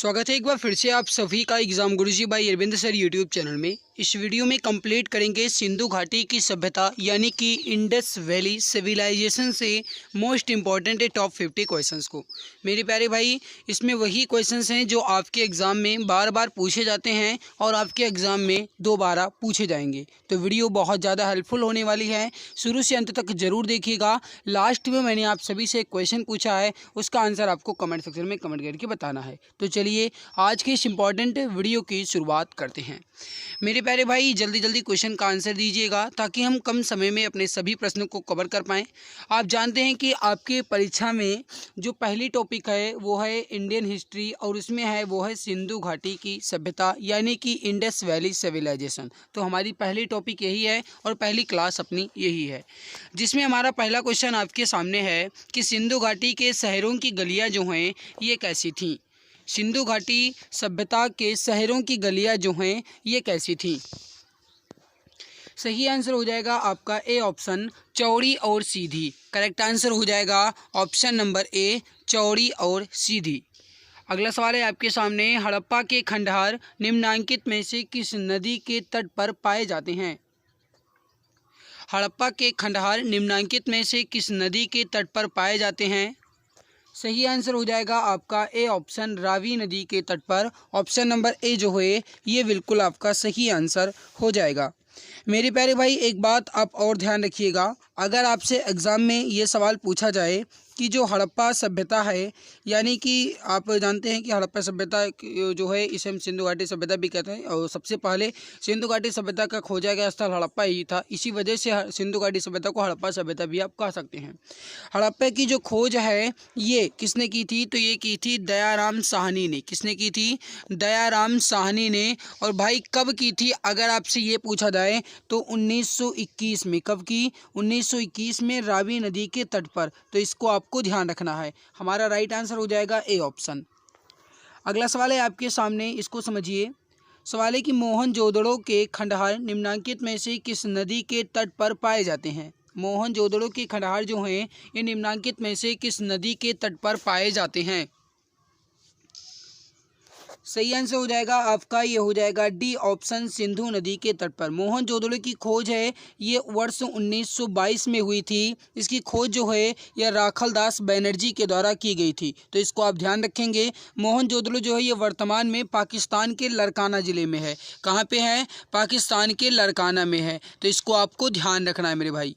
स्वागत है एक बार फिर से आप सभी का एग्जाम गुरुजी भाई अरविंद सर यूट्यूब चैनल में। इस वीडियो में कंप्लीट करेंगे सिंधु घाटी की सभ्यता यानी कि इंडस वैली सिविलाइजेशन से मोस्ट इम्पॉर्टेंट टॉप 50 क्वेश्चंस को। मेरे प्यारे भाई, इसमें वही क्वेश्चंस हैं जो आपके एग्ज़ाम में बार बार पूछे जाते हैं और आपके एग्ज़ाम में दोबारा पूछे जाएंगे। तो वीडियो बहुत ज़्यादा हेल्पफुल होने वाली है, शुरू से अंत तक ज़रूर देखिएगा। लास्ट में मैंने आप सभी से एक क्वेश्चन पूछा है, उसका आंसर आपको कमेंट सेक्शन में कमेंट करके बताना है। तो चलिए आज के इस इम्पॉर्टेंट वीडियो की शुरुआत करते हैं। मेरे प्यारे भाई, जल्दी जल्दी क्वेश्चन का आंसर दीजिएगा ताकि हम कम समय में अपने सभी प्रश्नों को कवर कर पाएँ। आप जानते हैं कि आपके परीक्षा में जो पहली टॉपिक है वो है इंडियन हिस्ट्री और उसमें है वो है सिंधु घाटी की सभ्यता यानी कि इंडस वैली सिविलाइजेशन। तो हमारी पहली टॉपिक यही है और पहली क्लास अपनी यही है, जिसमें हमारा पहला क्वेश्चन आपके सामने है कि सिंधु घाटी के शहरों की गलियाँ जो हैं ये कैसी थीं। सिंधु घाटी सभ्यता के शहरों की गलियां जो हैं ये कैसी थीं। सही आंसर हो जाएगा आपका ए ऑप्शन, चौड़ी और सीधी। करेक्ट आंसर हो जाएगा ऑप्शन नंबर ए, चौड़ी और सीधी। अगला सवाल है आपके सामने, हड़प्पा के खंडहर निम्नलिखित में से किस नदी के तट पर पाए जाते हैं। हड़प्पा के खंडहर निम्नलिखित में से किस नदी के तट पर पाए जाते हैं। सही आंसर हो जाएगा आपका ए ऑप्शन, रावी नदी के तट पर। ऑप्शन नंबर ए जो है ये बिल्कुल आपका सही आंसर हो जाएगा। मेरे प्यारे भाई, एक बात आप और ध्यान रखिएगा, अगर आपसे एग्ज़ाम में ये सवाल पूछा जाए कि जो हड़प्पा सभ्यता है यानी कि आप जानते हैं कि हड़प्पा सभ्यता जो है इसे हम सिंधु घाटी सभ्यता भी कहते हैं और सबसे पहले सिंधु घाटी सभ्यता का खोजा गया स्थल हड़प्पा ही था, इसी वजह से सिंधु घाटी सभ्यता को हड़प्पा सभ्यता भी आप कह सकते हैं। हड़प्पा की जो खोज है ये किसने की थी, तो ये की थी दयाराम साहनी ने। किसने की थी? दयाराम साहनी ने। और भाई कब की थी अगर आपसे ये पूछा जाए तो 1921 में। कब की? 1921 में रावी नदी के तट पर। तो इसको आपको ध्यान रखना है। हमारा राइट आंसर हो जाएगा ए ऑप्शन। अगला सवाल है आपके सामने, इसको समझिए। सवाल है कि मोहनजोदड़ो के खंडहर निम्नलिखित में से किस नदी के तट पर पाए जाते हैं। मोहनजोदड़ो के खंडहर जो हैं ये निम्नलिखित में से किस नदी के तट पर पाए जाते हैं। सही आंसर हो जाएगा आपका, ये हो जाएगा डी ऑप्शन, सिंधु नदी के तट पर। मोहनजोदड़ो की खोज है ये वर्ष 1922 में हुई थी। इसकी खोज जो है यह राखलदास बनर्जी के द्वारा की गई थी। तो इसको आप ध्यान रखेंगे। मोहनजोदड़ो जो है ये वर्तमान में पाकिस्तान के लड़काना ज़िले में है। कहाँ पे है? पाकिस्तान के लड़काना में है। तो इसको आपको ध्यान रखना है मेरे भाई।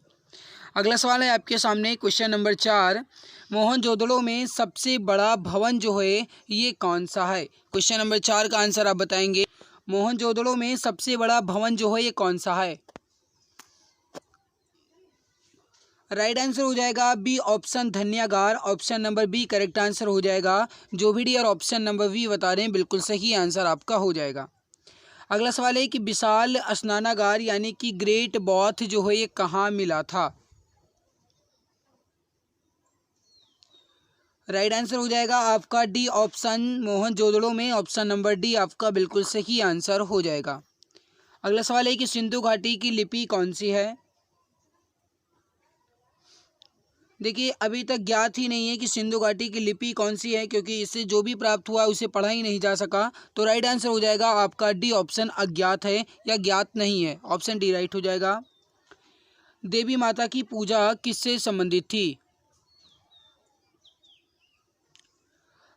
अगला सवाल है आपके सामने, क्वेश्चन नंबर 4। मोहनजोदड़ो में सबसे बड़ा भवन जो है ये कौन सा है। क्वेश्चन नंबर 4 का आंसर आप बताएंगे। मोहनजोदड़ो में सबसे बड़ा भवन जो है ये कौन सा है। राइट आंसर हो जाएगा बी ऑप्शन, धन्यागार। Option number B correct answer हो जाएगा। जो भी डी और ऑप्शन नंबर बी बता रहे हैं बिल्कुल सही आंसर आपका हो जाएगा। अगला सवाल है कि विशाल स्नानागार यानी कि ग्रेट बॉथ जो है ये कहाँ मिला था। राइट आंसर हो जाएगा आपका डी ऑप्शन, मोहनजोदड़ो में। ऑप्शन नंबर डी आपका बिल्कुल सही आंसर हो जाएगा। अगला सवाल है कि सिंधु घाटी की लिपि कौन सी है। देखिए अभी तक ज्ञात ही नहीं है कि सिंधु घाटी की लिपि कौन सी है, क्योंकि इससे जो भी प्राप्त हुआ उसे पढ़ा ही नहीं जा सका। तो राइट आंसर हो जाएगा आपका डी ऑप्शन, अज्ञात है या ज्ञात नहीं है। ऑप्शन डी राइट हो जाएगा। देवी माता की पूजा किससे संबंधित थी।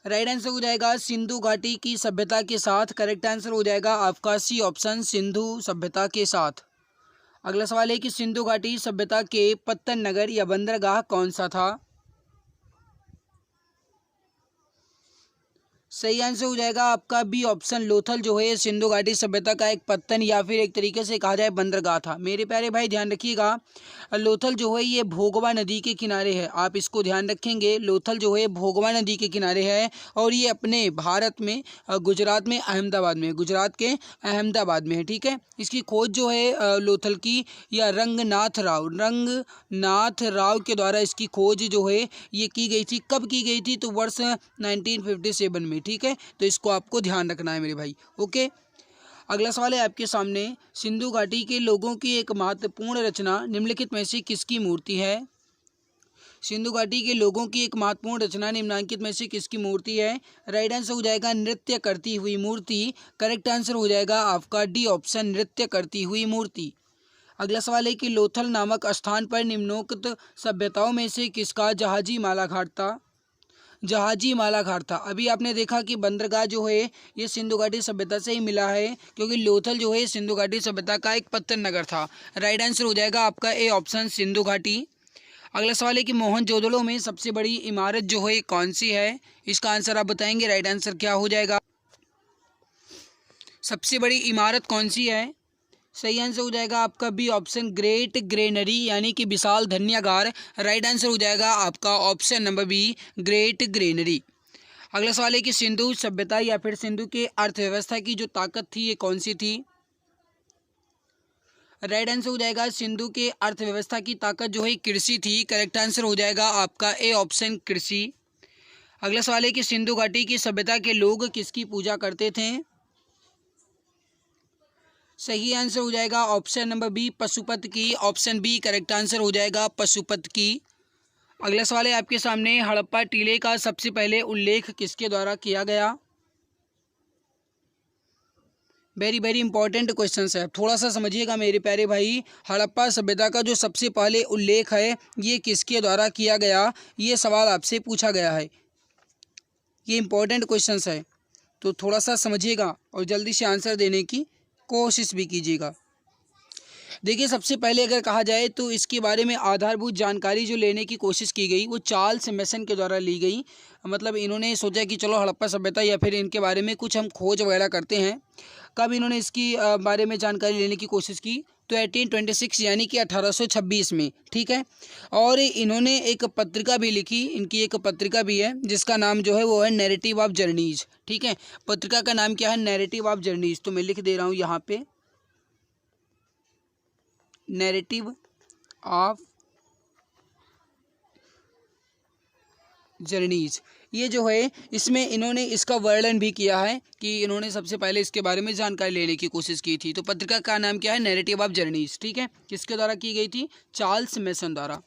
राइट आंसर हो जाएगा सिंधु घाटी की सभ्यता के साथ। करेक्ट आंसर हो जाएगा आपका सी ऑप्शन, सिंधु सभ्यता के साथ। अगला सवाल है कि सिंधु घाटी सभ्यता के पत्तन नगर या बंदरगाह कौन सा था। सही आंसर हो जाएगा आपका बी ऑप्शन, लोथल जो है सिंधु घाटी सभ्यता का एक पत्तन या फिर एक तरीके से कहा जाए बंदरगाह था। मेरे प्यारे भाई ध्यान रखिएगा, लोथल जो है ये भोगवा नदी के किनारे है। आप इसको ध्यान रखेंगे, लोथल जो है भोगवा नदी के किनारे है और ये अपने भारत में गुजरात में अहमदाबाद में, गुजरात के अहमदाबाद में है। ठीक है, इसकी खोज जो है लोथल की या रंगनाथ राव के द्वारा इसकी खोज जो है ये की गई थी। कब की गई थी? तो वर्ष 1957 में। ठीक है, तो इसको आपको ध्यान रखना है मेरे भाई। ओके, अगला सवाल है आपके सामने, सिंधु घाटी के लोगों की एक महत्वपूर्ण रचना निम्नलिखित में से किसकी मूर्ति है। सिंधु घाटी के लोगों की एक महत्वपूर्ण रचना निम्नलिखित में से किसकी मूर्ति है? राइट आंसर हो जाएगा नृत्य करती हुई मूर्ति। करेक्ट आंसर हो जाएगा आपका डी ऑप्शन, नृत्य करती हुई मूर्ति। अगला सवाल है कि लोथल नामक स्थान पर निम्नोक्त सभ्यताओं में से किसका जहाजी माला घाट था? जहाजी माला घाट था। अभी आपने देखा कि बंदरगाह जो है ये सिंधु घाटी सभ्यता से ही मिला है, क्योंकि लोथल जो है सिंधु घाटी सभ्यता का एक पत्तन नगर था। राइट आंसर हो जाएगा आपका ए ऑप्शन, सिंधु घाटी। अगला सवाल है कि मोहनजोदड़ो में सबसे बड़ी इमारत जो है कौन सी है? इसका आंसर आप बताएंगे। राइट आंसर क्या हो जाएगा? सबसे बड़ी इमारत कौन सी है? सही आंसर हो जाएगा आपका बी ऑप्शन, ग्रेट ग्रेनरी यानी कि विशाल धन्यागार। राइट आंसर हो जाएगा आपका option number B, great granary. अगला सवाल है कि सिंधु सभ्यता या फिर सिंधु के अर्थव्यवस्था की जो ताकत थी ये कौन सी थी? राइट आंसर हो जाएगा सिंधु के अर्थव्यवस्था की ताकत जो है कृषि थी। करेक्ट आंसर हो जाएगा आपका ए ऑप्शन, कृषि। अगला सवाल है कि सिंधु घाटी की सभ्यता के लोग किसकी पूजा करते थे? सही आंसर हो जाएगा ऑप्शन नंबर बी, पशुपत की। ऑप्शन बी करेक्ट आंसर हो जाएगा, पशुपत की। अगला सवाल है आपके सामने, हड़प्पा टीले का सबसे पहले उल्लेख किसके द्वारा किया गया? वेरी वेरी इंपॉर्टेंट क्वेश्चन है, थोड़ा सा समझिएगा मेरे प्यारे भाई। हड़प्पा सभ्यता का जो सबसे पहले उल्लेख है ये किसके द्वारा किया गया? ये सवाल आपसे पूछा गया है, ये इंपॉर्टेंट क्वेश्चन है, तो थोड़ा सा समझिएगा और जल्दी से आंसर देने की कोशिश भी कीजिएगा। देखिए सबसे पहले अगर कहा जाए तो इसके बारे में आधारभूत जानकारी जो लेने की कोशिश की गई वो चार्ल्स मैसन के द्वारा ली गई। मतलब इन्होंने सोचा कि चलो हड़प्पा सभ्यता या फिर इनके बारे में कुछ हम खोज वगैरह करते हैं। कब इन्होंने इसकी बारे में जानकारी लेने की कोशिश की? तो 1826 यानी कि 1826 में, ठीक है। और इन्होंने एक पत्रिका भी लिखी, इनकी एक पत्रिका भी है जिसका नाम जो है वो है नैरेटिव ऑफ जर्नीज, ठीक है। पत्रिका का नाम क्या है? Narrative of journeys. तो मैं लिख दे रहा हूँ यहाँ पे, नैरेटिव ऑफ जर्नीज। ये जो है इसमें इन्होंने इसका वर्णन भी किया है कि इन्होंने सबसे पहले इसके बारे में जानकारी लेने की कोशिश की थी। तो पत्रिका का नाम क्या है? नैरेटिव ऑफ जर्नीज, ठीक है। किसके द्वारा की गई थी? चार्ल्स मैसन द्वारा।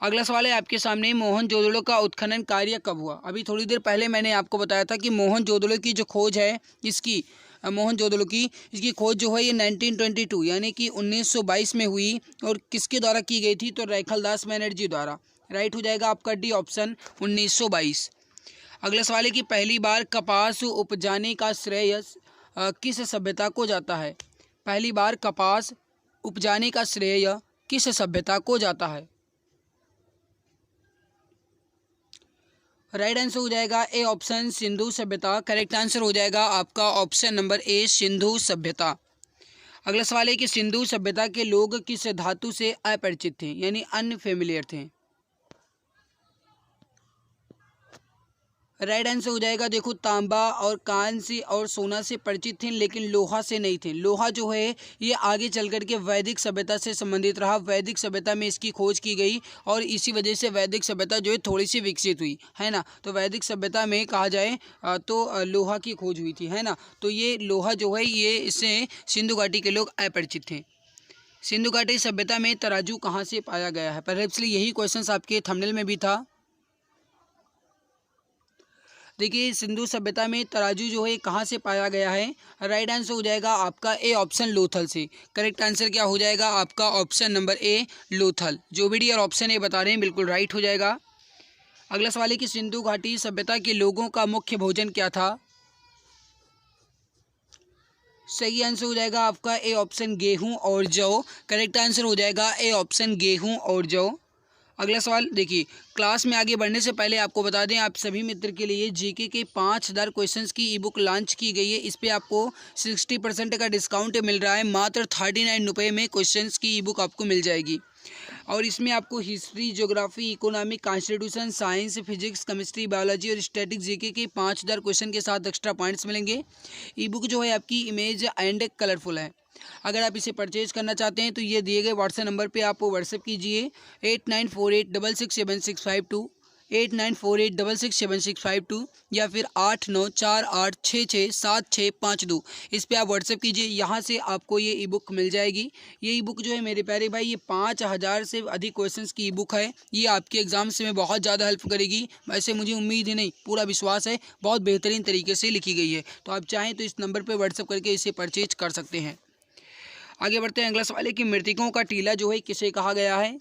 अगला सवाल है आपके सामने, मोहनजोदड़ो का उत्खनन कार्य कब हुआ? अभी थोड़ी देर पहले मैंने आपको बताया था कि मोहनजोदड़ो की जो खोज है इसकी, मोहनजोदड़ो की इसकी खोज जो है ये 1922 यानी कि 1922 में हुई। और किसके द्वारा की गई थी? तो रैखलदास बनर्जी द्वारा। राइट हो जाएगा आपका डी ऑप्शन, 1922। अगला सवाल है कि पहली बार कपास उपजाने का श्रेय किस सभ्यता को जाता है? पहली बार कपास उपजाने का श्रेय किस सभ्यता को जाता है? राइट आंसर हो जाएगा ए ऑप्शन, सिंधु सभ्यता। करेक्ट आंसर हो जाएगा आपका ऑप्शन नंबर ए, सिंधु सभ्यता। अगला सवाल है कि सिंधु सभ्यता के लोग किस धातु से अपरिचित थे यानी अनफेमिलियर थे? राइट आंसर हो जाएगा, देखो तांबा और कांस्य और सोना से परिचित थे लेकिन लोहा से नहीं थे। लोहा जो है ये आगे चल कर के वैदिक सभ्यता से संबंधित रहा। वैदिक सभ्यता में इसकी खोज की गई और इसी वजह से वैदिक सभ्यता जो है थोड़ी सी विकसित हुई, है ना। तो वैदिक सभ्यता में कहा जाए तो लोहा की खोज हुई थी, है ना। तो ये लोहा जो है ये इससे सिंधु घाटी के लोग अपरिचित थे। सिंधु घाटी सभ्यता में तराजू कहाँ से पाया गया है? परहैप्स यही क्वेश्चन आपके थंबनेल में भी था। देखिए सिंधु सभ्यता में तराजू जो है कहाँ से पाया गया है? राइट आंसर हो जाएगा आपका ए ऑप्शन, लोथल से। करेक्ट आंसर क्या हो जाएगा आपका ऑप्शन नंबर ए, लोथल। जो भी डी और ऑप्शन ए बता रहे हैं बिल्कुल राइट हो जाएगा। अगला सवाल है कि सिंधु घाटी सभ्यता के लोगों का मुख्य भोजन क्या था? सही आंसर हो जाएगा आपका ए ऑप्शन, गेहूं और जौ। करेक्ट आंसर हो जाएगा ए ऑप्शन, गेहूं और जौ। अगला सवाल देखिए, क्लास में आगे बढ़ने से पहले आपको बता दें आप सभी मित्र के लिए जीके के 5000 क्वेश्चंस की ई बुक लॉन्च की गई है। इस पे आपको 60% का डिस्काउंट मिल रहा है। मात्र 39 रुपये में क्वेश्चंस की ई बुक आपको मिल जाएगी। और इसमें आपको history, geography, economic, constitution, science, physics, chemistry, biology और स्टैटिक जीके के 5000 क्वेश्चन के साथ एक्स्ट्रा पॉइंट्स मिलेंगे। ई बुक जो है आपकी इमेज एंड कलरफुल है। अगर आप इसे परचेज करना चाहते हैं तो ये दिए गए व्हाट्सएप नंबर पे आप व्हाट्सएप कीजिए 8948667652 8948667652 या फिर 8948667652 इस पे आप व्हाट्सएप कीजिए। यहाँ से आपको ये ई बुक मिल जाएगी। ये ई बुक जो है मेरे प्यारे भाई ये 5000 से अधिक क्वेश्चंस की ई बुक है। ये आपके एग्जाम्स में बहुत ज़्यादा हेल्प करेगी। वैसे मुझे उम्मीद ही नहीं पूरा विश्वास है, बहुत बेहतरीन तरीके से लिखी गई है। तो आप चाहें तो इस नंबर पर व्हाट्सएप करके इसे परचेज कर सकते हैं। आगे बढ़ते हैं अगला सवाल है कि मृतकों का टीला जो है किसे कहा गया है।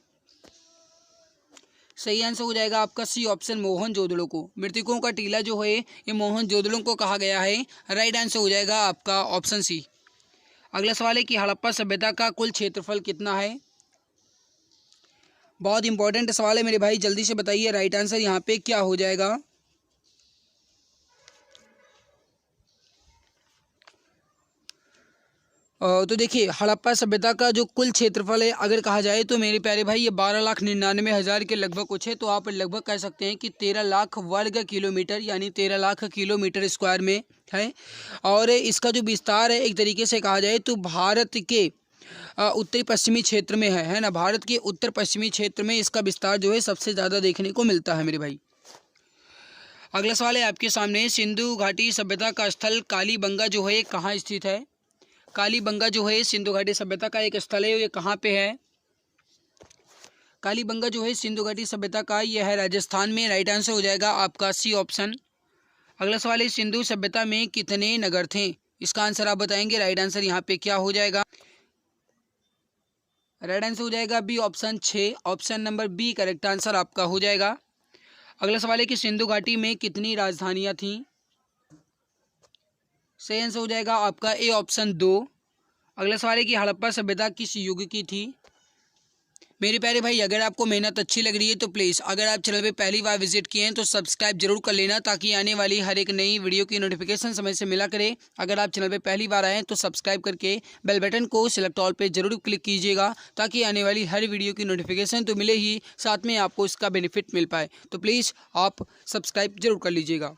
सही आंसर हो जाएगा आपका सी ऑप्शन मोहनजोदड़ो को। मृतकों का टीला जो है ये मोहनजोदड़ो को कहा गया है। राइट आंसर हो जाएगा आपका ऑप्शन सी। अगला सवाल है कि हड़प्पा सभ्यता का कुल क्षेत्रफल कितना है। बहुत इंपॉर्टेंट सवाल है मेरे भाई, जल्दी से बताइए राइट आंसर यहाँ पे क्या हो जाएगा। तो देखिए हड़प्पा सभ्यता का जो कुल क्षेत्रफल है अगर कहा जाए तो मेरे प्यारे भाई ये 12,99,000 के लगभग कुछ है। तो आप लगभग कह सकते हैं कि 13 लाख वर्ग किलोमीटर यानी 13 लाख किलोमीटर स्क्वायर में है। और इसका जो विस्तार है एक तरीके से कहा जाए तो भारत के उत्तरी पश्चिमी क्षेत्र में है ना। भारत के उत्तर पश्चिमी क्षेत्र में इसका विस्तार जो है सबसे ज़्यादा देखने को मिलता है मेरे भाई। अगला सवाल है आपके सामने, सिंधु घाटी सभ्यता का स्थल कालीबंगा जो है कहाँ स्थित है। कालीबंगा जो है सिंधु घाटी सभ्यता का एक स्थल है, ये कहाँ पे है। कालीबंगा जो है सिंधु घाटी सभ्यता का यह है राजस्थान में। राइट आंसर हो जाएगा आपका सी ऑप्शन। अगला सवाल है सिंधु सभ्यता में कितने नगर थे। इसका आंसर आप बताएंगे। राइट आंसर यहाँ पे क्या हो जाएगा। राइट आंसर हो जाएगा B option 6। Option number B correct answer आपका हो जाएगा। अगला सवाल है कि सिंधु घाटी में कितनी राजधानियाँ थीं। सही आंसर हो जाएगा आपका ए ऑप्शन 2। अगला सवाल है कि हड़प्पा सभ्यता किस युग की थी। मेरे प्यारे भाई अगर आपको मेहनत अच्छी लग रही है तो प्लीज़ अगर आप चैनल पे पहली बार विजिट किए हैं तो सब्सक्राइब जरूर कर लेना ताकि आने वाली हर एक नई वीडियो की नोटिफिकेशन समय से मिला करे। अगर आप चैनल पे पहली बार आए हैं तो सब्सक्राइब करके बेल बटन को सिलेक्ट ऑल पे जरूर क्लिक कीजिएगा ताकि आने वाली हर वीडियो की नोटिफिकेशन तो मिले ही, साथ में आपको इसका बेनिफिट मिल पाए। तो प्लीज़ आप सब्सक्राइब जरूर कर लीजिएगा।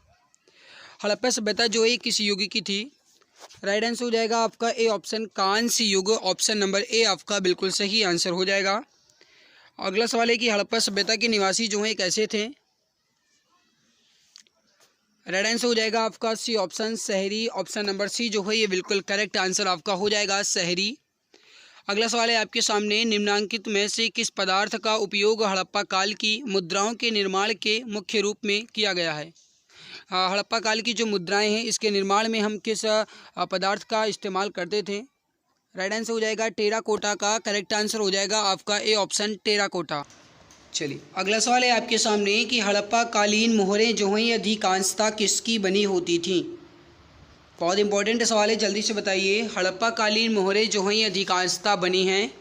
हड़प्पा सभ्यता जो है किस युग की थी। राइट आंसर हो जाएगा आपका ए ऑप्शन कांस्य युग। ऑप्शन नंबर ए आपका बिल्कुल सही आंसर हो जाएगा। अगला सवाल है कि हड़प्पा सभ्यता के निवासी जो हैं कैसे थे। राइट आंसर हो जाएगा आपका सी ऑप्शन शहरी। ऑप्शन नंबर सी जो है ये बिल्कुल करेक्ट आंसर आपका हो जाएगा शहरी। अगला सवाल है आपके सामने, निम्नलिखित में से किस पदार्थ का उपयोग हड़प्पा काल की मुद्राओं के निर्माण के मुख्य रूप में किया गया है। हड़प्पा काल की जो मुद्राएं हैं इसके निर्माण में हम किस पदार्थ का इस्तेमाल करते थे। राइट आंसर हो जाएगा टेराकोटा का। करेक्ट आंसर हो जाएगा आपका ए ऑप्शन टेराकोटा। चलिए अगला सवाल है आपके सामने कि हड़प्पा कालीन मोहरें जो हैं अधिकांशतः किसकी बनी होती थी। बहुत इंपॉर्टेंट सवाल है, जल्दी से बताइए। हड़प्पा कालीन मोहरें जो हैं अधिकांशतः बनी हैं।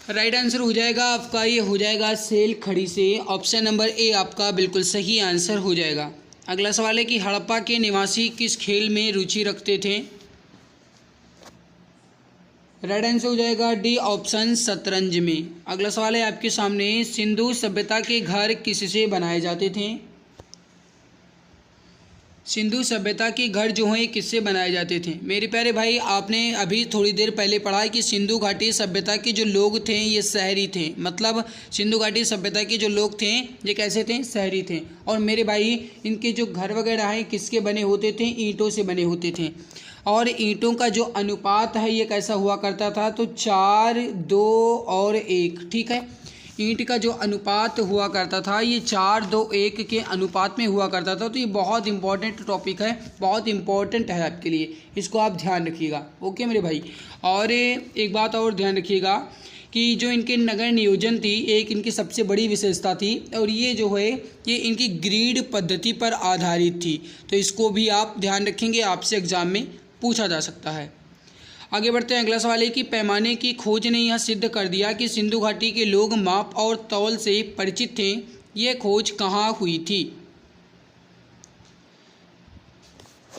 राइट आंसर हो जाएगा आपका ये हो जाएगा सेल खड़ी से। ऑप्शन नंबर ए आपका बिल्कुल सही आंसर हो जाएगा। अगला सवाल है कि हड़प्पा के निवासी किस खेल में रुचि रखते थे। राइट आंसर हो जाएगा डी ऑप्शन शतरंज में। अगला सवाल है आपके सामने, सिंधु सभ्यता के घर किससे बनाए जाते थे। सिंधु सभ्यता के घर जो हैं किससे बनाए जाते थे। मेरे प्यारे भाई आपने अभी थोड़ी देर पहले पढ़ा है कि सिंधु घाटी सभ्यता के जो लोग थे ये शहरी थे। मतलब सिंधु घाटी सभ्यता के जो लोग थे ये कैसे थे, शहरी थे। और मेरे भाई इनके जो घर वगैरह हैं किसके बने होते थे, ईंटों से बने होते थे। और ईंटों का जो अनुपात है ये कैसा हुआ करता था, तो 4, 2 और 1। ठीक है, ईंट का जो अनुपात हुआ करता था ये 4, 2, 1 के अनुपात में हुआ करता था। तो ये बहुत इंपॉर्टेंट टॉपिक है, बहुत इंपॉर्टेंट है आपके लिए, इसको आप ध्यान रखिएगा। ओके मेरे भाई। और एक बात और ध्यान रखिएगा कि जो इनके नगर नियोजन थी एक इनकी सबसे बड़ी विशेषता थी और ये जो है ये इनकी ग्रीड पद्धति पर आधारित थी। तो इसको भी आप ध्यान रखेंगे, आपसे एग्जाम में पूछा जा सकता है। आगे बढ़ते हैं। अगला सवाल है कि पैमाने की खोज ने यह सिद्ध कर दिया कि सिंधु घाटी के लोग माप और तौल से परिचित थे। यह खोज कहाँ हुई थी।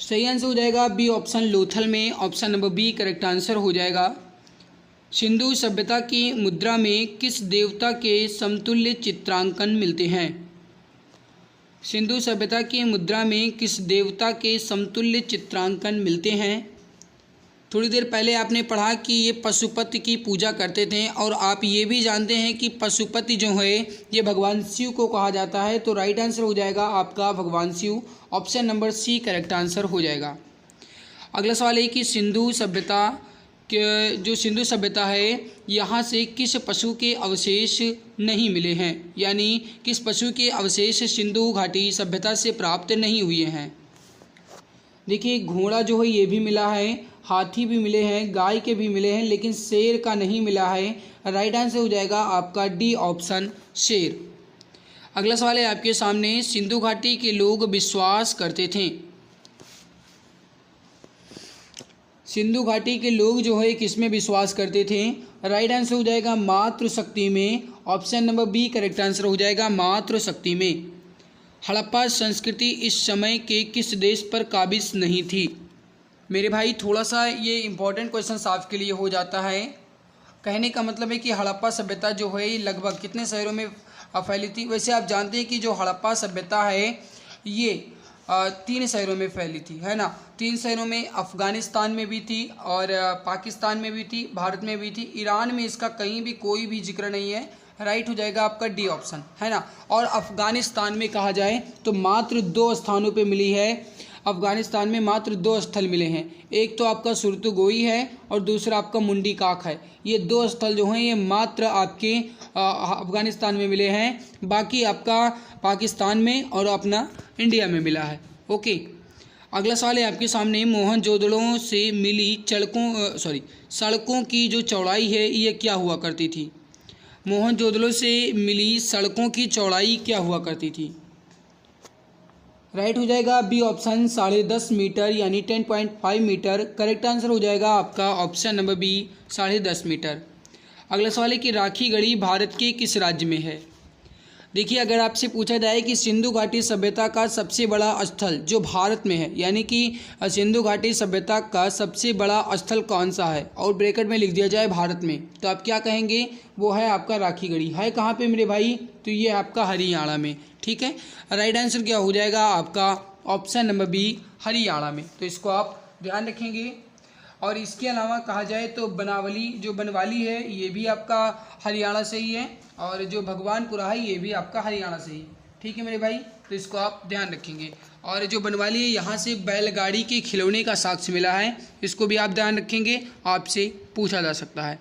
सही आंसर हो जाएगा बी ऑप्शन लोथल में। Option number B correct answer हो जाएगा। सिंधु सभ्यता की मुद्रा में किस देवता के समतुल्य चित्रांकन मिलते हैं। सिंधु सभ्यता की मुद्रा में किस देवता के समतुल्य चित्रांकन मिलते हैं। थोड़ी देर पहले आपने पढ़ा कि ये पशुपति की पूजा करते थे और आप ये भी जानते हैं कि पशुपति जो है ये भगवान शिव को कहा जाता है। तो राइट आंसर हो जाएगा आपका भगवान Shiva, option number C correct answer हो जाएगा। अगला सवाल है कि सिंधु सभ्यता के जो सिंधु सभ्यता है यहाँ से किस पशु के अवशेष नहीं मिले हैं, यानी किस पशु के अवशेष सिंधु घाटी सभ्यता से प्राप्त नहीं हुए हैं। देखिए घोड़ा जो है ये भी मिला है, हाथी भी मिले हैं, गाय के भी मिले हैं, लेकिन शेर का नहीं मिला है। राइट आंसर हो जाएगा आपका डी ऑप्शन शेर। अगला सवाल है आपके सामने, सिंधु घाटी के लोग विश्वास करते थे, सिंधु घाटी के लोग जो है किसमें विश्वास करते थे। राइट आंसर हो जाएगा मातृशक्ति में, option number B correct answer हो जाएगा मातृशक्ति में। हड़प्पा संस्कृति इस समय के किस देश पर काबिज नहीं थी। मेरे भाई थोड़ा सा ये इंपॉर्टेंट क्वेश्चन आपके लिए हो जाता है। कहने का मतलब है कि हड़प्पा सभ्यता जो है लगभग कितने शहरों में फैली थी। वैसे आप जानते हैं कि जो हड़प्पा सभ्यता है ये 3 शहरों में फैली थी, है ना। 3 शहरों में, अफ़गानिस्तान में भी थी और पाकिस्तान में भी थी, भारत में भी थी, ईरान में इसका कहीं भी कोई भी जिक्र नहीं है। राइट हो जाएगा आपका डी ऑप्शन, है ना। और अफ़गानिस्तान में कहा जाए तो मात्र 2 स्थानों पे मिली है। अफ़गानिस्तान में मात्र 2 स्थल मिले हैं, एक तो आपका सुरतुगोई है और दूसरा आपका मुंडी काक है। ये 2 स्थल जो हैं ये मात्र आपके अफ़गानिस्तान में मिले हैं, बाकी आपका पाकिस्तान में और अपना इंडिया में मिला है। ओके, अगला सवाल है आपके सामने, मोहनजोदड़ो से मिली सड़कों की जो चौड़ाई है ये क्या हुआ करती थी। मोहनजोदड़ो से मिली सड़कों की चौड़ाई क्या हुआ करती थी। राइट हो जाएगा बी ऑप्शन 10.5 मीटर यानी 10.5 मीटर। करेक्ट आंसर हो जाएगा आपका ऑप्शन नंबर बी 10.5 मीटर। अगला सवाल है कि राखी गढ़ी भारत के किस राज्य में है। देखिए अगर आपसे पूछा जाए कि सिंधु घाटी सभ्यता का सबसे बड़ा स्थल जो भारत में है, यानी कि सिंधु घाटी सभ्यता का सबसे बड़ा स्थल कौन सा है और ब्रैकेट में लिख दिया जाए भारत में, तो आप क्या कहेंगे, वो है आपका राखी गढ़ी। है कहाँ पे मेरे भाई, तो ये आपका हरियाणा में। ठीक है, राइट आंसर क्या हो जाएगा आपका ऑप्शन नंबर बी हरियाणा में। तो इसको आप ध्यान रखेंगे। और इसके अलावा कहा जाए तो बनवाली है ये भी आपका हरियाणा से ही है, और जो भगवानपुरा है ये भी आपका हरियाणा से ही। ठीक है मेरे भाई, तो इसको आप ध्यान रखेंगे। और जो बनवाली है यहाँ से बैलगाड़ी के खिलौने का साक्ष्य मिला है, इसको भी आप ध्यान रखेंगे, आपसे पूछा जा सकता है।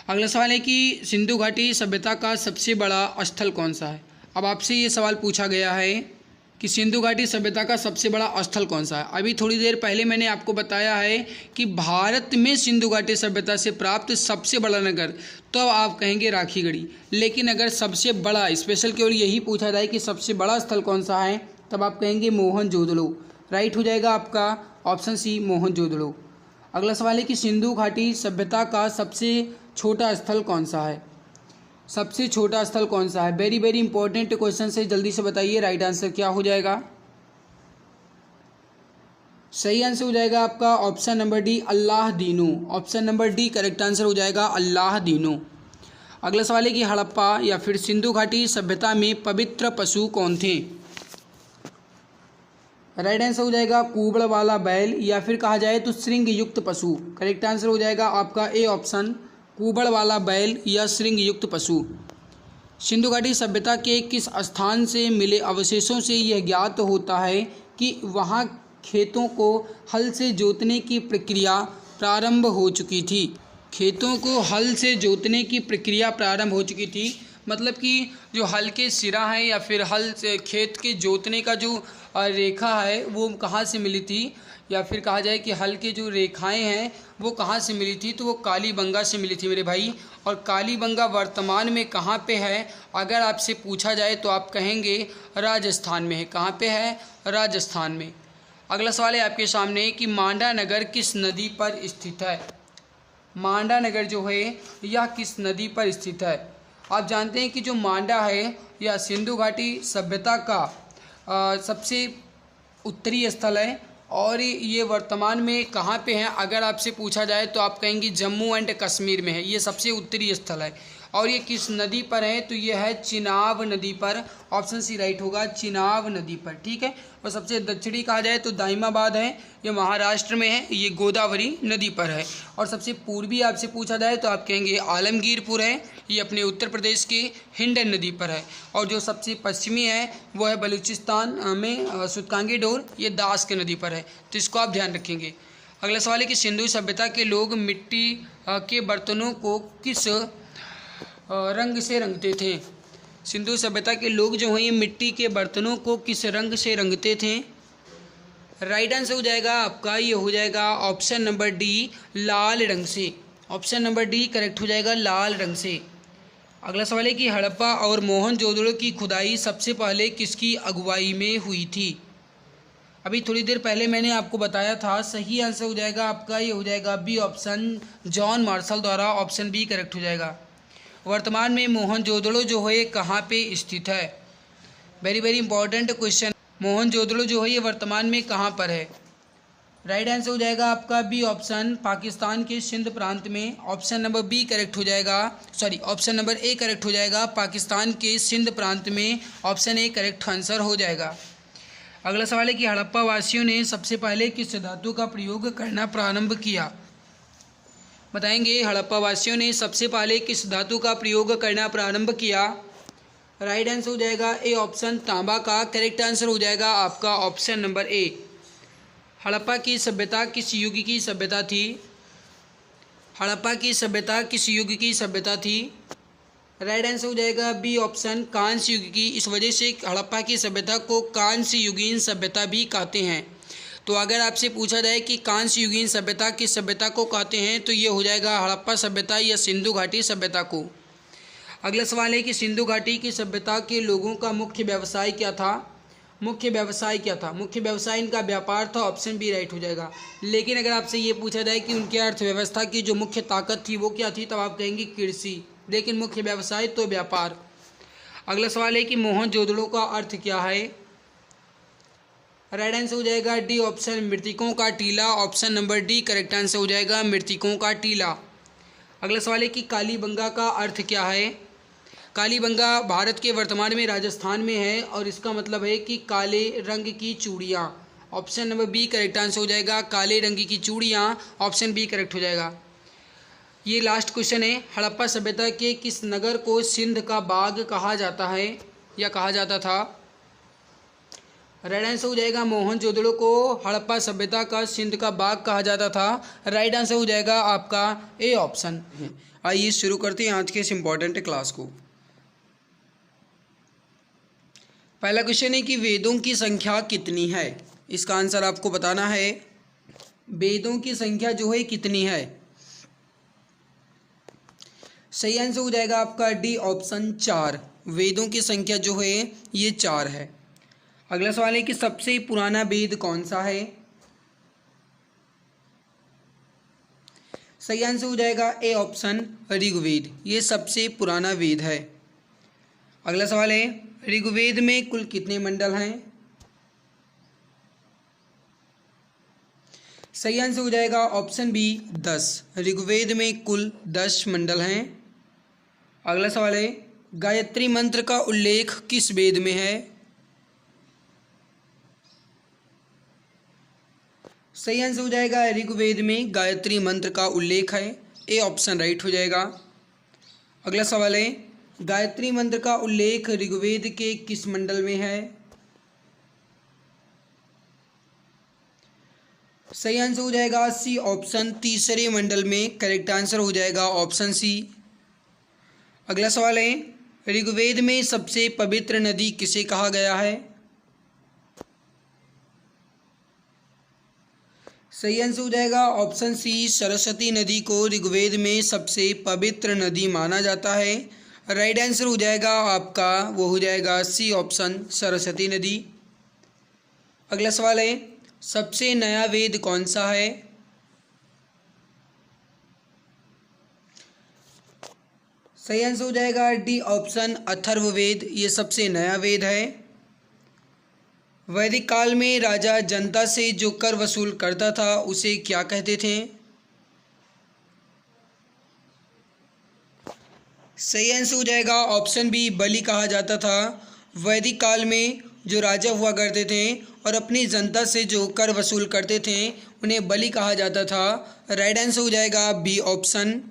अगला सवाल है कि सिंधु घाटी सभ्यता का सबसे बड़ा स्थल कौन सा है। अब आपसे ये सवाल पूछा गया है कि सिंधु घाटी सभ्यता का सबसे बड़ा स्थल कौन सा है। अभी थोड़ी देर पहले मैंने आपको बताया है कि भारत में सिंधु घाटी सभ्यता से प्राप्त सबसे बड़ा नगर, तो आप कहेंगे राखी गढ़ी। लेकिन अगर सबसे बड़ा स्पेशल केवल यही पूछा जाए कि सबसे बड़ा स्थल कौन सा है, तब आप कहेंगे मोहनजोदड़ो। राइट हो जाएगा आपका ऑप्शन सी मोहनजोदड़ो। अगला सवाल है कि सिंधु घाटी सभ्यता का सबसे छोटा स्थल कौन सा है। सबसे छोटा स्थल कौन सा है, वेरी वेरी इंपॉर्टेंट क्वेश्चन है, जल्दी से बताइए राइट आंसर क्या हो जाएगा। सही आंसर हो जाएगा आपका ऑप्शन नंबर डी अल्लाह दीनो। Option number D correct answer हो जाएगा अल्लाह दीनो। अगला सवाल है कि हड़प्पा या फिर सिंधु घाटी सभ्यता में पवित्र पशु कौन थे। राइट आंसर हो जाएगा कुबड़ वाला बैल, या फिर कहा जाए तो श्रृंग युक्त पशु। करेक्ट आंसर हो जाएगा आपका ए ऑप्शन कुबड़ वाला बैल या श्रृंग युक्त पशु। सिंधु घाटी सभ्यता के किस स्थान से मिले अवशेषों से यह ज्ञात होता है कि वहां खेतों को हल से जोतने की प्रक्रिया प्रारंभ हो चुकी थी। खेतों को हल से जोतने की प्रक्रिया प्रारंभ हो चुकी थी, मतलब कि जो हल के सिरा है या फिर हल से खेत के जोतने का जो रेखा है वो कहाँ से मिली थी, या फिर कहा जाए कि हल के जो रेखाएं हैं वो कहाँ से मिली थी, तो वो कालीबंगा से मिली थी मेरे भाई। और कालीबंगा वर्तमान में कहाँ पे है, अगर आपसे पूछा जाए तो आप कहेंगे राजस्थान में है। कहाँ पे है, राजस्थान में। अगला सवाल है आपके सामने कि मांडा नगर किस नदी पर स्थित है। मांडा नगर जो है यह किस नदी पर स्थित है। आप जानते हैं कि जो मांडा है यह सिंधु घाटी सभ्यता का सबसे उत्तरी स्थल है, और ये वर्तमान में कहाँ पे है, अगर आपसे पूछा जाए तो आप कहेंगे जम्मू एंड कश्मीर में है। ये सबसे उत्तरी स्थल है। और ये किस नदी पर है, तो ये है चिनाब नदी पर। ऑप्शन सी राइट होगा, चिनाब नदी पर। ठीक है। और सबसे दक्षिणी कहा जाए तो दाइमाबाद है, ये महाराष्ट्र में है, ये गोदावरी नदी पर है। और सबसे पूर्वी आपसे पूछा जाए तो आप कहेंगे आलमगीरपुर है, ये अपने उत्तर प्रदेश के हिंडन नदी पर है। और जो सबसे पश्चिमी है वो है बलूचिस्तान में सुतकांगी डोर, ये दास के नदी पर है। तो इसको आप ध्यान रखेंगे। अगला सवाल है कि सिंधु सभ्यता के लोग मिट्टी के बर्तनों को किस रंग से रंगते थे। सिंधु सभ्यता के लोग जो हैं ये मिट्टी के बर्तनों को किस रंग से रंगते थे। राइट आंसर हो जाएगा आपका, ये हो जाएगा ऑप्शन नंबर डी, लाल रंग से। ऑप्शन नंबर डी करेक्ट हो जाएगा, लाल रंग से। अगला सवाल है कि हड़प्पा और मोहनजोदड़ो की खुदाई सबसे पहले किसकी अगुवाई में हुई थी। अभी थोड़ी देर पहले मैंने आपको बताया था। सही आंसर हो जाएगा आपका, ये हो जाएगा बी ऑप्शन, जॉन मार्शल द्वारा। ऑप्शन बी करेक्ट हो जाएगा। वर्तमान में मोहनजोदड़ो जो है कहाँ पे स्थित है। Very very important question. Mohenjodaro जो है ये वर्तमान में कहाँ पर है। राइट आंसर हो जाएगा आपका बी ऑप्शन, पाकिस्तान के सिंध प्रांत में। ऑप्शन नंबर बी करेक्ट हो जाएगा, sorry option number A correct हो जाएगा, पाकिस्तान के सिंध प्रांत में। ऑप्शन ए करेक्ट आंसर हो जाएगा। अगला सवाल है कि हड़प्पा वासियों ने सबसे पहले किस धातु का प्रयोग करना प्रारंभ किया। बताएंगे हड़प्पा वासियों ने सबसे पहले किस धातु का प्रयोग करना प्रारंभ किया। राइट आंसर हो जाएगा ए ऑप्शन, तांबा का। करेक्ट आंसर हो जाएगा आपका ऑप्शन नंबर ए। हड़प्पा की सभ्यता किस युग की सभ्यता थी। हड़प्पा की सभ्यता किस युग की सभ्यता थी। राइट आंसर हो जाएगा बी ऑप्शन, कांस्य युग की। इस वजह से हड़प्पा की सभ्यता को कांस्य युगीन सभ्यता भी कहते हैं। तो अगर आपसे पूछा जाए कि कांस्य युगीन सभ्यता किस सभ्यता को कहते हैं, तो ये हो जाएगा हड़प्पा सभ्यता या सिंधु घाटी सभ्यता को। अगला सवाल है कि सिंधु घाटी की सभ्यता के लोगों का मुख्य व्यवसाय क्या था। मुख्य व्यवसाय क्या था। मुख्य व्यवसाय इनका व्यापार था। ऑप्शन बी राइट हो जाएगा। लेकिन अगर आपसे ये पूछा जाए कि उनकी अर्थव्यवस्था की जो मुख्य ताकत थी वो क्या थी, तब आप कहेंगे कृषि, लेकिन मुख्य व्यवसाय तो व्यापार। अगला सवाल है कि मोहनजोदड़ो का अर्थ क्या है। राइट आंसर हो जाएगा डी ऑप्शन, मृतकों का टीला। Option number D correct answer हो जाएगा, मृतकों का टीला। अगला सवाल है कि कालीबंगा का अर्थ क्या है। कालीबंगा भारत के वर्तमान में राजस्थान में है और इसका मतलब है कि काले रंग की चूड़ियाँ। Option number B correct answer हो जाएगा, काले रंग की चूड़ियाँ। ऑप्शन बी करेक्ट हो जाएगा। ये लास्ट क्वेश्चन है, हड़प्पा सभ्यता के किस नगर को सिंध का बाग कहा जाता है या कहा जाता था। राइट आंसर हो जाएगा मोहनजोदड़ो को हड़प्पा सभ्यता का सिंध का बाग कहा जाता था। राइट आंसर हो जाएगा आपका ए ऑप्शन। आइए शुरू करते हैं आज के इस इम्पोर्टेंट क्लास को। पहला क्वेश्चन है कि वेदों की संख्या कितनी है। इसका आंसर आपको बताना है। वेदों की संख्या जो है कितनी है। सही आंसर हो जाएगा आपका डी ऑप्शन, 4। वेदों की संख्या जो है ये 4 है। अगला सवाल है कि सबसे पुराना वेद कौन सा है। सही आंसर हो जाएगा ए ऑप्शन, ऋग्वेद। ये सबसे पुराना वेद है। अगला सवाल है ऋग्वेद में कुल कितने मंडल हैं। सही आंसर हो जाएगा ऑप्शन बी, 10। ऋग्वेद में कुल 10 मंडल हैं। अगला सवाल है गायत्री मंत्र का उल्लेख किस वेद में है। सही आंसर हो जाएगा ऋग्वेद में गायत्री मंत्र का उल्लेख है। ए ऑप्शन राइट हो जाएगा। अगला सवाल है गायत्री मंत्र का उल्लेख ऋग्वेद के किस मंडल में है। सही आंसर हो जाएगा सी ऑप्शन, तीसरे मंडल में। करेक्ट आंसर हो जाएगा ऑप्शन सी। अगला सवाल है ऋग्वेद में सबसे पवित्र नदी किसे कहा गया है। सही आंसर हो जाएगा ऑप्शन सी, सरस्वती नदी को ऋग्वेद में सबसे पवित्र नदी माना जाता है। राइट आंसर हो जाएगा आपका, वो हो जाएगा सी ऑप्शन, सरस्वती नदी। अगला सवाल है सबसे नया वेद कौन सा है। सही आंसर हो जाएगा डी ऑप्शन, अथर्ववेद। ये सबसे नया वेद है। वैदिक काल में राजा जनता से जो कर वसूल करता था उसे क्या कहते थे। सही आंसर हो जाएगा ऑप्शन बी, बलि कहा जाता था। वैदिक काल में जो राजा हुआ करते थे और अपनी जनता से जो कर वसूल करते थे उन्हें बलि कहा जाता था। राइट आंसर हो जाएगा बी ऑप्शन।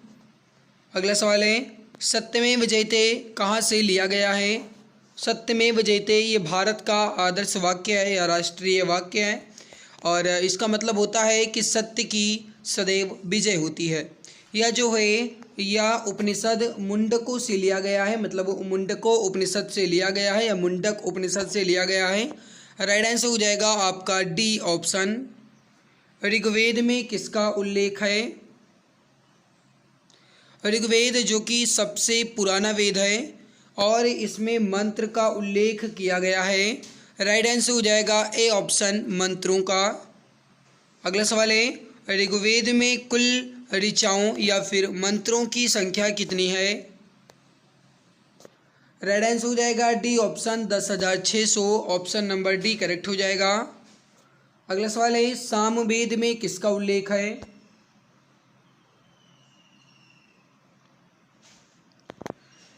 अगला सवाल है, सत्यमेव जयते कहाँ से लिया गया है? सत्यमेव जयते ये भारत का आदर्श वाक्य है या राष्ट्रीय वाक्य है और इसका मतलब होता है कि सत्य की सदैव विजय होती है। यह जो है यह उपनिषद मुंडकों से लिया गया है, मतलब मुंडको उपनिषद से लिया गया है या मुंडक उपनिषद से लिया गया है। राइट आंसर हो जाएगा आपका डी ऑप्शन। ऋग्वेद में किसका उल्लेख है? ऋग्वेद जो कि सबसे पुराना वेद है और इसमें मंत्र का उल्लेख किया गया है। राइट आंसर हो जाएगा ए ऑप्शन, मंत्रों का। अगला सवाल है, ऋग्वेद में कुल ऋचाओं या फिर मंत्रों की संख्या कितनी है? राइट आंसर हो जाएगा D option, 10,600। Option number D correct हो जाएगा। अगला सवाल है, सामवेद में किसका उल्लेख है?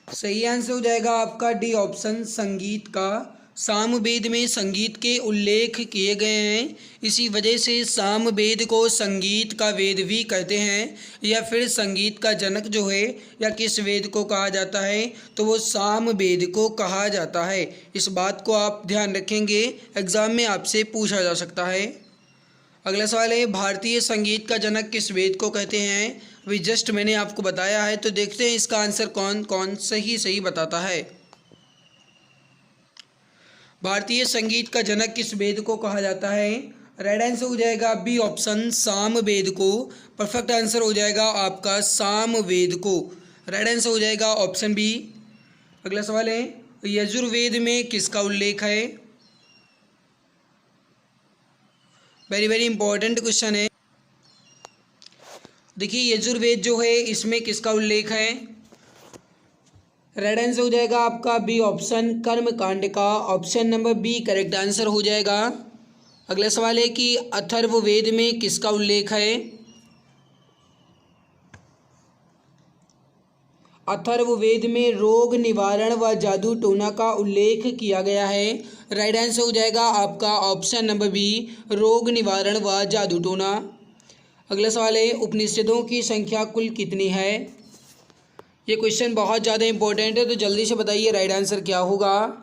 सही आंसर हो जाएगा आपका डी ऑप्शन, संगीत का। सामवेद में संगीत के उल्लेख किए गए हैं, इसी वजह से सामवेद को संगीत का वेद भी कहते हैं। या फिर संगीत का जनक जो है या किस वेद को कहा जाता है तो वो सामवेद को कहा जाता है। इस बात को आप ध्यान रखेंगे, एग्जाम में आपसे पूछा जा सकता है। अगला सवाल है, भारतीय संगीत का जनक किस वेद को कहते हैं? अभी जस्ट मैंने आपको बताया है, तो देखते हैं इसका आंसर कौन कौन सही बताता है। भारतीय संगीत का जनक किस वेद को कहा जाता है? राइट आंसर हो जाएगा बी ऑप्शन, सामवेद को। परफेक्ट आंसर हो जाएगा आपका सामवेद को। राइट आंसर हो जाएगा ऑप्शन बी। अगला सवाल है, यजुर्वेद में किसका उल्लेख है? वेरी वेरी इंपॉर्टेंट क्वेश्चन है। देखिए यजुर्वेद जो है इसमें किसका उल्लेख है? राइट आंसर हो जाएगा आपका बी ऑप्शन, कर्म कांड का। Option number B correct answer हो जाएगा। अगला सवाल है कि अथर्ववेद में किसका उल्लेख है? अथर्ववेद में रोग निवारण व जादू टोना का उल्लेख किया गया है। राइट आंसर हो जाएगा आपका ऑप्शन नंबर बी, रोग निवारण व जादू टोना। अगला सवाल है, उपनिषदों की संख्या कुल कितनी है? ये क्वेश्चन बहुत ज़्यादा इंपॉर्टेंट है, तो जल्दी से बताइए राइट आंसर क्या होगा।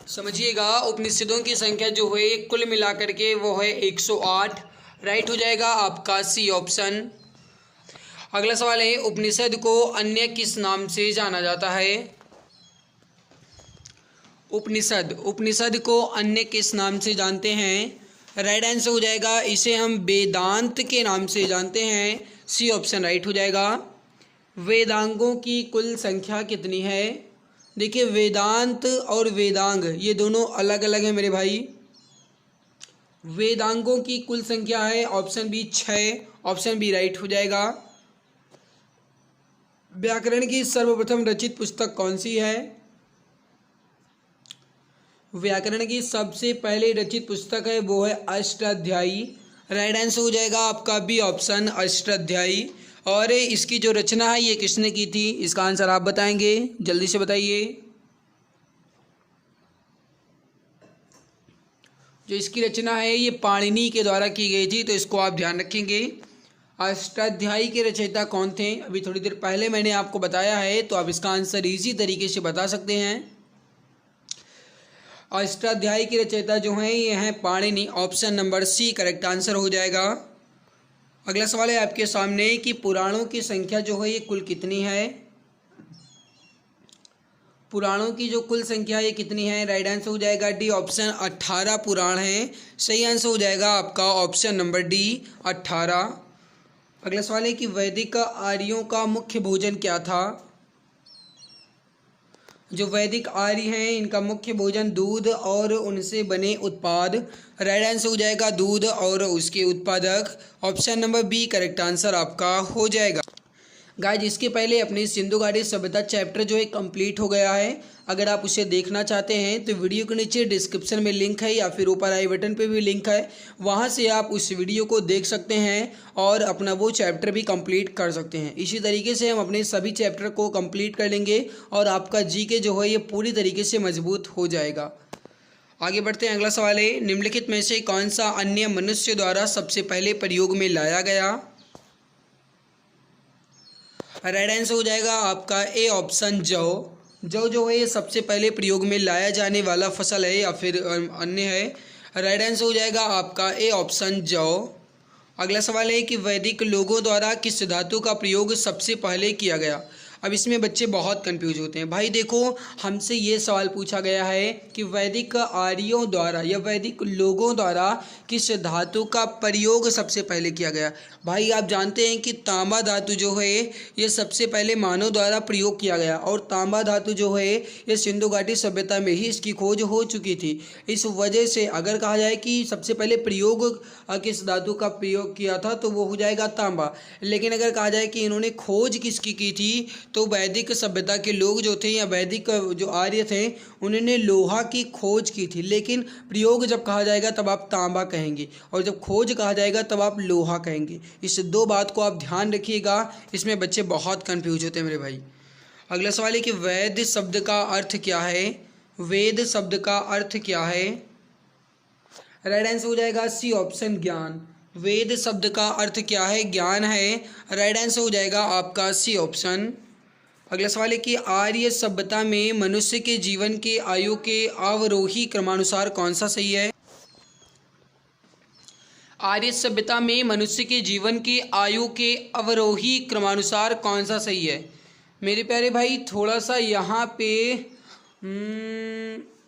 समझिएगा, उपनिषदों की संख्या जो है कुल मिलाकर के वो है 108। राइट हो जाएगा आपका सी ऑप्शन। अगला सवाल है, उपनिषद को अन्य किस नाम से जाना जाता है? उपनिषद को अन्य किस नाम से जानते हैं? राइट आंसर हो जाएगा, इसे हम वेदांत के नाम से जानते हैं। सी ऑप्शन राइट हो जाएगा। वेदांगों की कुल संख्या कितनी है? देखिए वेदांत और वेदांग ये दोनों अलग अलग हैं मेरे भाई। वेदांगों की कुल संख्या है option B 6। Option B right हो जाएगा। व्याकरण की सर्वप्रथम रचित पुस्तक कौन सी है? व्याकरण की सबसे पहले रचित पुस्तक है वो है अष्टाध्यायी। राइट आंसर हो जाएगा आपका बी ऑप्शन, अष्टाध्यायी। और इसकी जो रचना है ये किसने की थी? इसका आंसर आप बताएंगे, जल्दी से बताइए। जो इसकी रचना है ये पाणिनि के द्वारा की गई थी, तो इसको आप ध्यान रखेंगे। अष्टाध्यायी के रचयिता कौन थे? अभी थोड़ी देर पहले मैंने आपको बताया है, तो आप इसका आंसर इजी तरीके से बता सकते हैं। अष्टाध्यायी के रचयिता जो हैं ये हैं Panini. Option number C correct answer हो जाएगा। अगला सवाल है आपके सामने कि पुराणों की संख्या जो है ये कुल कितनी है? पुराणों की जो कुल संख्या ये कितनी है? राइट आंसर हो जाएगा डी ऑप्शन, 18 पुराण हैं। सही आंसर हो जाएगा आपका ऑप्शन नंबर डी, 18। अगला सवाल है कि वैदिक आर्यों का मुख्य भोजन क्या था? जो वैदिक आर्य हैं इनका मुख्य भोजन दूध और उनसे बने उत्पाद। राइट आंसर हो जाएगा दूध और उसके उत्पादक। Option number B correct answer आपका हो जाएगा। गाइज इसके पहले अपनी सिंधु घाटी सभ्यता चैप्टर जो है कंप्लीट हो गया है। अगर आप उसे देखना चाहते हैं तो वीडियो के नीचे डिस्क्रिप्शन में लिंक है या फिर ऊपर आई बटन पे भी लिंक है, वहां से आप उस वीडियो को देख सकते हैं और अपना वो चैप्टर भी कंप्लीट कर सकते हैं। इसी तरीके से हम अपने सभी चैप्टर को कंप्लीट कर लेंगे और आपका जीके जो है ये पूरी तरीके से मजबूत हो जाएगा। आगे बढ़ते हैं। अगला सवाल है, निम्नलिखित में से कौन सा अन्य मनुष्य द्वारा सबसे पहले प्रयोग में लाया गया? राइट आंसर हो जाएगा आपका ए ऑप्शन जौ। जौ जो है ये सबसे पहले प्रयोग में लाया जाने वाला फसल है या फिर अन्य है। राइट आंसर हो जाएगा आपका ए ऑप्शन जौ। अगला सवाल है कि वैदिक लोगों द्वारा किस धातु का प्रयोग सबसे पहले किया गया? अब इसमें बच्चे बहुत कंफ्यूज होते हैं। भाई देखो, हमसे ये सवाल पूछा गया है कि वैदिक आर्यों द्वारा या वैदिक लोगों द्वारा किस धातु का प्रयोग सबसे पहले किया गया। भाई आप जानते हैं कि तांबा धातु जो है ये सबसे पहले मानव द्वारा प्रयोग किया गया और तांबा धातु जो है ये सिंधु घाटी सभ्यता में ही इसकी खोज हो चुकी थी। इस वजह से अगर कहा जाए कि सबसे पहले प्रयोग किस धातु का प्रयोग किया था तो वो हो जाएगा तांबा। लेकिन अगर कहा जाए कि इन्होंने खोज किसकी की थी तो वैदिक सभ्यता के लोग जो थे या वैदिक जो आर्य थे उन्होंने लोहा की खोज की थी। लेकिन प्रयोग जब कहा जाएगा तब आप तांबा कहेंगे और जब खोज कहा जाएगा तब आप लोहा कहेंगे। इस दो बात को आप ध्यान रखिएगा, इसमें बच्चे बहुत कंफ्यूज होते हैं मेरे भाई। अगला सवाल है कि वेद शब्द का अर्थ क्या है? वेद शब्द का अर्थ क्या है? राइट आंसर हो जाएगा सी ऑप्शन ज्ञान। वेद शब्द का अर्थ क्या है? ज्ञान है। राइट आंसर हो जाएगा आपका सी ऑप्शन। अगला सवाल है कि आर्य सभ्यता में मनुष्य के जीवन के आयु के अवरोही क्रमानुसार कौन सा सही है? आर्य सभ्यता में मनुष्य के जीवन के आयु के अवरोही क्रमानुसार कौन सा सही है? मेरे प्यारे भाई थोड़ा सा यहाँ पे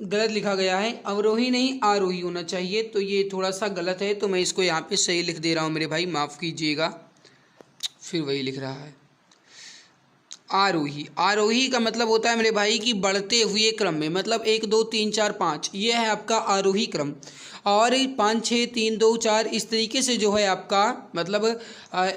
गलत लिखा गया है, अवरोही नहीं आरोही होना चाहिए, तो ये थोड़ा सा गलत है, तो मैं इसको यहाँ पे सही लिख दे रहा हूँ मेरे भाई, माफ़ कीजिएगा। फिर वही लिख रहा है आरोही। आरोही का मतलब होता है मेरे भाई कि बढ़ते हुए क्रम में, मतलब 1 2 3 4 5 ये है आपका आरोही क्रम, और 5 6 3 2 4 इस तरीके से जो है आपका मतलब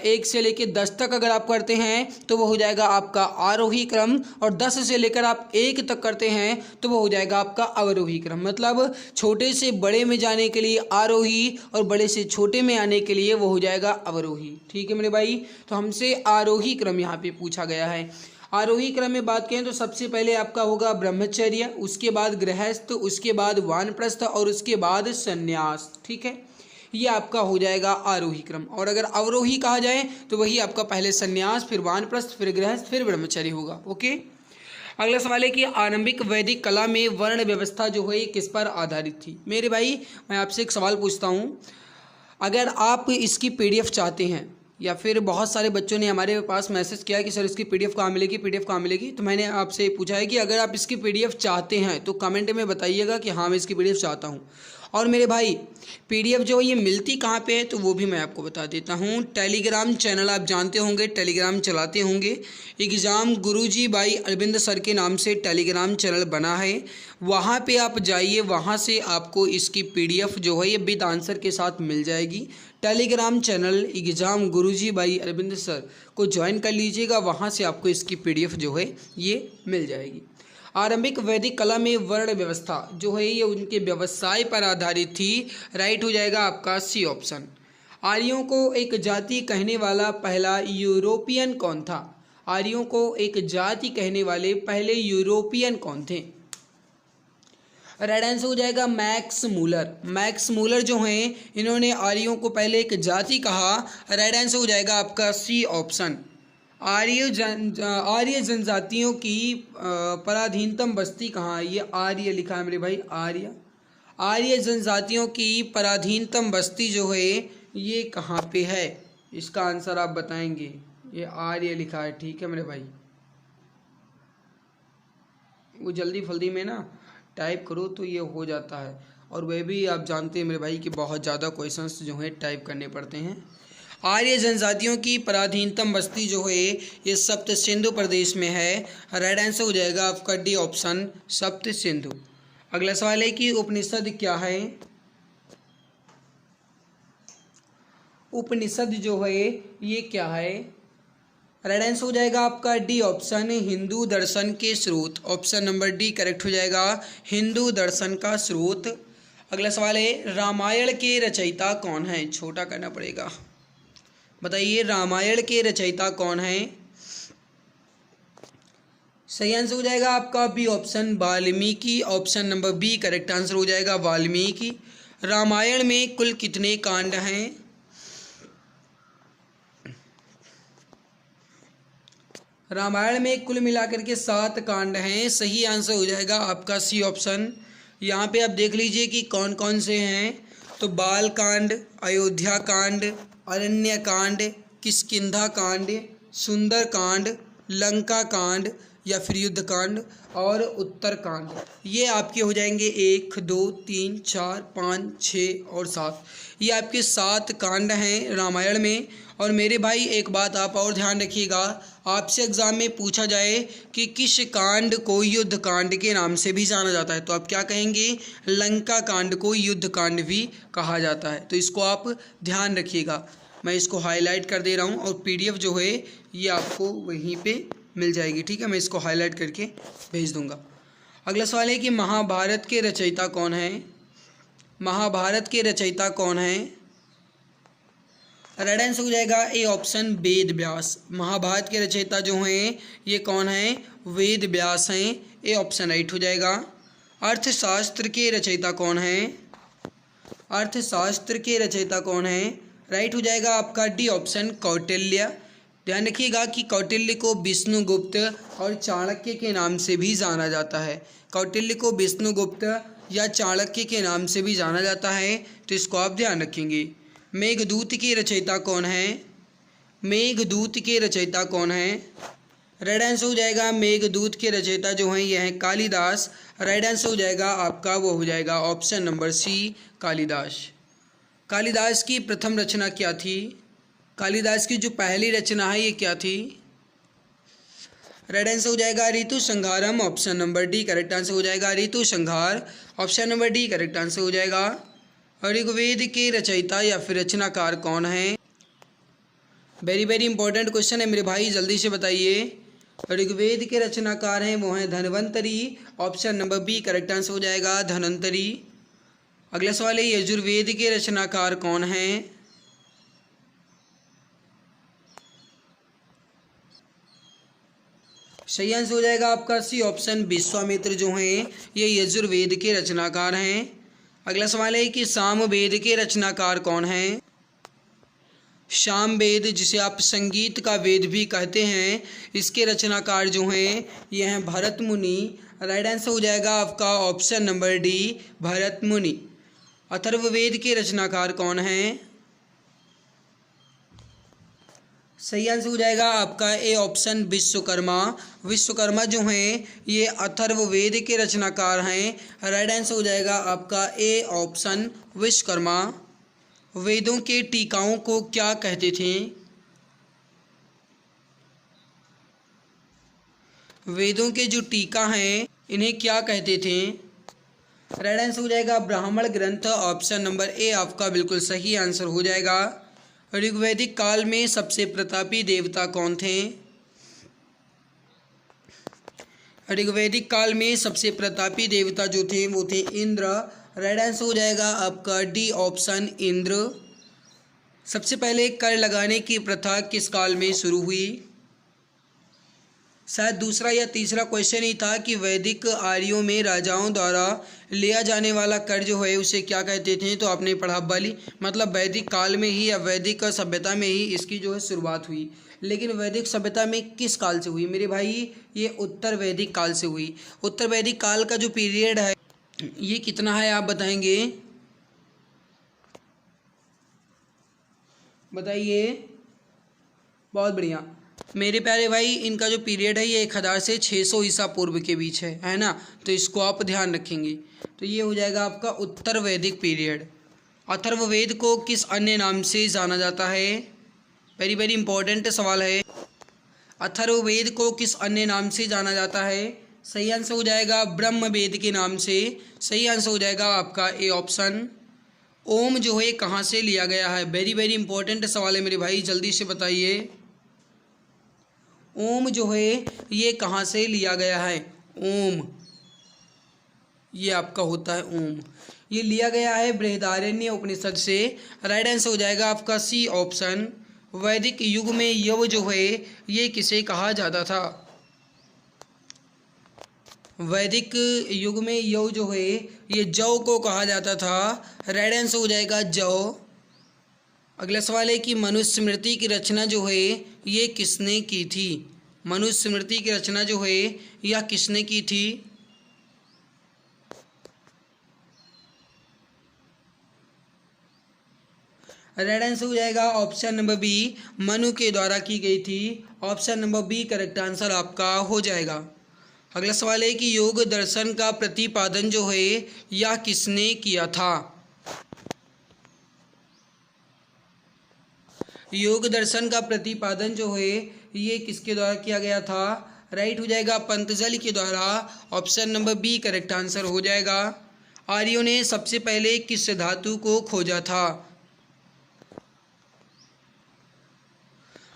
1 से लेकर 10 तक अगर आप करते हैं तो वो हो जाएगा आपका आरोही क्रम, और 10 से लेकर आप 1 तक करते हैं तो वो हो जाएगा आपका अवरोही क्रम। मतलब छोटे से बड़े में जाने के लिए आरोही और बड़े से छोटे में आने के लिए वो हो जाएगा अवरोही। ठीक है मेरे भाई, तो हमसे आरोही क्रम यहाँ पे पूछा गया है। आरोही क्रम में बात करें तो सबसे पहले आपका होगा ब्रह्मचर्य, उसके बाद गृहस्थ, उसके बाद वानप्रस्थ और उसके बाद संन्यास। ठीक है, ये आपका हो जाएगा आरोही क्रम। और अगर अवरोही कहा जाए तो वही आपका पहले संन्यास, फिर वानप्रस्थ, फिर गृहस्थ, फिर ब्रह्मचर्य होगा। ओके, अगला सवाल है कि आरंभिक वैदिक कला में वर्ण व्यवस्था जो है किस पर आधारित थी? मेरे भाई मैं आपसे एक सवाल पूछता हूँ, अगर आप इसकी PDF चाहते हैं या फिर बहुत सारे बच्चों ने हमारे पास मैसेज किया कि सर इसकी PDF कहाँ मिलेगी, PDF कहाँ मिलेगी, तो मैंने आपसे पूछा है कि अगर आप इसकी PDF चाहते हैं तो कमेंट में बताइएगा कि हाँ मैं इसकी PDF चाहता हूँ। और मेरे भाई PDF जो है ये मिलती कहाँ पे है तो वो भी मैं आपको बता देता हूँ। टेलीग्राम चैनल आप जानते होंगे, टेलीग्राम चलाते होंगे, exam Guruji by Arvind sir के नाम से टेलीग्राम चैनल बना है, वहाँ पे आप जाइए, वहाँ से आपको इसकी PDF जो है ये विद आंसर के साथ मिल जाएगी। Telegram channel exam Guruji by Arvind sir को ज्वाइन कर लीजिएगा, वहाँ से आपको इसकी PDF जो है ये मिल जाएगी। आरंभिक वैदिक कला में वर्ण व्यवस्था जो है ये उनके व्यवसाय पर आधारित थी। राइट हो जाएगा आपका सी ऑप्शन। आर्यों को एक जाति कहने वाला पहला यूरोपियन कौन था? आर्यों को एक जाति कहने वाले पहले यूरोपियन कौन थे? राइट आंसर हो जाएगा मैक्स मूलर। मैक्स मूलर जो हैं इन्होंने आर्यों को पहले एक जाति कहा। राइट आंसर हो जाएगा आपका सी ऑप्शन। आर्य जनजातियों की पराधीनतम बस्ती कहाँ है? ये आर्य लिखा है मेरे भाई, आर्य जनजातियों की पराधीनतम बस्ती जो है ये कहाँ पे है? इसका आंसर आप बताएंगे। ये आर्य लिखा है, ठीक है मेरे भाई, वो जल्दी फल्दी में ना टाइप करो तो ये हो जाता है, और वह भी आप जानते हैं मेरे भाई कि बहुत ज़्यादा क्वेश्चंस जो हैं टाइप करने पड़ते हैं। आर्य जनजातियों की पराधीनतम बस्ती जो है ये सप्त सिंधु प्रदेश में है। राइट आंसर हो जाएगा आपका डी ऑप्शन, सप्त सिंधु। अगला सवाल है कि उपनिषद क्या है? उपनिषद जो है ये क्या है? राइट आंसर हो जाएगा आपका डी ऑप्शन, हिंदू दर्शन के स्रोत। ऑप्शन नंबर डी करेक्ट हो जाएगा, हिंदू दर्शन का स्रोत। अगला सवाल है, रामायण के रचयिता कौन है? छोटा करना पड़ेगा। बताइए रामायण के रचयिता कौन है? सही आंसर हो जाएगा आपका B option, Valmiki. Option number B correct answer हो जाएगा, वाल्मीकि। रामायण में कुल कितने कांड हैं? रामायण में कुल मिलाकर के 7 कांड हैं। सही आंसर हो जाएगा आपका सी ऑप्शन। यहाँ पे आप देख लीजिए कि कौन कौन से हैं। तो बाल कांड, अयोध्या कांड, अरण्य कांड, किष्किंधा कांड, सुंदर कांड, लंका कांड या फिर युद्ध कांड और उत्तर कांड। ये आपके हो जाएंगे 1 2 3 4 5 6 और 7। ये आपके 7 कांड हैं रामायण में। और मेरे भाई एक बात आप और ध्यान रखिएगा, आपसे एग्जाम में पूछा जाए कि किस कांड को युद्ध कांड के नाम से भी जाना जाता है, तो आप क्या कहेंगे? लंका कांड को युद्ध कांड भी कहा जाता है। तो इसको आप ध्यान रखिएगा। मैं इसको हाईलाइट कर दे रहा हूँ और पीडीएफ जो है ये आपको वहीं पे मिल जाएगी, ठीक है। मैं इसको हाईलाइट करके भेज दूंगा। अगला सवाल है कि महाभारत के रचयिता कौन है? महाभारत के रचयिता कौन है? राइट आंसर हो जाएगा ए ऑप्शन, वेद व्यास। महाभारत के रचयिता जो हैं ये कौन हैं? वेद व्यास हैं। ए ऑप्शन राइट हो जाएगा। अर्थशास्त्र के रचयिता कौन हैं? अर्थशास्त्र के रचयिता कौन हैं? राइट हो जाएगा आपका डी ऑप्शन, कौटिल्य। ध्यान रखिएगा कि कौटिल्य को विष्णुगुप्त और चाणक्य के नाम से भी जाना जाता है। कौटिल्य को विष्णुगुप्त या चाणक्य के नाम से भी जाना जाता है, तो इसको आप ध्यान रखेंगे। मेघदूत के रचयिता कौन है? मेघदूत के रचयिता कौन है? राइट आंसर हो जाएगा मेघदूत के रचयिता जो हैं ये हैं कालिदास। राइट आंसर हो जाएगा आपका वो हो जाएगा option number C, Kalidas. Kalidas की प्रथम रचना क्या थी? कालिदास की जो पहली रचना है ये क्या थी? राइट आंसर हो जाएगा Ritu Samharam. Option number D correct answer हो जाएगा, Ritu Samhar. Option number D correct answer हो जाएगा। ऋग्वेद के रचयिता या फिर रचनाकार कौन है? वेरी वेरी इंपॉर्टेंट क्वेश्चन है मेरे भाई, जल्दी से बताइए। ऋग्वेद के रचनाकार हैं वो हैं Dhanvantari. Option number B correct answer हो जाएगा, धन्वंतरी। अगला सवाल है यजुर्वेद के रचनाकार कौन हैं? सही आंसर हो जाएगा आपका सी ऑप्शन, विश्वामित्र जो हैं ये यजुर्वेद के रचनाकार हैं। अगला सवाल है कि सामवेद के रचनाकार कौन हैं? सामवेद जिसे आप संगीत का वेद भी कहते हैं, इसके रचनाकार जो हैं ये हैं भरत मुनि। राइट आंसर हो जाएगा आपका ऑप्शन नंबर डी, भरत मुनि। अथर्ववेद के रचनाकार कौन हैं? सही आंसर हो जाएगा आपका ए ऑप्शन, विश्वकर्मा। विश्वकर्मा जो हैं ये अथर्ववेद के रचनाकार हैं। राइट आंसर हो जाएगा आपका ए ऑप्शन, विश्वकर्मा। वेदों के टीकाओं को क्या कहते थे? वेदों के जो टीका हैं इन्हें क्या कहते थे? राइट आंसर हो जाएगा ब्राह्मण ग्रंथ। ऑप्शन नंबर ए आपका बिल्कुल सही आंसर हो जाएगा। ऋग्वैदिक काल में सबसे प्रतापी देवता कौन थे? ऋग्वैदिक काल में सबसे प्रतापी देवता जो थे वो थे इंद्र। राइट आंसर हो जाएगा आपका डी ऑप्शन, इंद्र। सबसे पहले कर लगाने की प्रथा किस काल में शुरू हुई? शायद दूसरा या तीसरा क्वेश्चन ही था कि वैदिक आर्यों में राजाओं द्वारा लिया जाने वाला कर जो है उसे क्या कहते थे, तो आपने पढ़ा बलि। मतलब वैदिक काल में ही या वैदिक सभ्यता में ही इसकी जो है शुरुआत हुई। लेकिन वैदिक सभ्यता में किस काल से हुई मेरे भाई? ये उत्तर वैदिक काल से हुई। उत्तर वैदिक काल का जो पीरियड है ये कितना है आप बताएंगे? बताइए। बहुत बढ़िया मेरे प्यारे भाई, इनका जो पीरियड है ये 1000 से 600 ईसा पूर्व के बीच है ना। तो इसको आप ध्यान रखेंगे। तो ये हो जाएगा आपका उत्तर वैदिक पीरियड। अथर्ववेद को किस अन्य नाम से जाना जाता है? वेरी वेरी इंपॉर्टेंट सवाल है। अथर्ववेद को किस अन्य नाम से जाना जाता है? सही आंसर हो जाएगा ब्रह्मवेद के नाम से। सही आंसर हो जाएगा आपका ए ऑप्शन। ओम जो है कहाँ से लिया गया है? वेरी वेरी इंपॉर्टेंट सवाल है मेरे भाई, जल्दी से बताइए। ओम जो है ये कहाँ से लिया गया है? ओम ये आपका होता है ओम, ये लिया गया है बृहदारण्य उपनिषद से। राइट आंसर हो जाएगा आपका सी ऑप्शन। वैदिक युग में यव जो है ये किसे कहा जाता था? वैदिक युग में यव जो है ये जौ को कहा जाता था। राइट आंसर हो जाएगा जौ। अगला सवाल है कि मनुस्मृति की रचना जो है ये किसने की थी? मनुस्मृति की रचना जो है यह किसने की थी? राइट आंसर हो जाएगा ऑप्शन नंबर बी, मनु के द्वारा की गई थी। Option number B correct answer आपका हो जाएगा। अगला सवाल है कि योग दर्शन का प्रतिपादन जो है यह किसने किया था? योग दर्शन का प्रतिपादन जो है ये किसके द्वारा किया गया था? राइट हो जाएगा पंतजलि के द्वारा। Option number B correct answer हो जाएगा। आर्यों ने सबसे पहले किस धातु को खोजा था?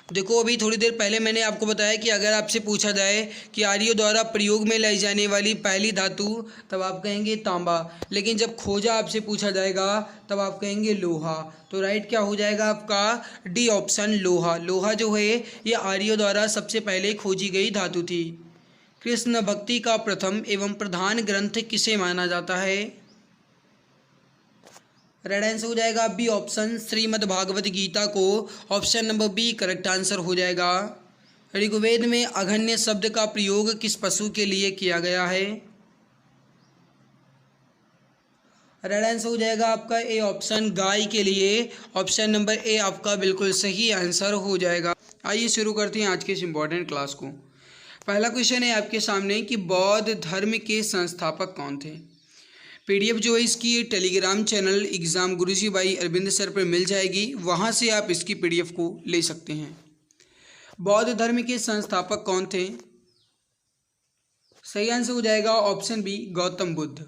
देखो अभी थोड़ी देर पहले मैंने आपको बताया कि अगर आपसे पूछा जाए कि आर्यों द्वारा प्रयोग में लाई जाने वाली पहली धातु, तब आप कहेंगे तांबा, लेकिन जब खोजा आपसे पूछा जाएगा तब आप कहेंगे लोहा। तो राइट क्या हो जाएगा आपका? डी ऑप्शन लोहा। लोहा जो है ये आर्यों द्वारा सबसे पहले खोजी गई धातु थी। कृष्ण भक्ति का प्रथम एवं प्रधान ग्रंथ किसे माना जाता है? रेड आंसर हो जाएगा बी ऑप्शन, श्रीमद् भागवत गीता को। Option number B correct answer हो जाएगा। ऋग्वेद में अघन्य शब्द का प्रयोग किस पशु के लिए किया गया है? रेड आंसर हो जाएगा आपका ए ऑप्शन, गाय के लिए। ऑप्शन नंबर ए आपका बिल्कुल सही आंसर हो जाएगा। आइए शुरू करते हैं आज के इस इम्पोर्टेंट क्लास को। पहला क्वेश्चन है आपके सामने कि बौद्ध धर्म के संस्थापक कौन थे? पीडीएफ जो है इसकी Telegram channel exam Guruji by Arvind sir पर मिल जाएगी, वहाँ से आप इसकी पीडीएफ को ले सकते हैं। बौद्ध धर्म के संस्थापक कौन थे? सही आंसर हो जाएगा ऑप्शन बी, गौतम बुद्ध।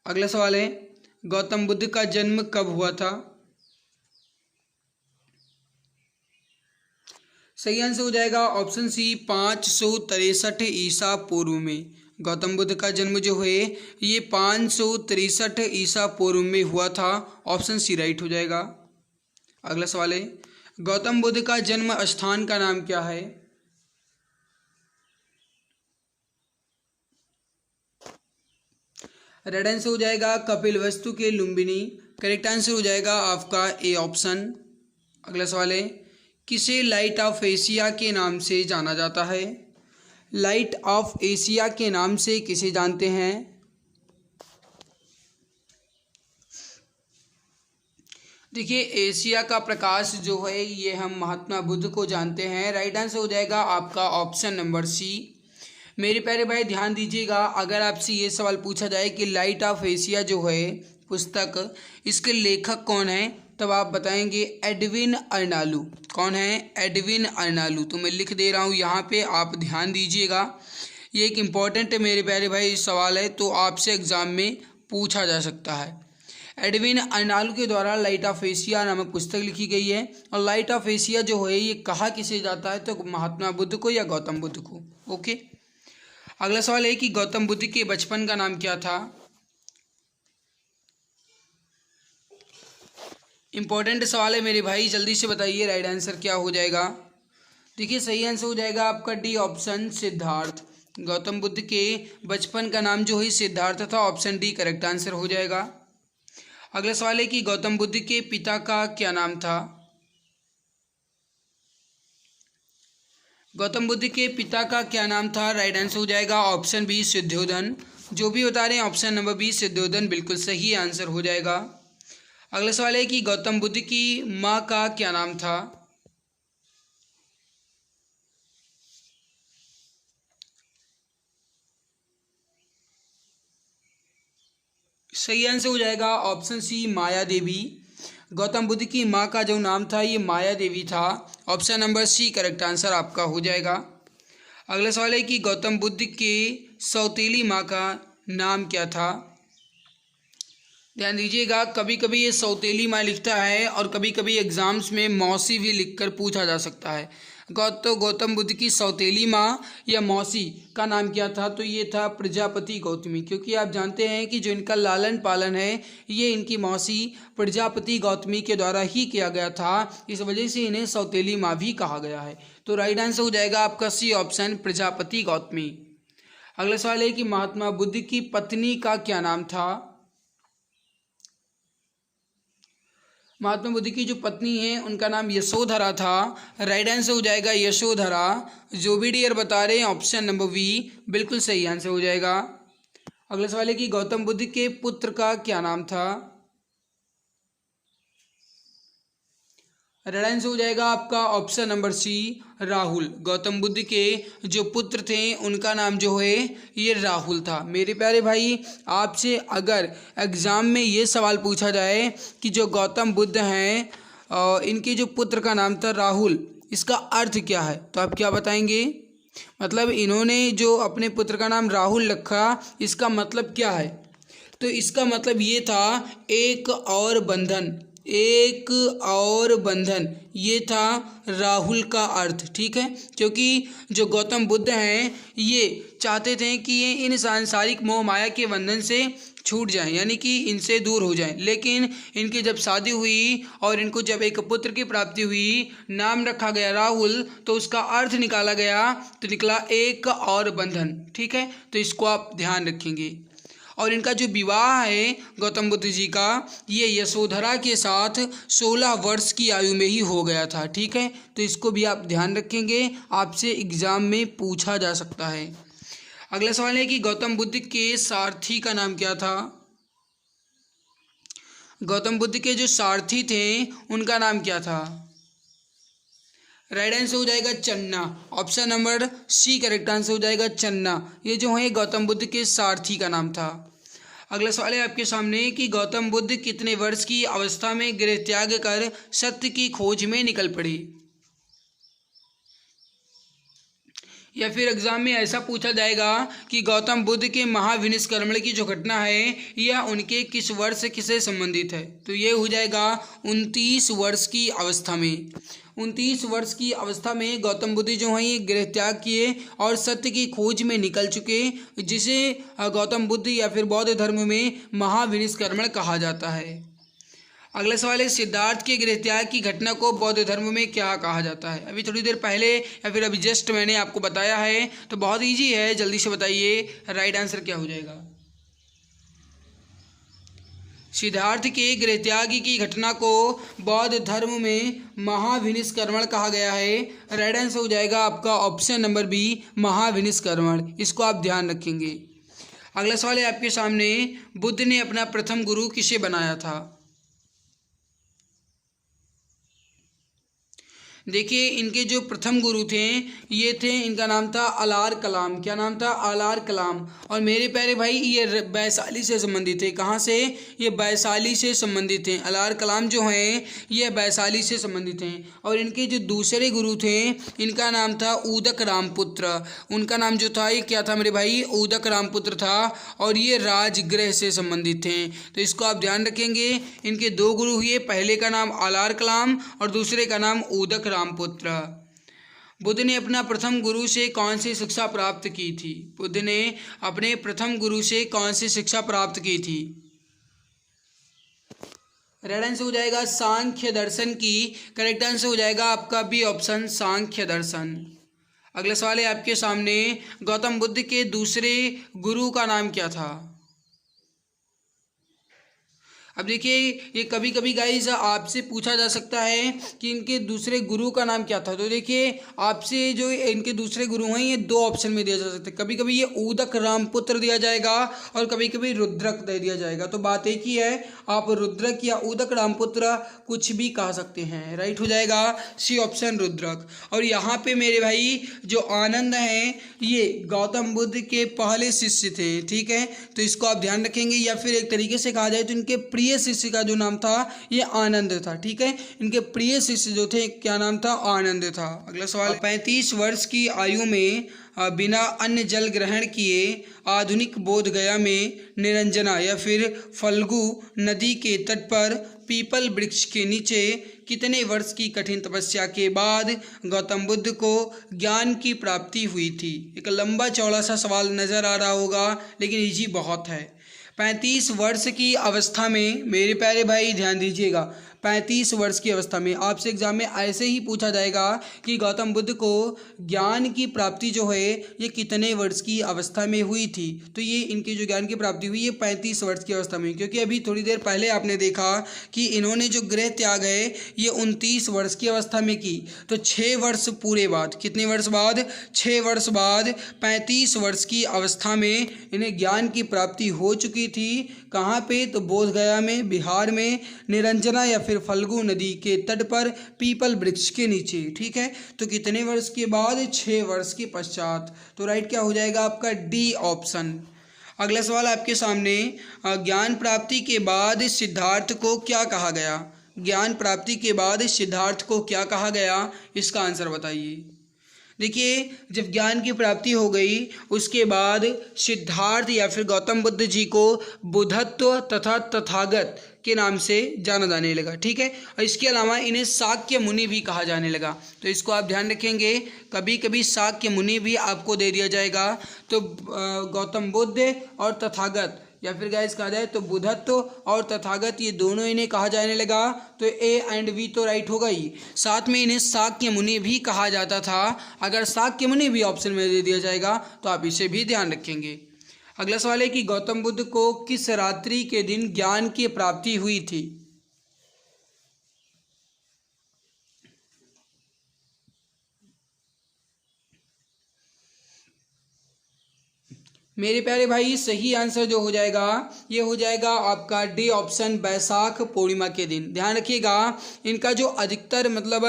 अगला सवाल है, गौतम बुद्ध का जन्म कब हुआ था? सही आंसर हो जाएगा ऑप्शन सी, 563 ईसा पूर्व में। गौतम बुद्ध का जन्म जो है ये 563 ईसा पूर्व में हुआ था। ऑप्शन सी राइट हो जाएगा। अगला सवाल है, गौतम बुद्ध का जन्म स्थान का नाम क्या है? रेड आंसर हो जाएगा कपिलवस्तु के लुम्बिनी। करेक्ट आंसर हो जाएगा आपका ए ऑप्शन। अगला सवाल है, किसे लाइट ऑफ एशिया के नाम से जाना जाता है? लाइट ऑफ एशिया के नाम से किसे जानते हैं? देखिए एशिया का प्रकाश जो है ये हम महात्मा बुद्ध को जानते हैं। राइट आंसर हो जाएगा आपका ऑप्शन नंबर सी। मेरे प्यारे भाई ध्यान दीजिएगा, अगर आपसे ये सवाल पूछा जाए कि लाइट ऑफ एशिया जो है पुस्तक, इसके लेखक कौन है, तब आप बताएंगे एडविन अर्नालू। कौन है? एडविन अर्नालू। तो मैं लिख दे रहा हूँ यहाँ पे, आप ध्यान दीजिएगा। ये एक इम्पॉर्टेंट मेरे प्यारे भाई सवाल है, तो आपसे एग्ज़ाम में पूछा जा सकता है। एडविन अर्नालू के द्वारा लाइट ऑफ एशिया नामक पुस्तक लिखी गई है। और लाइट ऑफ एशिया जो है ये कहा किसे जाता है, तो महात्मा बुद्ध को या गौतम बुद्ध को। ओके। अगला सवाल है कि गौतम बुद्ध के बचपन का नाम क्या था? इंपॉर्टेंट सवाल है मेरे भाई, जल्दी से बताइए राइट आंसर क्या हो जाएगा। देखिए सही आंसर हो जाएगा आपका डी ऑप्शन, सिद्धार्थ। गौतम बुद्ध के बचपन का नाम जो है सिद्धार्थ था। ऑप्शन डी करेक्ट आंसर हो जाएगा। अगला सवाल है कि गौतम बुद्ध के पिता का क्या नाम था? गौतम बुद्ध के पिता का क्या नाम था? राइट आंसर हो जाएगा ऑप्शन बी, सिद्धोधन। जो भी बता रहे हैं ऑप्शन नंबर बी सिद्धोधन बिल्कुल सही आंसर हो जाएगा। अगला सवाल है कि गौतम बुद्ध की माँ का क्या नाम था? सही आंसर हो जाएगा ऑप्शन सी, माया देवी। गौतम बुद्ध की माँ का जो नाम था ये माया देवी था। Option number C correct answer आपका हो जाएगा। अगला सवाल है कि गौतम बुद्ध के सौतेली माँ का नाम क्या था? ध्यान दीजिएगा, कभी कभी ये सौतेली माँ लिखता है और कभी कभी एग्जाम्स में मौसी भी लिखकर पूछा जा सकता है। गौतम बुद्ध की सौतेली माँ या मौसी का नाम क्या था? तो ये था प्रजापति गौतमी, क्योंकि आप जानते हैं कि जो इनका लालन पालन है ये इनकी मौसी प्रजापति गौतमी के द्वारा ही किया गया था, इस वजह से इन्हें सौतेली माँ भी कहा गया है। तो राइट आंसर हो जाएगा आपका सी ऑप्शन, प्रजापति गौतमी। अगला सवाल है कि महात्मा बुद्ध की पत्नी का क्या नाम था? महात्मा बुद्ध की जो पत्नी है उनका नाम यशोधरा था। राइट आंसर हो जाएगा यशोधरा। जो भी डियर बता रहे हैं ऑप्शन नंबर बी बिल्कुल सही आंसर हो जाएगा। अगला सवाल है कि गौतम बुद्ध के पुत्र का क्या नाम था? राइट आंसर हो जाएगा आपका option number C, Rahul. Gautam Buddha के जो पुत्र थे उनका नाम जो है ये राहुल था। मेरे प्यारे भाई, आपसे अगर एग्ज़ाम में ये सवाल पूछा जाए कि जो गौतम बुद्ध हैं इनके जो पुत्र का नाम था राहुल, इसका अर्थ क्या है, तो आप क्या बताएंगे? मतलब इन्होंने जो अपने पुत्र का नाम राहुल रखा, इसका मतलब क्या है? तो इसका मतलब ये था एक और बंधन, एक और बंधन, ये था राहुल का अर्थ। ठीक है, क्योंकि जो गौतम बुद्ध हैं ये चाहते थे कि ये इन सांसारिक मोह माया के बंधन से छूट जाएं, यानी कि इनसे दूर हो जाएं। लेकिन इनकी जब शादी हुई और इनको जब एक पुत्र की प्राप्ति हुई, नाम रखा गया राहुल, तो उसका अर्थ निकाला गया, तो निकला एक और बंधन। ठीक है, तो इसको आप ध्यान रखेंगे। और इनका जो विवाह है गौतम बुद्ध जी का, ये यशोधरा के साथ 16 वर्ष की आयु में ही हो गया था। ठीक है, तो इसको भी आप ध्यान रखेंगे, आपसे एग्ज़ाम में पूछा जा सकता है। अगला सवाल है कि गौतम बुद्ध के सारथी का नाम क्या था? गौतम बुद्ध के जो सारथी थे उनका नाम क्या था? राइट आंसर हो जाएगा Channa. Option number C correct answer हो जाएगा, चन्ना। ये जो है गौतम बुद्ध के सारथी का नाम था। अगला सवाल है आपके सामने कि गौतम बुद्ध कितने वर्ष की अवस्था में गृह त्याग कर सत्य की खोज में निकल पड़े? या फिर एग्जाम में ऐसा पूछा जाएगा कि गौतम बुद्ध के महाविनिष्क्रमण की जो घटना है यह उनके किस वर्ष से संबंधित है? तो ये हो जाएगा 29 वर्ष की अवस्था में। 29 वर्ष की अवस्था में गौतम बुद्ध जो हैं ये गृह त्याग किए और सत्य की खोज में निकल चुके, जिसे गौतम बुद्ध या फिर बौद्ध धर्म में महाविनिष्क्रमण कहा जाता है। अगला सवाल है सिद्धार्थ के गृह त्याग की घटना को बौद्ध धर्म में क्या कहा जाता है? अभी थोड़ी देर पहले या फिर अभी जस्ट मैंने आपको बताया है, तो बहुत इजी है, जल्दी से बताइए राइट आंसर क्या हो जाएगा। सिद्धार्थ के गृह त्याग की घटना को बौद्ध धर्म में महाविनिष्क्रमण कहा गया है। राइट आंसर हो जाएगा आपका ऑप्शन नंबर बी, महाविनिष्क्रमण। इसको आप ध्यान रखेंगे। अगला सवाल है आपके सामने, बुद्ध ने अपना प्रथम गुरु किसे बनाया था? देखिए इनके जो प्रथम गुरु थे ये थे, इनका नाम था अलार कलाम। क्या नाम था? अलार कलाम। और मेरे प्यारे भाई ये वैशाली से संबंधित है। कहाँ से? ये वैशाली से संबंधित हैं। अलार कलाम जो हैं ये वैशाली से संबंधित हैं। और इनके जो दूसरे गुरु थे इनका नाम था उदक रामपुत्र। उनका नाम जो था ये क्या था मेरे भाई? उदक रामपुत्र था। और ये राजगृह से संबंधित थे, तो इसको आप ध्यान रखेंगे। इनके दो गुरु हुए, पहले का नाम अलार कलाम और दूसरे का नाम उदक रामपुत्र। बुद्ध ने अपना प्रथम गुरु से कौन सी शिक्षा प्राप्त की थी? बुद्ध ने अपने प्रथम गुरु से कौन सी शिक्षा प्राप्त की थी? राइट आंसर हो जाएगा सांख्य दर्शन की। करेक्ट आंसर हो जाएगा आपका बी ऑप्शन, सांख्य दर्शन। अगला सवाल है आपके सामने, गौतम बुद्ध के दूसरे गुरु का नाम क्या था? अब देखिए ये कभी कभी गाइस आपसे पूछा जा सकता है कि इनके दूसरे गुरु का नाम क्या था। तो देखिए आपसे जो इनके दूसरे गुरु हैं ये दो ऑप्शन में दिया जा सकता है। कभी कभी ये उदक रामपुत्र दिया जाएगा और कभी कभी रुद्रक दे दिया जाएगा। तो बात एक ही है, आप रुद्रक या उदक रामपुत्र कुछ भी कह सकते हैं। राइट हो जाएगा सी ऑप्शन, रुद्रक। और यहाँ पे मेरे भाई जो आनंद हैं ये गौतम बुद्ध के पहले शिष्य थे। ठीक है, तो इसको आप ध्यान रखेंगे। या फिर एक तरीके से कहा जाए तो इनके प्रिय शिष्य का जो नाम था ये आनंद था। ठीक है, इनके प्रिय शिष्य जो थे क्या नाम था, आनंद था। अगला सवाल, 35 वर्ष की आयु में बिना अन्न जल ग्रहण किए आधुनिक बोध गया में निरंजना या फिर फल्गु नदी के तट पर पीपल वृक्ष के नीचे कितने वर्ष की कठिन तपस्या के बाद गौतम बुद्ध को ज्ञान की प्राप्ति हुई थी। एक लंबा चौड़ा सा सवाल नज़र आ रहा होगा, लेकिन इजी बहुत है। 35 वर्ष की अवस्था में, मेरे प्यारे भाई ध्यान दीजिएगा, 35 वर्ष की अवस्था में आपसे एग्जाम में ऐसे ही पूछा जाएगा कि गौतम बुद्ध को ज्ञान की प्राप्ति जो है ये कितने वर्ष की अवस्था में हुई थी। तो ये इनकी जो ज्ञान की प्राप्ति हुई ये 35 वर्ष की अवस्था में, क्योंकि अभी थोड़ी देर पहले आपने देखा कि इन्होंने जो गृह त्याग है ये 29 वर्ष की अवस्था में की। तो 6 वर्ष पूरे बाद, कितने वर्ष बाद, 6 वर्ष बाद 35 वर्ष की अवस्था में इन्हें ज्ञान की प्राप्ति हो चुकी थी। कहाँ पे, तो बोध गया में, बिहार में, निरंजना या फिर फल्गु नदी के तट पर पीपल वृक्ष के नीचे। ठीक है, तो कितने वर्ष के बाद, 6 वर्ष के पश्चात। तो राइट क्या हो जाएगा आपका, डी ऑप्शन। अगला सवाल आपके सामने, ज्ञान प्राप्ति के बाद सिद्धार्थ को क्या कहा गया। ज्ञान प्राप्ति के बाद सिद्धार्थ को क्या कहा गया, इसका आंसर बताइए। देखिए, जब ज्ञान की प्राप्ति हो गई उसके बाद सिद्धार्थ या फिर गौतम बुद्ध जी को बुद्धत्व तथा तथागत के नाम से जाना जाने लगा। ठीक है, और इसके अलावा इन्हें शाक्य मुनि भी कहा जाने लगा। तो इसको आप ध्यान रखेंगे, कभी कभी शाक्य मुनि भी आपको दे दिया जाएगा। तो गौतम बुद्ध और तथागत या फिर गाइस कहा जाए तो बुद्धत्व और तथागत, ये दोनों इन्हें कहा जाने लगा। तो ए एंड बी तो राइट होगा ही। साथ में इन्हें शाक्य मुनि भी कहा जाता था। अगर शाक्य मुनि भी ऑप्शन में दे दिया जाएगा तो आप इसे भी ध्यान रखेंगे। अगला सवाल है कि गौतम बुद्ध को किस रात्रि के दिन ज्ञान की प्राप्ति हुई थी। मेरे प्यारे भाई सही आंसर जो हो जाएगा ये हो जाएगा आपका डी ऑप्शन, वैशाख पूर्णिमा के दिन। ध्यान रखिएगा, इनका जो अधिकतर मतलब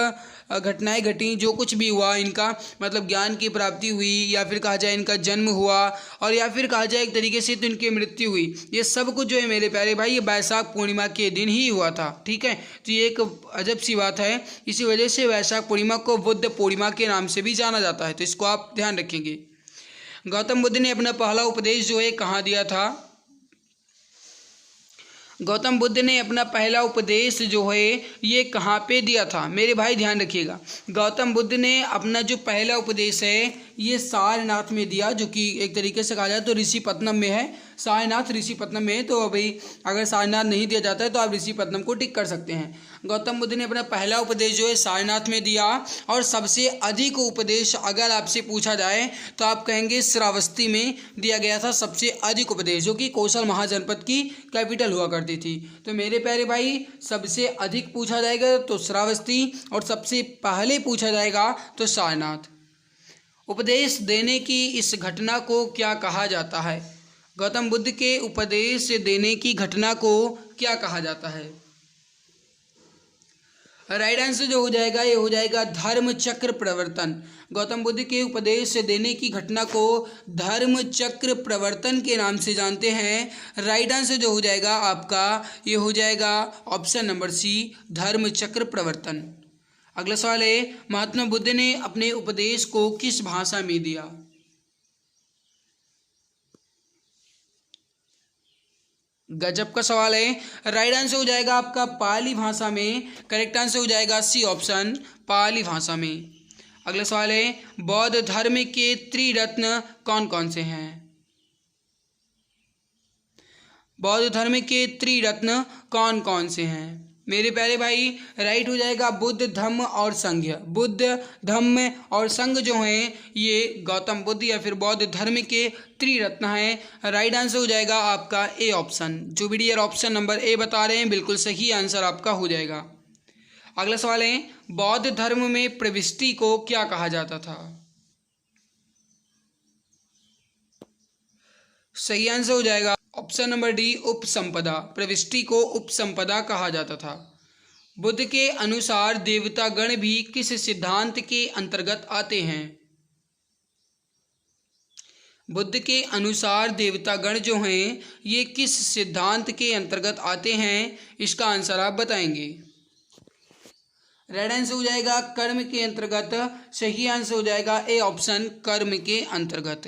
घटनाएं घटी, जो कुछ भी हुआ इनका मतलब ज्ञान की प्राप्ति हुई या फिर कहा जाए इनका जन्म हुआ और या फिर कहा जाए एक तरीके से तो इनकी मृत्यु हुई, ये सब कुछ जो है मेरे प्यारे भाई ये वैशाख पूर्णिमा के दिन ही हुआ था। ठीक है, तो ये एक अजब सी बात है। इसी वजह से वैशाख पूर्णिमा को बुद्ध पूर्णिमा के नाम से भी जाना जाता है। तो इसको आप ध्यान रखेंगे। गौतम बुद्ध ने अपना पहला उपदेश जो है कहाँ दिया था। गौतम बुद्ध ने अपना पहला उपदेश जो है ये कहाँ पे दिया था। मेरे भाई ध्यान रखिएगा, गौतम बुद्ध ने अपना जो पहला उपदेश है ये सारनाथ में दिया, जो कि एक तरीके से कहा जाए तो ऋषिपत्तनम में है। सारनाथ ऋषिपत्तनम में है, तो अभी अगर सारनाथ नहीं दिया जाता है तो आप ऋषिपत्तनम को टिक कर सकते हैं। गौतम बुद्ध ने अपना पहला उपदेश जो है सारनाथ में दिया। और सबसे अधिक उपदेश अगर आपसे पूछा जाए तो आप कहेंगे श्रावस्ती में दिया गया था सबसे अधिक उपदेश, जो कि कौशल महाजनपद की कैपिटल हुआ करती थी। तो मेरे प्यारे भाई सबसे अधिक पूछा जाएगा तो श्रावस्ती और सबसे पहले पूछा जाएगा तो सारनाथ। उपदेश देने की इस घटना को क्या कहा जाता है। गौतम बुद्ध के उपदेश देने की घटना को क्या कहा जाता है। राइट आंसर जो हो जाएगा ये हो जाएगा धर्म चक्र प्रवर्तन। गौतम बुद्ध के उपदेश देने की घटना को धर्म चक्र प्रवर्तन के नाम से जानते हैं। राइट आंसर जो हो जाएगा आपका ये हो जाएगा ऑप्शन नंबर सी, धर्म चक्र प्रवर्तन। अगला सवाल है, महात्मा बुद्ध ने अपने उपदेश को किस भाषा में दिया। गजब का सवाल है। राइट आंसर हो जाएगा आपका पाली भाषा में। करेक्ट आंसर हो जाएगा सी ऑप्शन, पाली भाषा में। अगला सवाल है, बौद्ध धर्म के त्रिरत्न कौन कौन से हैं। बौद्ध धर्म के त्रिरत्न कौन कौन से हैं। मेरे प्यारे भाई राइट हो जाएगा बुद्ध, धम्म और संघ। बुद्ध, धम्म और संघ जो हैं ये गौतम बुद्ध या फिर बौद्ध धर्म के त्रिरत्न हैं। राइट आंसर हो जाएगा आपका ए ऑप्शन। जो भी डियर ऑप्शन नंबर ए बता रहे हैं बिल्कुल सही आंसर आपका हो जाएगा। अगला सवाल है, बौद्ध धर्म में प्रविष्टि को क्या कहा जाता था। सही आंसर हो जाएगा ऑप्शन नंबर डी, उपसंपदा। प्रविष्टि को उपसंपदा कहा जाता था। बुद्ध के अनुसार देवतागण भी किस सिद्धांत के अंतर्गत आते हैं। बुद्ध के अनुसार देवतागण जो हैं ये किस सिद्धांत के अंतर्गत आते हैं, इसका आंसर आप बताएंगे। रेड आंसर हो जाएगा कर्म के अंतर्गत, सही आंसर हो जाएगा ए ऑप्शन कर्म के अंतर्गत।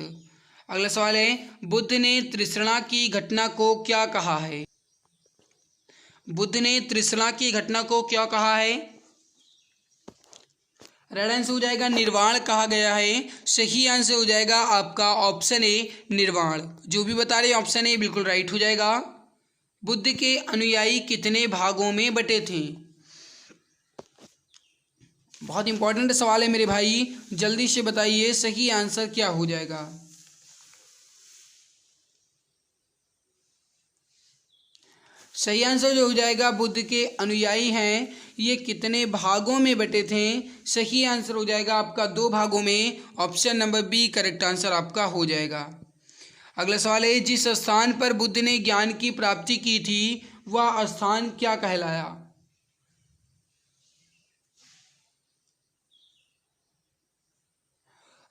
अगला सवाल है, बुद्ध ने तृष्णा की घटना को क्या कहा है? बुद्ध ने तृष्णा की घटना को क्या कहा है? रेड आंसर हो जाएगा निर्वाण कहा गया है। सही आंसर हो जाएगा आपका ऑप्शन ए निर्वाण। जो भी बता रहे ऑप्शन ए बिल्कुल राइट हो जाएगा। बुद्ध के अनुयायी कितने भागों में बटे थे? बहुत इंपॉर्टेंट सवाल है मेरे भाई, जल्दी से बताइए सही आंसर क्या हो जाएगा। सही आंसर जो हो जाएगा बुद्ध के अनुयायी हैं ये कितने भागों में बटे थे? सही आंसर हो जाएगा आपका 2 भागों में। Option number B correct answer आपका हो जाएगा। अगला सवाल है, जिस स्थान पर बुद्ध ने ज्ञान की प्राप्ति की थी वह स्थान क्या कहलाया?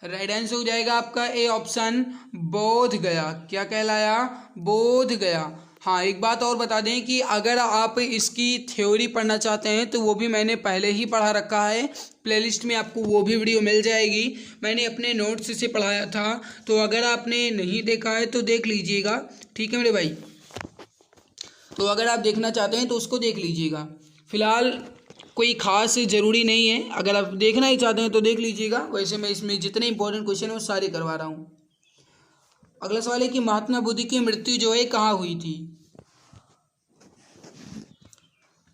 राइट आंसर हो जाएगा आपका ए ऑप्शन बोध गया। क्या कहलाया? बोध गया। हाँ, एक बात और बता दें कि अगर आप इसकी थ्योरी पढ़ना चाहते हैं तो वो भी मैंने पहले ही पढ़ा रखा है, प्लेलिस्ट में आपको वो भी वीडियो मिल जाएगी। मैंने अपने नोट्स से पढ़ाया था, तो अगर आपने नहीं देखा है तो देख लीजिएगा, ठीक है मेरे भाई। तो अगर आप देखना चाहते हैं तो उसको देख लीजिएगा। फिलहाल कोई खास ज़रूरी नहीं है, अगर आप देखना ही चाहते हैं तो देख लीजिएगा। वैसे मैं इसमें जितने इंपॉर्टेंट क्वेश्चन है वो सारे करवा रहा हूँ। अगला सवाल है कि महात्मा बुद्ध की मृत्यु जो है कहाँ हुई थी?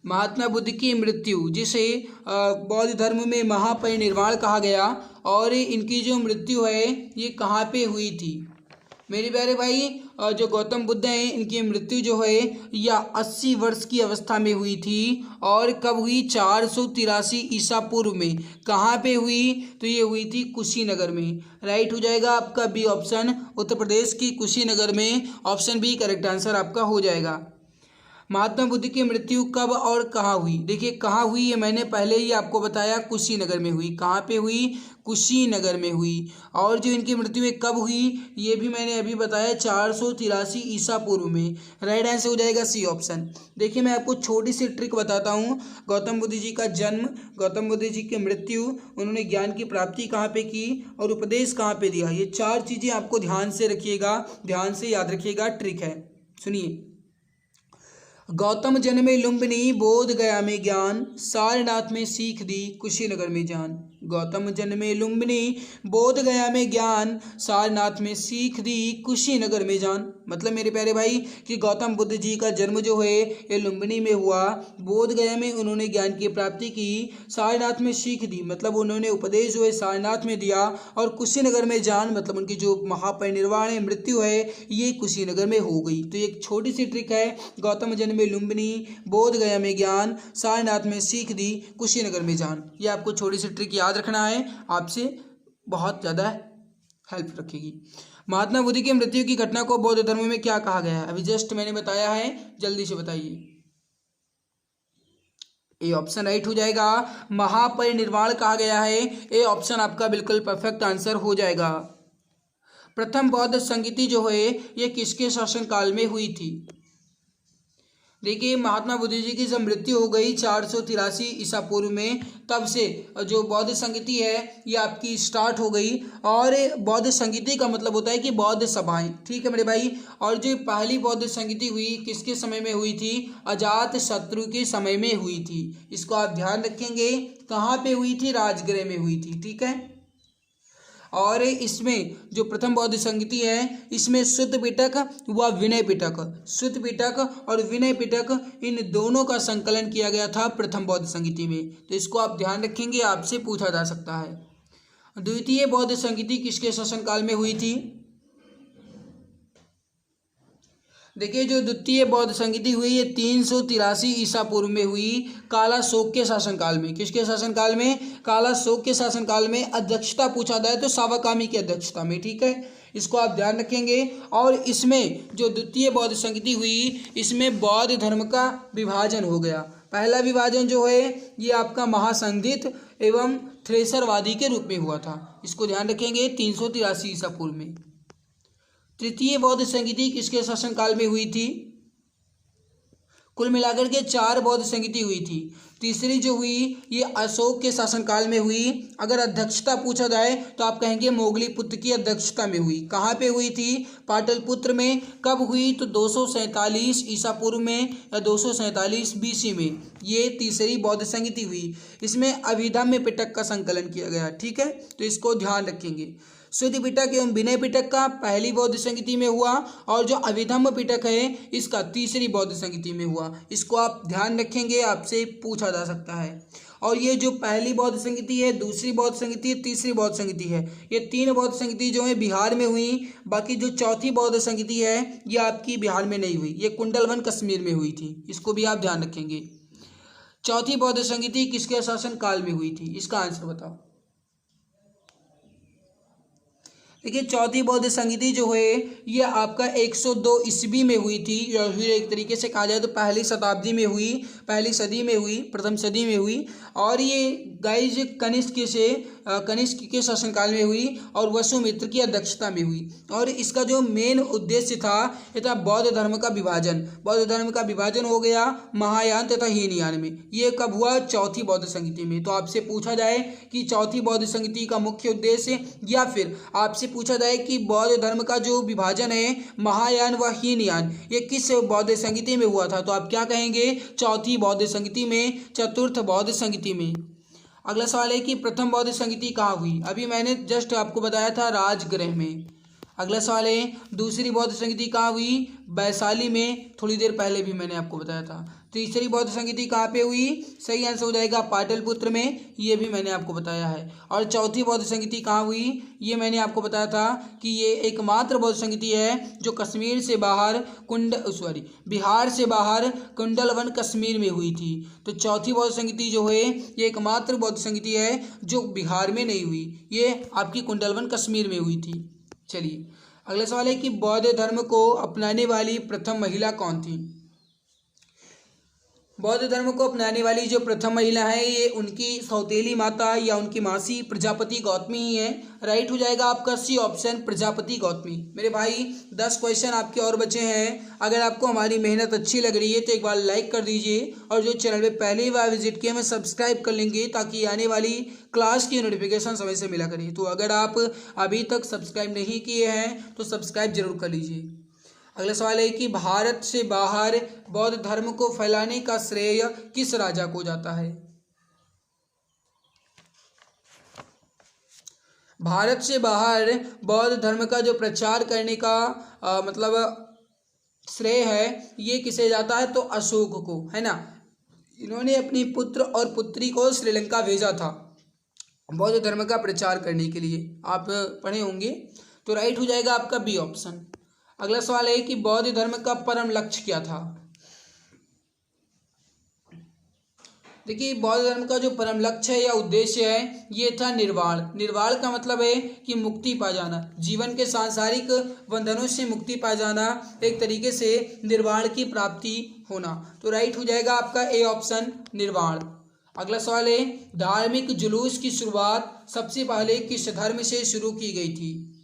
महात्मा बुद्ध की मृत्यु, जिसे बौद्ध धर्म में महापरिनिर्वाण कहा गया, और इनकी जो मृत्यु है ये कहाँ पे हुई थी? मेरे प्यारे भाई, जो गौतम बुद्ध हैं इनकी मृत्यु जो है यह 80 वर्ष की अवस्था में हुई थी। और कब हुई? 483 ईसा पूर्व में। कहाँ पे हुई? तो ये हुई थी कुशीनगर में। राइट हो जाएगा आपका बी ऑप्शन, उत्तर प्रदेश की कुशीनगर में। ऑप्शन बी करेक्ट आंसर आपका हो जाएगा। महात्मा बुद्ध की मृत्यु कब और कहाँ हुई? देखिए कहाँ हुई ये मैंने पहले ही आपको बताया, कुशीनगर में हुई। कहाँ पे हुई? कुशीनगर में हुई। और जो इनकी मृत्यु कब हुई ये भी मैंने अभी बताया, 483 ईसा पूर्व में। राइट आंसर हो जाएगा सी ऑप्शन। देखिए मैं आपको छोटी सी ट्रिक बताता हूँ। गौतम बुद्ध जी का जन्म, गौतम बुद्ध जी की मृत्यु, उन्होंने ज्ञान की प्राप्ति कहाँ पे की और उपदेश कहाँ पे दिया, ये 4 चीज़ें आपको ध्यान से रखिएगा, ध्यान से याद रखिएगा। ट्रिक है, सुनिए। गौतम जन्मे लुम्बिनी, बोध गया में ज्ञान, सारनाथ में सीख दी, कुशीनगर में जान। गौतम जन्मे लुम्बिनी, बोध गया में ज्ञान, सारनाथ में सीख दी, कुशीनगर में जान। मतलब मेरे प्यारे भाई कि गौतम बुद्ध जी का जन्म जो है ये लुम्बिनी में हुआ, बोध गया में उन्होंने ज्ञान की प्राप्ति की, सारनाथ में सीख दी मतलब उन्होंने उपदेश जो है सारनाथ में दिया, और कुशीनगर में जान मतलब उनकी जो महापरिनिर्वाण है, मृत्यु है, ये कुशीनगर में हो गई। तो एक छोटी सी ट्रिक है, गौतम जन्म में लुम्बिनी, बोध गया में ज्ञान, सारनाथ में सीख दी, कुशीनगर में जान। ये आपको छोटी सी ट्रिक याद रखना है, आपसे बहुत ज़्यादा हेल्प रखेगी। महात्मा बुद्ध की मृत्यु की घटना को बौद्ध धर्म में क्या कहा गया है? अभी जस्ट मैंने बताया है, जल्दी से बताइए। ए ऑप्शन राइट हो जाएगा, महापरिनिर्वाण कहा गया है। ए ऑप्शन आपका बिल्कुल परफेक्ट आंसर हो जाएगा। प्रथम बौद्ध संगीति जो है ये किसके शासनकाल में हुई थी? देखिए महात्मा बुद्ध जी की जब मृत्यु हो गई 483 ईसा पूर्व में, तब से जो बौद्ध संगीति है ये आपकी स्टार्ट हो गई। और बौद्ध संगीति का मतलब होता है कि बौद्ध सभाएं, ठीक है मेरे भाई। और जो पहली बौद्ध संगीति हुई किसके समय में हुई थी? अजात शत्रु के समय में हुई थी। इसको आप ध्यान रखेंगे। कहाँ पे हुई थी? राजगृह में हुई थी, ठीक है। और इसमें जो प्रथम बौद्ध संगीति है इसमें शुद्ध पिटक व विनय पिटक, शुद्ध पिटक और विनय पिटक इन दोनों का संकलन किया गया था प्रथम बौद्ध संगीति में। तो इसको आप ध्यान रखेंगे, आपसे पूछा जा सकता है। द्वितीय बौद्ध संगीति किसके शासनकाल में हुई थी? देखिए जो द्वितीय बौद्ध संगीति हुई ये 383 ईसा पूर्व में हुई, कालाशोक के शासनकाल में। किसके शासनकाल में? कालाशोक के शासनकाल में। अध्यक्षता पूछा जाए तो सावाकामी की अध्यक्षता में, ठीक है। इसको आप ध्यान रखेंगे। और इसमें जो द्वितीय बौद्ध संगीति हुई इसमें बौद्ध धर्म का विभाजन हो गया। पहला विभाजन जो है ये आपका महासंधित एवं थ्रेसरवादी के रूप में हुआ था। इसको ध्यान रखेंगे 383 ईसा पूर्व में। तृतीय बौद्ध संगीति किसके शासनकाल में हुई थी? कुल मिलाकर के 4 बौद्ध संगीति हुई थी। तीसरी जो हुई ये अशोक के शासनकाल में हुई। अगर अध्यक्षता पूछा जाए तो आप कहेंगे मोगलीपुत्र की अध्यक्षता में हुई। कहाँ पे हुई थी? पाटलिपुत्र में। कब हुई? तो 247 ईसा पूर्व में या 247 BC में ये तीसरी बौद्ध संगीति हुई। इसमें अभिधम्म पिटक का संकलन किया गया। ठीक है, तो इसको ध्यान रखेंगे। शुद्ध पिटक एवं विनय पिटक का पहली बौद्ध संगीति में हुआ और जो अभिधम्म पिटक है इसका तीसरी बौद्ध संगीति में हुआ। इसको आप ध्यान रखेंगे, आपसे पूछा जा सकता है। और ये जो पहली बौद्ध संगीति है, दूसरी बौद्ध संगीति है, तीसरी बौद्ध संगीति है, ये 3 बौद्ध संगीति जो है बिहार में हुई। बाकी जो चौथी बौद्ध संगीति है ये आपकी बिहार में नहीं हुई, ये कुंडलवन कश्मीर में हुई थी। इसको भी आप ध्यान रखेंगे। चौथी बौद्ध संगीति किसके शासन काल में हुई थी? इसका आंसर बताओ। देखिए चौथी बौद्ध संगीति जो है ये आपका 102 ईस्वी में हुई थी, या फिर एक तरीके से कहा जाए तो पहली शताब्दी में हुई, पहली सदी में हुई, प्रथम सदी में हुई। और ये गाइज कनिष्क के शासनकाल में हुई और वसुमित्र की अध्यक्षता में हुई। और इसका जो मेन उद्देश्य था ये था बौद्ध धर्म का विभाजन। बौद्ध धर्म का विभाजन हो गया महायान तथा हीनयान में। ये कब हुआ? चौथी बौद्ध संगीति में। तो आपसे पूछा जाए कि चौथी बौद्ध संगीति का मुख्य उद्देश्य, या फिर आपसे पूछा जाए कि बौद्ध धर्म का जो विभाजन है महायान व हीनयान ये किस बौद्ध संगीति में हुआ था, तो आप क्या कहेंगे? चौथी बौद्ध संगीति में, चतुर्थ बौद्ध संगीति में। अगला सवाल है कि प्रथम बौद्ध संगीति कहाँ हुई? अभी मैंने जस्ट आपको बताया था राजगृह में। अगला सवाल है दूसरी बौद्ध संगीति कहाँ हुई? वैशाली में, थोड़ी देर पहले भी मैंने आपको बताया था। तीसरी बौद्ध संगीति कहाँ पे हुई? सही आंसर हो जाएगा पाटलिपुत्र में, ये भी मैंने आपको बताया है। और चौथी बौद्ध संगीति कहाँ हुई? ये मैंने आपको बताया था कि ये एकमात्र बौद्ध संगीति है जो कश्मीर से बाहर बिहार से बाहर कुंडलवन कश्मीर में हुई थी। तो चौथी बौद्ध संगीति जो है ये एकमात्र बौद्ध संगीति है जो बिहार में नहीं हुई, ये आपकी कुंडलवन कश्मीर में हुई थी। चलिए अगला सवाल है कि बौद्ध धर्म को अपनाने वाली प्रथम महिला कौन थी? बौद्ध धर्म को अपनाने वाली जो प्रथम महिला है ये उनकी सौतेली माता या उनकी मासी प्रजापति गौतमी ही है। राइट हो जाएगा आपका सी ऑप्शन, प्रजापति गौतमी। मेरे भाई 10 क्वेश्चन आपके और बचे हैं। अगर आपको हमारी मेहनत अच्छी लग रही है तो एक बार लाइक कर दीजिए, और जो चैनल पे पहली बार विजिट किए हमें सब्सक्राइब कर लेंगे ताकि आने वाली क्लास की नोटिफिकेशन समय से मिला करें। तो अगर आप अभी तक सब्सक्राइब नहीं किए हैं तो सब्सक्राइब जरूर कर लीजिए। अगला सवाल है कि भारत से बाहर बौद्ध धर्म को फैलाने का श्रेय किस राजा को जाता है? भारत से बाहर बौद्ध धर्म का जो प्रचार करने का मतलब श्रेय है ये किसे जाता है? तो अशोक को, है ना। इन्होंने अपनी पुत्र और पुत्री को श्रीलंका भेजा था बौद्ध धर्म का प्रचार करने के लिए, आप पढ़े होंगे। तो राइट हो जाएगा आपका बी ऑप्शन। अगला सवाल है कि बौद्ध धर्म का परम लक्ष्य क्या था? देखिए बौद्ध धर्म का जो परम लक्ष्य है या उद्देश्य है ये था निर्वाण। निर्वाण का मतलब है कि मुक्ति पा जाना, जीवन के सांसारिक बंधनों से मुक्ति पा जाना, एक तरीके से निर्वाण की प्राप्ति होना। तो राइट हो जाएगा आपका ए ऑप्शन, निर्वाण। अगला सवाल है धार्मिक जुलूस की शुरुआत सबसे पहले किस धर्म से शुरू की गई थी?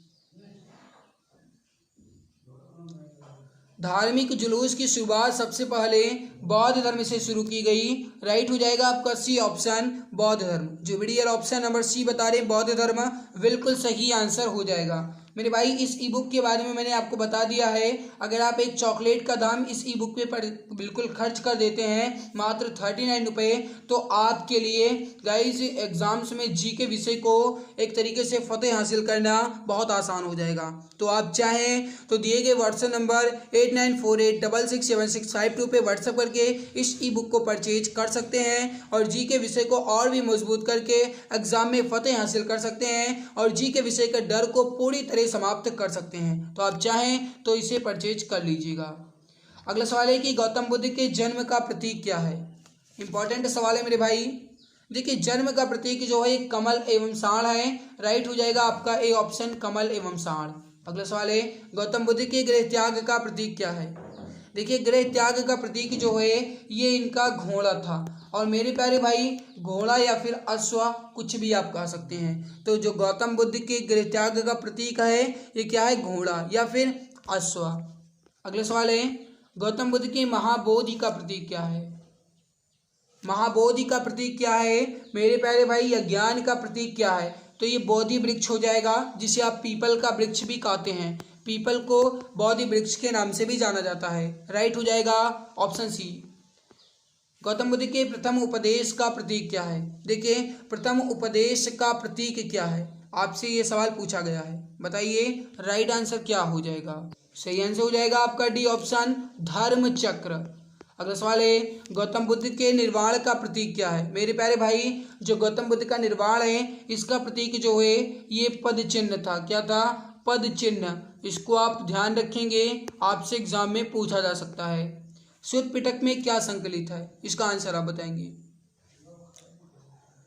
धार्मिक जुलूस की शुरुआत सबसे पहले बौद्ध धर्म से शुरू की गई। राइट हो जाएगा आपका सी ऑप्शन, बौद्ध धर्म। जो वीडियो ऑप्शन नंबर सी बता रहे बौद्ध धर्म, बिल्कुल सही आंसर हो जाएगा। मेरे भाई इस ई बुक के बारे में मैंने आपको बता दिया है। अगर आप एक चॉकलेट का दाम इस ई बुक पे बिल्कुल खर्च कर देते हैं मात्र 39 रुपये, तो आपके लिए गाइज एग्जाम्स में जी के विषय को एक तरीके से फतेह हासिल करना बहुत आसान हो जाएगा। तो आप चाहें तो दिए गए व्हाट्सएप नंबर 8948667652 पे व्हाट्सएप करके इस ई बुक को परचेज कर सकते हैं और जी के विषय को और भी मजबूत करके एग्जाम में फतेह हासिल कर सकते हैं और जी के विषय के डर को पूरी तरह समाप्त कर सकते हैं। तो आप चाहें तो इसे परचेज कर लीजिएगा। अगला सवाल है कि गौतम बुद्ध के जन्म का प्रतीक क्या है? इंपॉर्टेंट सवाल है मेरे भाई। देखिए जन्म का प्रतीक जो है कमल एवं साढ़ है। राइट हो जाएगा आपका ए ऑप्शन, कमल एवं साढ़। अगला सवाल है गौतम बुद्ध के गृह त्याग का प्रतीक क्या है? देखिए गृह त्याग का प्रतीक जो है ये इनका घोड़ा था। और मेरे प्यारे भाई घोड़ा या फिर अश्व कुछ भी आप कह सकते हैं। तो जो गौतम बुद्ध के गृह त्याग का प्रतीक है ये क्या है, घोड़ा या फिर अश्व। अगला सवाल है गौतम बुद्ध के महाबोधि का प्रतीक क्या है। महाबोधि का प्रतीक क्या है मेरे प्यारे भाई, या ज्ञान का प्रतीक क्या है। तो ये बोधि वृक्ष हो जाएगा, जिसे आप पीपल का वृक्ष भी कहते हैं। पीपल को बोधि वृक्ष के नाम से भी जाना जाता है। राइट हो जाएगा ऑप्शन सी। गौतम बुद्ध के प्रथम उपदेश का प्रतीक क्या है। देखिए प्रथम उपदेश का प्रतीक क्या है, आपसे ये सवाल पूछा गया है, बताइए राइट आंसर क्या हो जाएगा। सही आंसर हो जाएगा आपका डी ऑप्शन, धर्म चक्र। अगला सवाल है गौतम बुद्ध के निर्वाण का प्रतीक क्या है। मेरे प्यारे भाई जो गौतम बुद्ध का निर्वाण है इसका प्रतीक जो है ये पद चिन्ह था। क्या था, पद चिन्ह। इसको आप ध्यान रखेंगे, आपसे एग्जाम में पूछा जा सकता है। सुत्त पिटक में क्या संकलित है, इसका आंसर आप बताएंगे।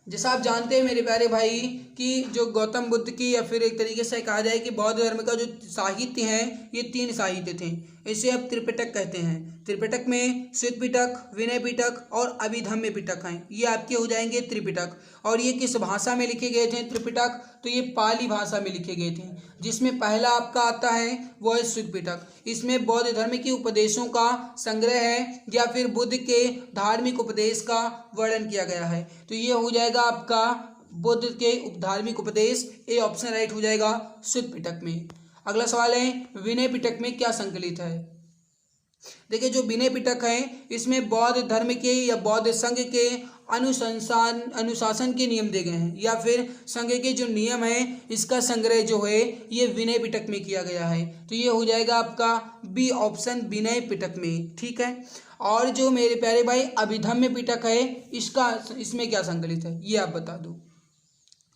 जैसा आप जानते हैं मेरे प्यारे भाई कि जो गौतम बुद्ध की या फिर एक तरीके से कहा जाए कि बौद्ध धर्म का जो साहित्य है ये 3 साहित्य थे। इसे अब त्रिपिटक कहते हैं। त्रिपिटक में सुत्त पिटक, विनय पिटक और अभिधम्य पिटक हैं। ये आपके हो जाएंगे त्रिपिटक। और ये किस भाषा में लिखे गए थे त्रिपिटक, तो ये पाली भाषा में लिखे गए थे। जिसमें पहला आपका आता है वो है सुत्त पिटक। इसमें बौद्ध धर्म के उपदेशों का संग्रह है या फिर बुद्ध के धार्मिक उपदेश का वर्णन किया गया है। तो ये हो जाएगा आपका बुद्ध के धार्मिक उपदेश, ए ऑप्शन राइट हो जाएगा सुत्त पिटक में। अगला सवाल है विनय पिटक में क्या संकलित है। देखिए जो विनय पिटक है इसमें बौद्ध धर्म के या बौद्ध संघ के अनुशासन के नियम दिए गए हैं या फिर संघ के जो नियम है इसका संग्रह जो है ये विनय पिटक में किया गया है। तो ये हो जाएगा आपका बी ऑप्शन, विनय पिटक में। ठीक है। और जो मेरे प्यारे भाई अभिधम्य पिटक है इसमें क्या संकलित है ये आप बता दो।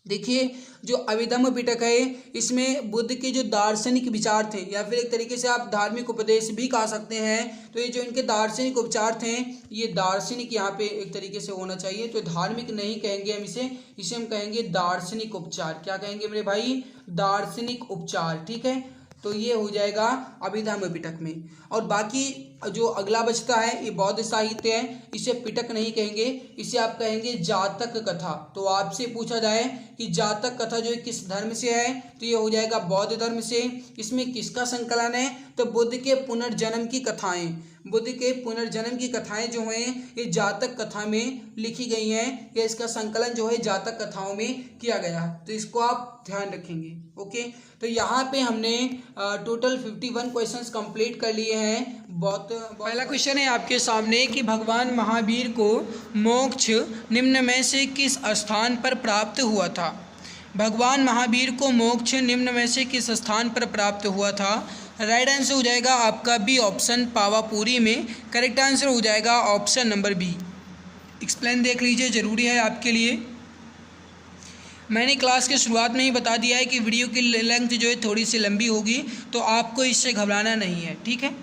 देखिए जो अभिधम्य पिटक है इसमें बुद्ध के जो दार्शनिक विचार थे या फिर एक तरीके से आप धार्मिक उपदेश भी कह सकते हैं। तो ये जो इनके दार्शनिक उपचार थे ये दार्शनिक यहाँ पे एक तरीके से होना चाहिए। तो धार्मिक नहीं कहेंगे हम इसे हम कहेंगे दार्शनिक उपचार। क्या कहेंगे मेरे भाई, दार्शनिक उपचार। ठीक है। तो ये हो जाएगा अभिधम्य पिटक में। और बाकी जो अगला बचता है ये बौद्ध साहित्य है, इसे पिटक नहीं कहेंगे, इसे आप कहेंगे जातक कथा। तो आपसे पूछा जाए कि जातक कथा जो किस धर्म से है तो ये हो जाएगा बौद्ध धर्म से। इसमें किसका संकलन है, तो बुद्ध के पुनर्जन्म की कथाएं। बुद्ध के पुनर्जन्म की कथाएं जो हैं ये जातक कथा में लिखी गई हैं या इसका संकलन जो है जातक कथाओं में किया गया है। तो इसको आप ध्यान रखेंगे। ओके। तो यहाँ पे हमने टोटल 51 क्वेश्चंस कंप्लीट कर लिए हैं। बहुत पहला क्वेश्चन है आपके सामने कि भगवान महावीर को मोक्ष निम्न में से किस स्थान पर प्राप्त हुआ था। भगवान महावीर को मोक्ष निम्न में से किस स्थान पर प्राप्त हुआ था। राइट आंसर हो जाएगा आपका बी ऑप्शन, पावापुरी में। करेक्ट आंसर हो जाएगा ऑप्शन नंबर बी। एक्सप्लेन देख लीजिए, ज़रूरी है आपके लिए। मैंने क्लास के शुरुआत में ही बता दिया है कि वीडियो की लेंथ जो है थोड़ी सी लंबी होगी, तो आपको इससे घबराना नहीं है। ठीक है।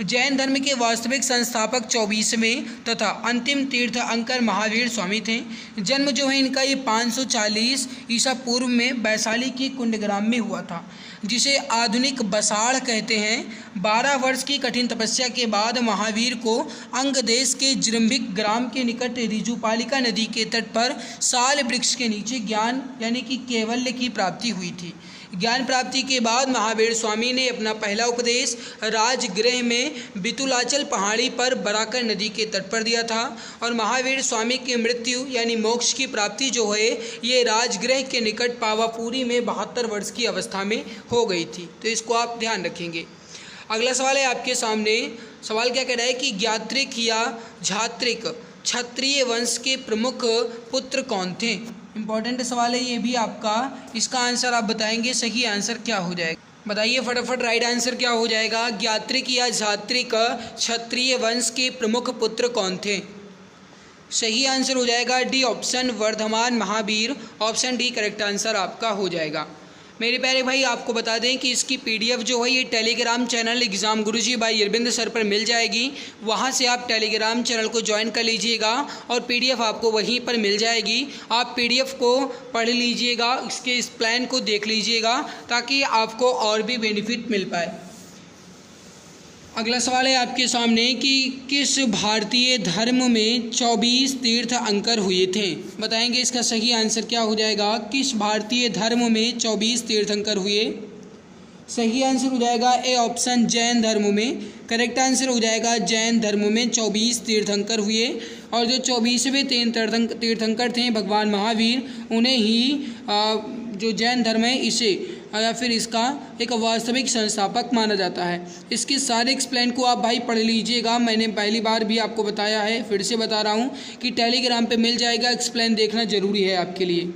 जैन धर्म के वास्तविक संस्थापक 24वें तथा अंतिम तीर्थंकर महावीर स्वामी थे। जन्म जो है इनका ये 540 ईसा पूर्व में वैशाली की कुंडग्राम में हुआ था, जिसे आधुनिक बसाड़ कहते हैं। 12 वर्ष की कठिन तपस्या के बाद महावीर को अंग देश के जृंभिक ग्राम के निकट ऋजुपालिका नदी के तट पर साल वृक्ष के नीचे ज्ञान यानी कि कैवल्य की प्राप्ति हुई थी। ज्ञान प्राप्ति के बाद महावीर स्वामी ने अपना पहला उपदेश राजगृह में बितुलाचल पहाड़ी पर बराकर नदी के तट पर दिया था। और महावीर स्वामी की मृत्यु यानी मोक्ष की प्राप्ति जो है ये राजगृह के निकट पावापुरी में 72 वर्ष की अवस्था में हो गई थी। तो इसको आप ध्यान रखेंगे। अगला सवाल है आपके सामने। सवाल क्या कह रहा है कि ज्ञात्रिक या झात्रिक क्षत्रिय वंश के प्रमुख पुत्र कौन थे। इंपॉर्टेंट सवाल है ये भी आपका। इसका आंसर आप बताएंगे, सही आंसर क्या हो जाएगा बताइए फटाफट। राइट आंसर क्या हो जाएगा, ज्ञात्रिक या झात्रिक क्षत्रिय वंश के प्रमुख पुत्र कौन थे। सही आंसर हो जाएगा D option, Vardhaman Mahavir. Option D correct answer आपका हो जाएगा। मेरे प्यारे भाई आपको बता दें कि इसकी पीडीएफ जो है ये टेलीग्राम चैनल एग्ज़ाम गुरुजी बाय अरविंद सर पर मिल जाएगी। वहाँ से आप टेलीग्राम चैनल को ज्वाइन कर लीजिएगा और पीडीएफ आपको वहीं पर मिल जाएगी। आप पीडीएफ को पढ़ लीजिएगा, इसके इस प्लान को देख लीजिएगा ताकि आपको और भी बेनिफिट मिल पाए। अगला सवाल है आपके सामने कि किस भारतीय धर्म में 24 तीर्थ अंकर हुए थे। बताएंगे इसका सही आंसर क्या हो जाएगा। किस भारतीय धर्म में 24 तीर्थंकर हुए। सही आंसर हो जाएगा ए ऑप्शन जैन धर्म में। करेक्ट आंसर हो जाएगा जैन धर्म में 24 तीर्थंकर हुए। और जो 24वें तीर्थंकर थे भगवान महावीर, उन्हें ही जो जैन धर्म है इसे या फिर इसका एक वास्तविक संस्थापक माना जाता है। इसके सारे एक्सप्लेन को आप भाई पढ़ लीजिएगा। मैंने पहली बार भी आपको बताया है, फिर से बता रहा हूँ कि टेलीग्राम पे मिल जाएगा। एक्सप्लेन देखना जरूरी है आपके लिए।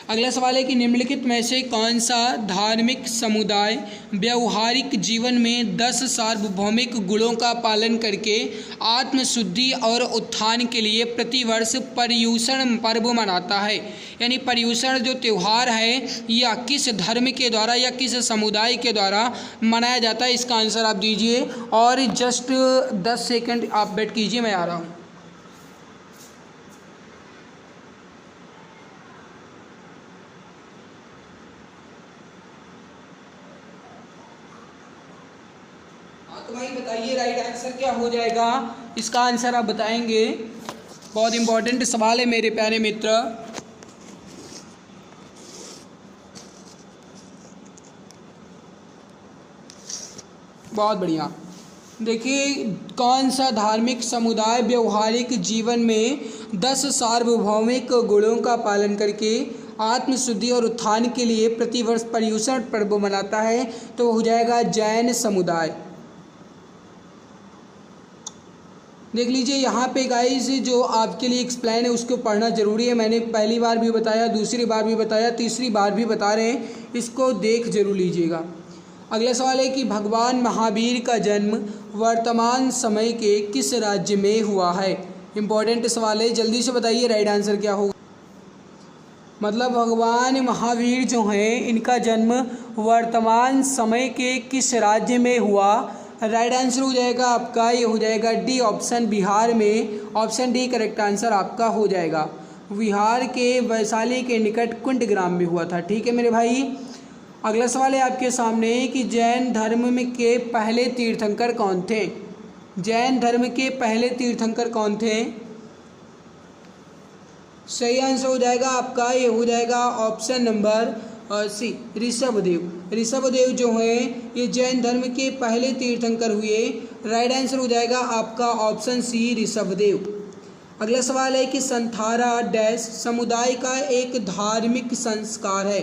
अगला सवाल है कि निम्नलिखित में से कौन सा धार्मिक समुदाय व्यवहारिक जीवन में 10 सार्वभौमिक गुणों का पालन करके आत्मशुद्धि और उत्थान के लिए प्रतिवर्ष पर्युषण पर्व मनाता है। यानी पर्युषण जो त्यौहार है या किस धर्म के द्वारा या किस समुदाय के द्वारा मनाया जाता है। इसका आंसर आप दीजिए और जस्ट 10 सेकंड आप वेट कीजिए, मैं आ रहा हूँ। तो भाई बताइए राइट आंसर क्या हो जाएगा। इसका आंसर आप बताएंगे। बहुत इंपॉर्टेंट सवाल है मेरे प्यारे मित्र। बहुत बढ़िया। देखिए कौन सा धार्मिक समुदाय व्यवहारिक जीवन में 10 सार्वभौमिक गुणों का पालन करके आत्मशुद्धि और उत्थान के लिए प्रतिवर्ष पर्युषण पर्व मनाता है, तो हो जाएगा जैन समुदाय। देख लीजिए यहाँ पे गाइस जो आपके लिए एक्सप्लेन है उसको पढ़ना ज़रूरी है। मैंने पहली बार भी बताया, दूसरी बार भी बताया, तीसरी बार भी बता रहे हैं, इसको देख जरूर लीजिएगा। अगला सवाल है कि भगवान महावीर का जन्म वर्तमान समय के किस राज्य में हुआ है। इम्पोर्टेंट सवाल है, जल्दी से बताइए राइट आंसर क्या होगा। मतलब भगवान महावीर जो हैं इनका जन्म वर्तमान समय के किस राज्य में हुआ। राइट आंसर हो जाएगा आपका, ये हो जाएगा डी ऑप्शन बिहार में। ऑप्शन डी करेक्ट आंसर आपका हो जाएगा। बिहार के वैशाली के निकट कुंड ग्राम में हुआ था। ठीक है मेरे भाई। अगला सवाल है आपके सामने कि जैन धर्म में के पहले तीर्थंकर कौन थे। जैन धर्म के पहले तीर्थंकर कौन थे। सही आंसर हो जाएगा आपका, ये हो जाएगा option number C Rishabhdev. Rishabhdev जो हैं ये जैन धर्म के पहले तीर्थंकर हुए। राइट आंसर हो जाएगा आपका ऑप्शन सी ऋषभदेव। अगला सवाल है कि संथारा डैश समुदाय का एक धार्मिक संस्कार है।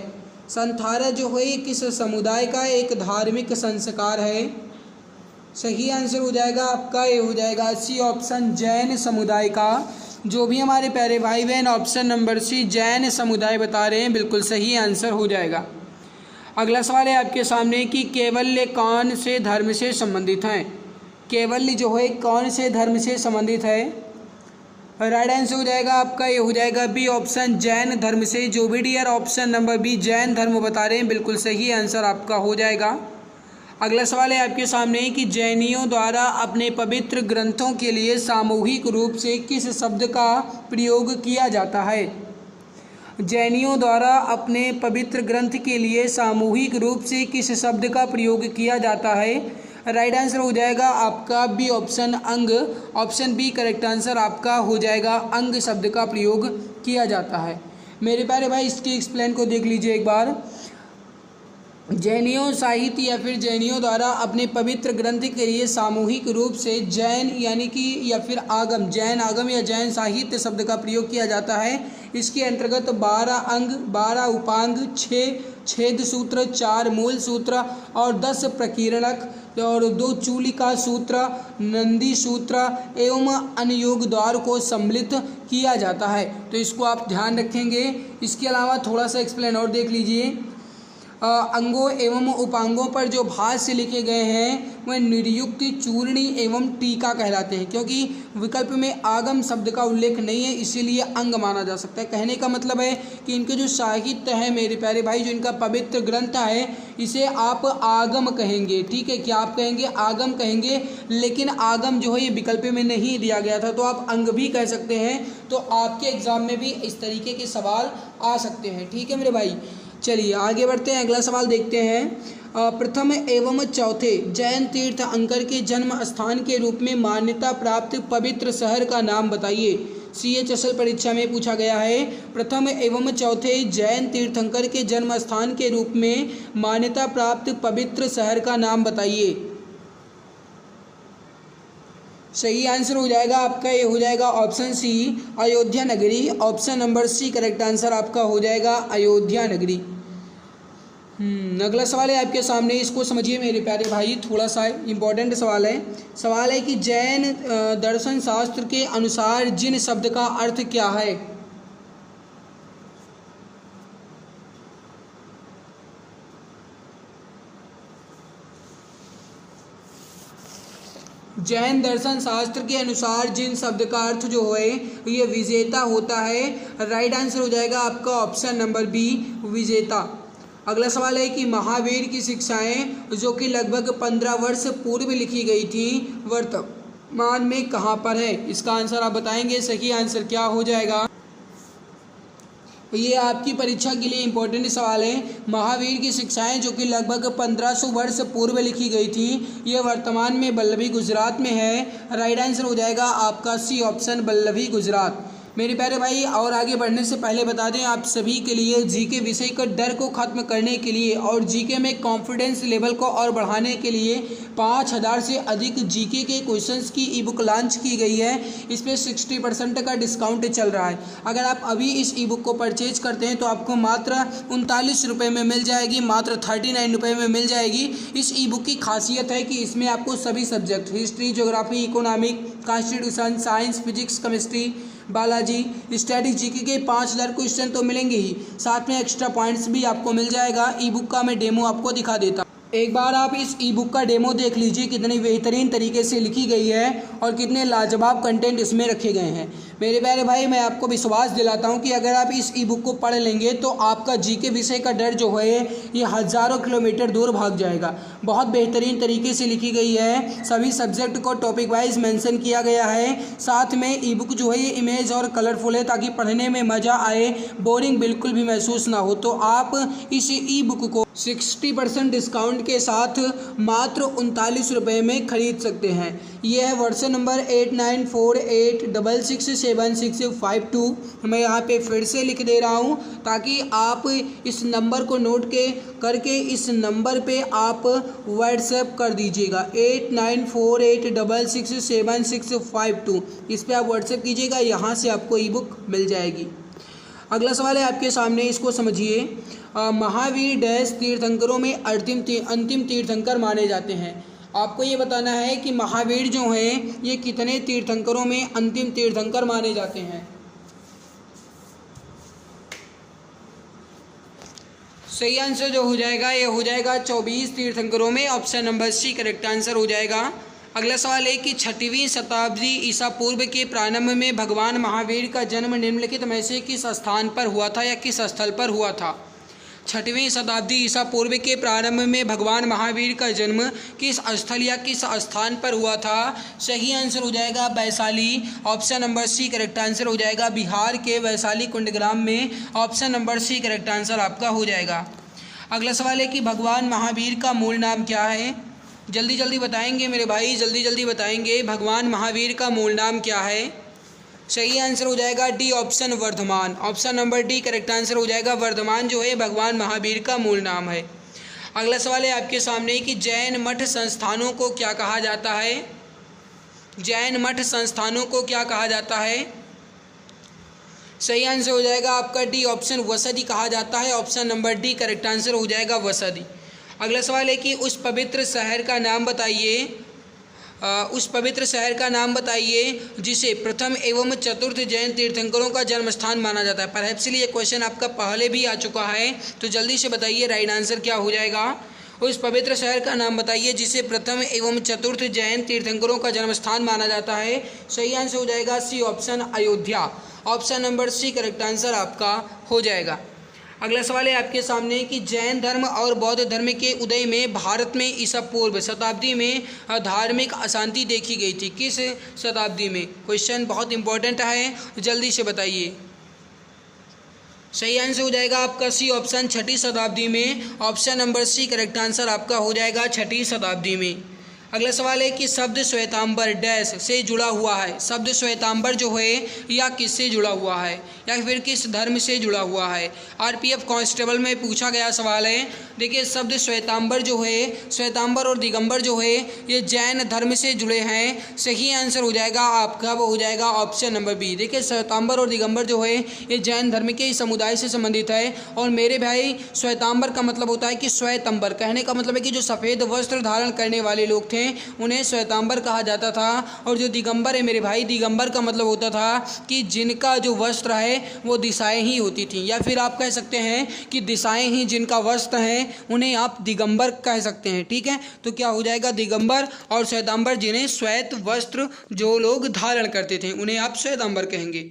संथारा जो है ये किस समुदाय का एक धार्मिक संस्कार है। सही आंसर हो जाएगा आपका, ये हो जाएगा सी ऑप्शन जैन समुदाय का। जो भी हमारे प्यारे भाई बहन ऑप्शन नंबर सी जैन समुदाय बता रहे हैं बिल्कुल सही आंसर हो जाएगा। अगला सवाल है आपके सामने कि कैवल्य कौन से धर्म से संबंधित हैं। कैवल्य जो है कौन से धर्म से संबंधित है। राइट आंसर हो जाएगा आपका, ये हो जाएगा बी ऑप्शन जैन धर्म से। जो भी dear option number B Jain धर्म बता रहे हैं बिल्कुल सही आंसर आपका हो जाएगा। अगला सवाल है आपके सामने कि जैनियों द्वारा अपने पवित्र ग्रंथों के लिए सामूहिक रूप से किस शब्द का प्रयोग किया जाता है। जैनियों द्वारा अपने पवित्र ग्रंथ के लिए सामूहिक रूप से किस शब्द का प्रयोग किया जाता है। राइट आंसर हो जाएगा आपका बी ऑप्शन अंग। ऑप्शन बी करेक्ट आंसर आपका हो जाएगा, अंग शब्द का प्रयोग किया जाता है। मेरे प्यारे भाई इसके एक्सप्लेन को देख लीजिए एक बार। जैनियों साहित्य या फिर जैनियों द्वारा अपने पवित्र ग्रंथ के लिए सामूहिक रूप से जैन यानी कि या फिर आगम, जैन आगम या जैन साहित्य शब्द का प्रयोग किया जाता है। इसके अंतर्गत 12 अंग, 12 उपांग, 6 छेद सूत्र, 4 मूल सूत्र और 10 प्रकीर्णक और 2 चूलिका सूत्र, नंदी सूत्र एवं अनुयोग द्वार को सम्मिलित किया जाता है। तो इसको आप ध्यान रखेंगे। इसके अलावा थोड़ा सा एक्सप्लेन और देख लीजिए। अंगों एवं उपांगों पर जो भाष्य लिखे गए हैं वह निर्युक्त, चूर्णी एवं टीका कहलाते हैं। क्योंकि विकल्प में आगम शब्द का उल्लेख नहीं है इसीलिए अंग माना जा सकता है। कहने का मतलब है कि इनके जो साहित्य है मेरे प्यारे भाई, जो इनका पवित्र ग्रंथ है इसे आप आगम कहेंगे। ठीक है, क्या आप कहेंगे? आगम कहेंगे। लेकिन आगम जो है ये विकल्प में नहीं दिया गया था तो आप अंग भी कह सकते हैं। तो आपके एग्जाम में भी इस तरीके के सवाल आ सकते हैं। ठीक है मेरे भाई, चलिए आगे बढ़ते हैं। अगला सवाल देखते हैं। प्रथम एवं चौथे जैन तीर्थंकर के जन्म स्थान के रूप में मान्यता प्राप्त पवित्र शहर का नाम बताइए। CHSL परीक्षा में पूछा गया है, प्रथम एवं चौथे जैन तीर्थंकर के जन्म स्थान के रूप में मान्यता प्राप्त पवित्र शहर का नाम बताइए। सही आंसर हो जाएगा आपका, ये हो जाएगा ऑप्शन सी अयोध्या नगरी। Option number C correct answer आपका हो जाएगा अयोध्या नगरी। अगला सवाल है आपके सामने, इसको समझिए मेरे प्यारे भाई, थोड़ा सा इम्पोर्टेंट सवाल है। सवाल है कि जैन दर्शन शास्त्र के अनुसार जिन शब्द का अर्थ क्या है। जैन दर्शन शास्त्र के अनुसार जिन शब्द का अर्थ जो है ये विजेता होता है। राइट आंसर हो जाएगा आपका ऑप्शन नंबर बी विजेता। अगला सवाल है कि महावीर की शिक्षाएं जो कि लगभग 15 वर्ष पूर्व लिखी गई थी वर्तमान में कहाँ पर है। इसका आंसर आप बताएंगे। सही आंसर क्या हो जाएगा, ये आपकी परीक्षा के लिए इम्पोर्टेंट सवाल है। महावीर की शिक्षाएं जो कि लगभग 1500 वर्ष पूर्व लिखी गई थी, ये वर्तमान में बल्लभी गुजरात में है। राइट आंसर हो जाएगा आपका सी ऑप्शन बल्लभी गुजरात। मेरे प्यारे भाई, और आगे बढ़ने से पहले बता दें आप सभी के लिए, जीके विषय का डर को खत्म करने के लिए और जीके में कॉन्फिडेंस लेवल को और बढ़ाने के लिए 5000 से अधिक जीके के क्वेश्चंस की ई बुक लॉन्च की गई है। इस पर 60% का डिस्काउंट चल रहा है। अगर आप अभी इस ई बुक को परचेज करते हैं तो आपको मात्र 39 रुपये में मिल जाएगी, मात्र 39 रुपये में मिल जाएगी। इस ई बुक की खासियत है कि इसमें आपको सभी subject history, geography, economic, constitution, science, physics, chemistry, Balaji, strategy के 5000 क्वेश्चन तो मिलेंगे ही, साथ में एक्स्ट्रा पॉइंट्स भी आपको मिल जाएगा। ई बुक का मैं डेमो आपको दिखा देता हूँ। एक बार आप इस ई बुक का डेमो देख लीजिए, कितनी बेहतरीन तरीके से लिखी गई है और कितने लाजवाब कंटेंट इसमें रखे गए हैं। मेरे प्यारे भाई, मैं आपको विश्वास दिलाता हूं कि अगर आप इस ई बुक को पढ़ लेंगे तो आपका जीके विषय का डर जो है ये हज़ारों किलोमीटर दूर भाग जाएगा। बहुत बेहतरीन तरीके से लिखी गई है, सभी सब्जेक्ट को टॉपिक वाइज मेंशन किया गया है। साथ में ई बुक जो है ये इमेज और कलरफुल है ताकि पढ़ने में मज़ा आए, बोरिंग बिल्कुल भी महसूस ना हो। तो आप इस ई बुक को 60% डिस्काउंट के साथ मात्र 39 रुपये में खरीद सकते हैं। यह है वर्षन नंबर 8948667652। मैं यहाँ पे फिर से लिख दे रहा हूँ ताकि आप इस नंबर को नोट करके इस नंबर पे आप व्हाट्सएप कर दीजिएगा 8948667652। इस पर आप व्हाट्सएप कीजिएगा, यहाँ से आपको ई बुक मिल जाएगी। अगला सवाल है आपके सामने, इसको समझिए। महावीर डैश तीर्थंकरों में अंतिम तीर्थंकर माने जाते हैं। आपको ये बताना है कि महावीर जो हैं ये कितने तीर्थंकरों में अंतिम तीर्थंकर माने जाते हैं। सही आंसर जो हो जाएगा ये हो जाएगा 24 तीर्थंकरों में। Option number C correct answer हो जाएगा। अगला सवाल है कि 6वीं शताब्दी ईसा पूर्व के प्रारंभ में भगवान महावीर का जन्म निम्नलिखित में से किस स्थान पर हुआ था या किस स्थल पर हुआ था। 6वीं शताब्दी ईसा पूर्व के प्रारंभ में भगवान महावीर का जन्म किस स्थल या किस स्थान पर हुआ था। सही आंसर हो जाएगा Vaishali. Option number C correct answer हो जाएगा, बिहार के वैशाली कुंडग्राम में। Option number C correct answer आपका हो जाएगा। अगला सवाल है कि भगवान महावीर का मूल नाम क्या है। जल्दी जल्दी बताएंगे मेरे भाई, जल्दी जल्दी बताएंगे। भगवान महावीर का मूल नाम क्या है। सही आंसर हो जाएगा D option Vardhaman. Option number D correct answer हो जाएगा। वर्धमान जो है भगवान महावीर का मूल नाम है। अगला सवाल है आपके सामने कि जैन मठ संस्थानों को क्या कहा जाता है। जैन मठ संस्थानों को क्या कहा जाता है। सही आंसर हो जाएगा आपका डी ऑप्शन वसदी कहा जाता है। Option number D correct answer हो जाएगा वसदी। अगला सवाल है कि उस पवित्र शहर का नाम बताइए। उस पवित्र शहर का नाम बताइए जिसे प्रथम एवं चतुर्थ जैन तीर्थंकरों का जन्म स्थान माना जाता है। परहैप्स ये क्वेश्चन आपका पहले भी आ चुका है, तो जल्दी से बताइए राइट आंसर क्या हो जाएगा। उस पवित्र शहर का नाम बताइए जिसे प्रथम एवं चतुर्थ जैन तीर्थंकरों का जन्म स्थान माना जाता है। सही आंसर हो जाएगा C option Ayodhya. Option number C correct answer आपका हो जाएगा। अगला सवाल है आपके सामने कि जैन धर्म और बौद्ध धर्म के उदय में भारत में ईसा पूर्व शताब्दी में धार्मिक अशांति देखी गई थी। किस शताब्दी में। क्वेश्चन बहुत इंपॉर्टेंट है, जल्दी से बताइए। सही आंसर हो जाएगा आपका सी ऑप्शन 6ठी शताब्दी में। Option number C correct answer आपका हो जाएगा 6ठी शताब्दी में। अगला सवाल है कि शब्द श्वेतांबर डैश से जुड़ा हुआ है। शब्द श्वेतांबर जो है या किससे जुड़ा हुआ है या फिर किस धर्म से जुड़ा हुआ है। आरपीएफ कांस्टेबल में पूछा गया सवाल है। देखिए शब्द श्वेतांबर जो है, श्वेतांबर और दिगंबर जो है ये जैन धर्म से जुड़े हैं। सही आंसर हो जाएगा आपका वो हो जाएगा ऑप्शन नंबर बी। देखिए श्वेतांबर और दिगंबर जो है ये जैन धर्म के ही समुदाय से संबंधित है। और मेरे भाई श्वेतांबर का मतलब होता है कि श्वेतंबर, कहने का मतलब है कि जो सफ़ेद वस्त्र धारण करने वाले लोग थे उन्हें श्वेतांबर कहा जाता था। और जो दिगंबर है मेरे भाई, दिगंबर का मतलब होता था कि जिनका जो वस्त्र है वो दिशाएं ही होती थी, या फिर आप कह सकते हैं कि दिशाएं ही जिनका वस्त्र है उन्हें आप दिगंबर कह सकते हैं। ठीक है, तो क्या हो जाएगा दिगंबर और श्वेतांबर, जिन्हें श्वेत वस्त्र जो लोग धारण करते थे उन्हें आप श्वेतांबर कहेंगे।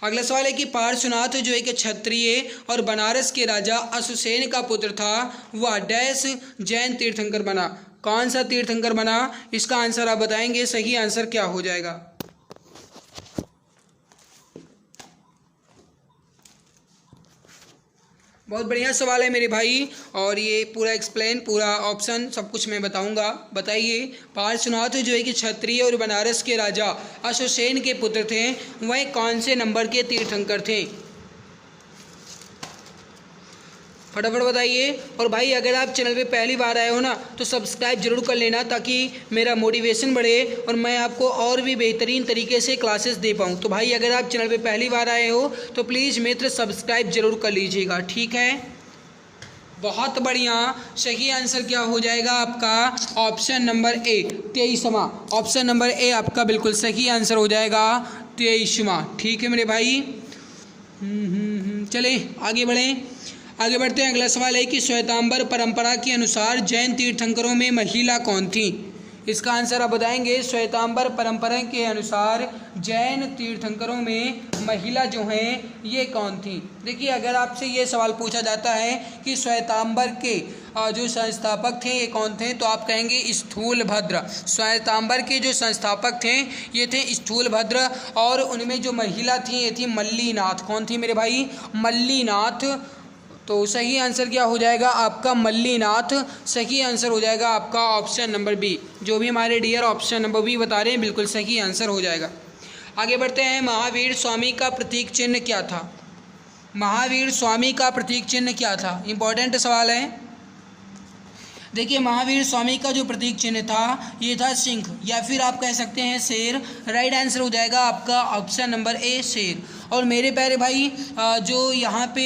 अगला सवाल है कि पार्श्वनाथ जो एक क्षत्रिय और बनारस के राजा अश्वसेन का पुत्र था, वह डैश जैन तीर्थंकर बना। कौन सा तीर्थंकर बना, इसका आंसर आप बताएंगे। सही आंसर क्या हो जाएगा। बहुत बढ़िया सवाल है मेरे भाई, और ये पूरा एक्सप्लेन, पूरा ऑप्शन सब कुछ मैं बताऊंगा। बताइए पार्श्वनाथ जो है कि क्षत्रिय और बनारस के राजा अश्वसेन के पुत्र थे, वह कौन से नंबर के तीर्थंकर थे। फटाफट बताइए। और भाई अगर आप चैनल पे पहली बार आए हो ना तो सब्सक्राइब जरूर कर लेना, ताकि मेरा मोटिवेशन बढ़े और मैं आपको और भी बेहतरीन तरीके से क्लासेस दे पाऊँ। तो भाई अगर आप चैनल पे पहली बार आए हो तो प्लीज़ मित्र सब्सक्राइब जरूर कर लीजिएगा। ठीक है, बहुत बढ़िया। सही आंसर क्या हो जाएगा आपका ऑप्शन नंबर ए 23वां। ऑप्शन नंबर ए आपका बिल्कुल सही आंसर हो जाएगा 23वां। ठीक है मेरे भाई। चले आगे बढ़ें। आगे बढ़ते हैं। अगला सवाल है कि श्वेतांबर परंपरा के अनुसार जैन तीर्थंकरों में महिला कौन थी। इसका आंसर आप बताएंगे। श्वेतांबर परंपरा के अनुसार जैन तीर्थंकरों में महिला जो हैं ये कौन थी। देखिए अगर आपसे ये सवाल पूछा जाता है कि श्वेतांबर के जो संस्थापक थे ये कौन थे, तो आप कहेंगे स्थूलभद्र। श्वेतांबर के जो संस्थापक थे ये थे स्थूलभद्र, और उनमें जो महिला थी ये थी मल्लीनाथ। कौन थी मेरे भाई, मल्लीनाथ। तो सही आंसर क्या हो जाएगा आपका मल्लीनाथ। सही आंसर हो जाएगा आपका ऑप्शन नंबर बी। जो भी हमारे डियर ऑप्शन नंबर बी बता रहे हैं बिल्कुल सही आंसर हो जाएगा। आगे बढ़ते हैं। महावीर स्वामी का प्रतीक चिन्ह क्या था। महावीर स्वामी का प्रतीक चिन्ह क्या था, इंपॉर्टेंट सवाल है। देखिए महावीर स्वामी का जो प्रतीक चिन्ह था ये था सिंह, या फिर आप कह सकते हैं शेर। राइट आंसर हो जाएगा आपका ऑप्शन नंबर ए शेर। और मेरे प्यारे भाई जो यहाँ पे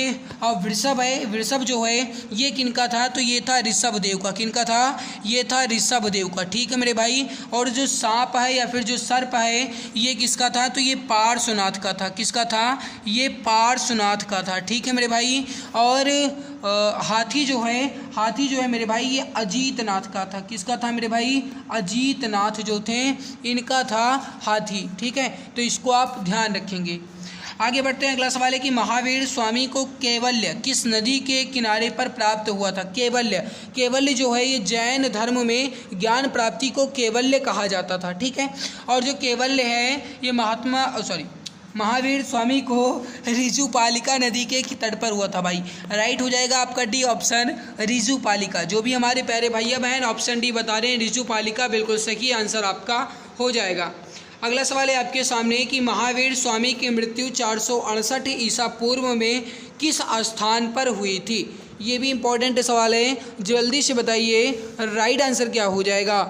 वृषभ है, वृषभ जो है ये किनका था, तो ये था ऋषभ देव का। किनका था, ये था ऋषभ देव का। ठीक है मेरे भाई। और जो सांप है या फिर जो सर्प है ये किसका था, तो ये पार्श्वनाथ का था। किसका था, ये पार्श्वनाथ का था। ठीक है मेरे भाई। और हाथी जो है मेरे भाई ये अजीतनाथ का था। किसका था मेरे भाई, अजीतनाथ जो थे इनका था हाथी। ठीक है, तो इसको आप ध्यान रखेंगे। आगे बढ़ते हैं। अगला सवाल है कि महावीर स्वामी को कैवल्य किस नदी के किनारे पर प्राप्त हुआ था। कैवल्य जो है ये जैन धर्म में ज्ञान प्राप्ति को कैवल्य कहा जाता था। ठीक है, और जो कैवल्य है ये महावीर स्वामी को ऋजुपालिका नदी के तट पर हुआ था भाई। राइट हो जाएगा आपका डी ऑप्शन ऋजुपालिका। जो भी हमारे प्यारे भैया बहन ऑप्शन डी बता रहे हैं ऋजुपालिका, बिल्कुल सही आंसर आपका हो जाएगा। अगला सवाल है आपके सामने कि महावीर स्वामी की मृत्यु 468 ईसा पूर्व में किस स्थान पर हुई थी। ये भी इम्पोर्टेंट सवाल है, जल्दी से बताइए राइट आंसर क्या हो जाएगा।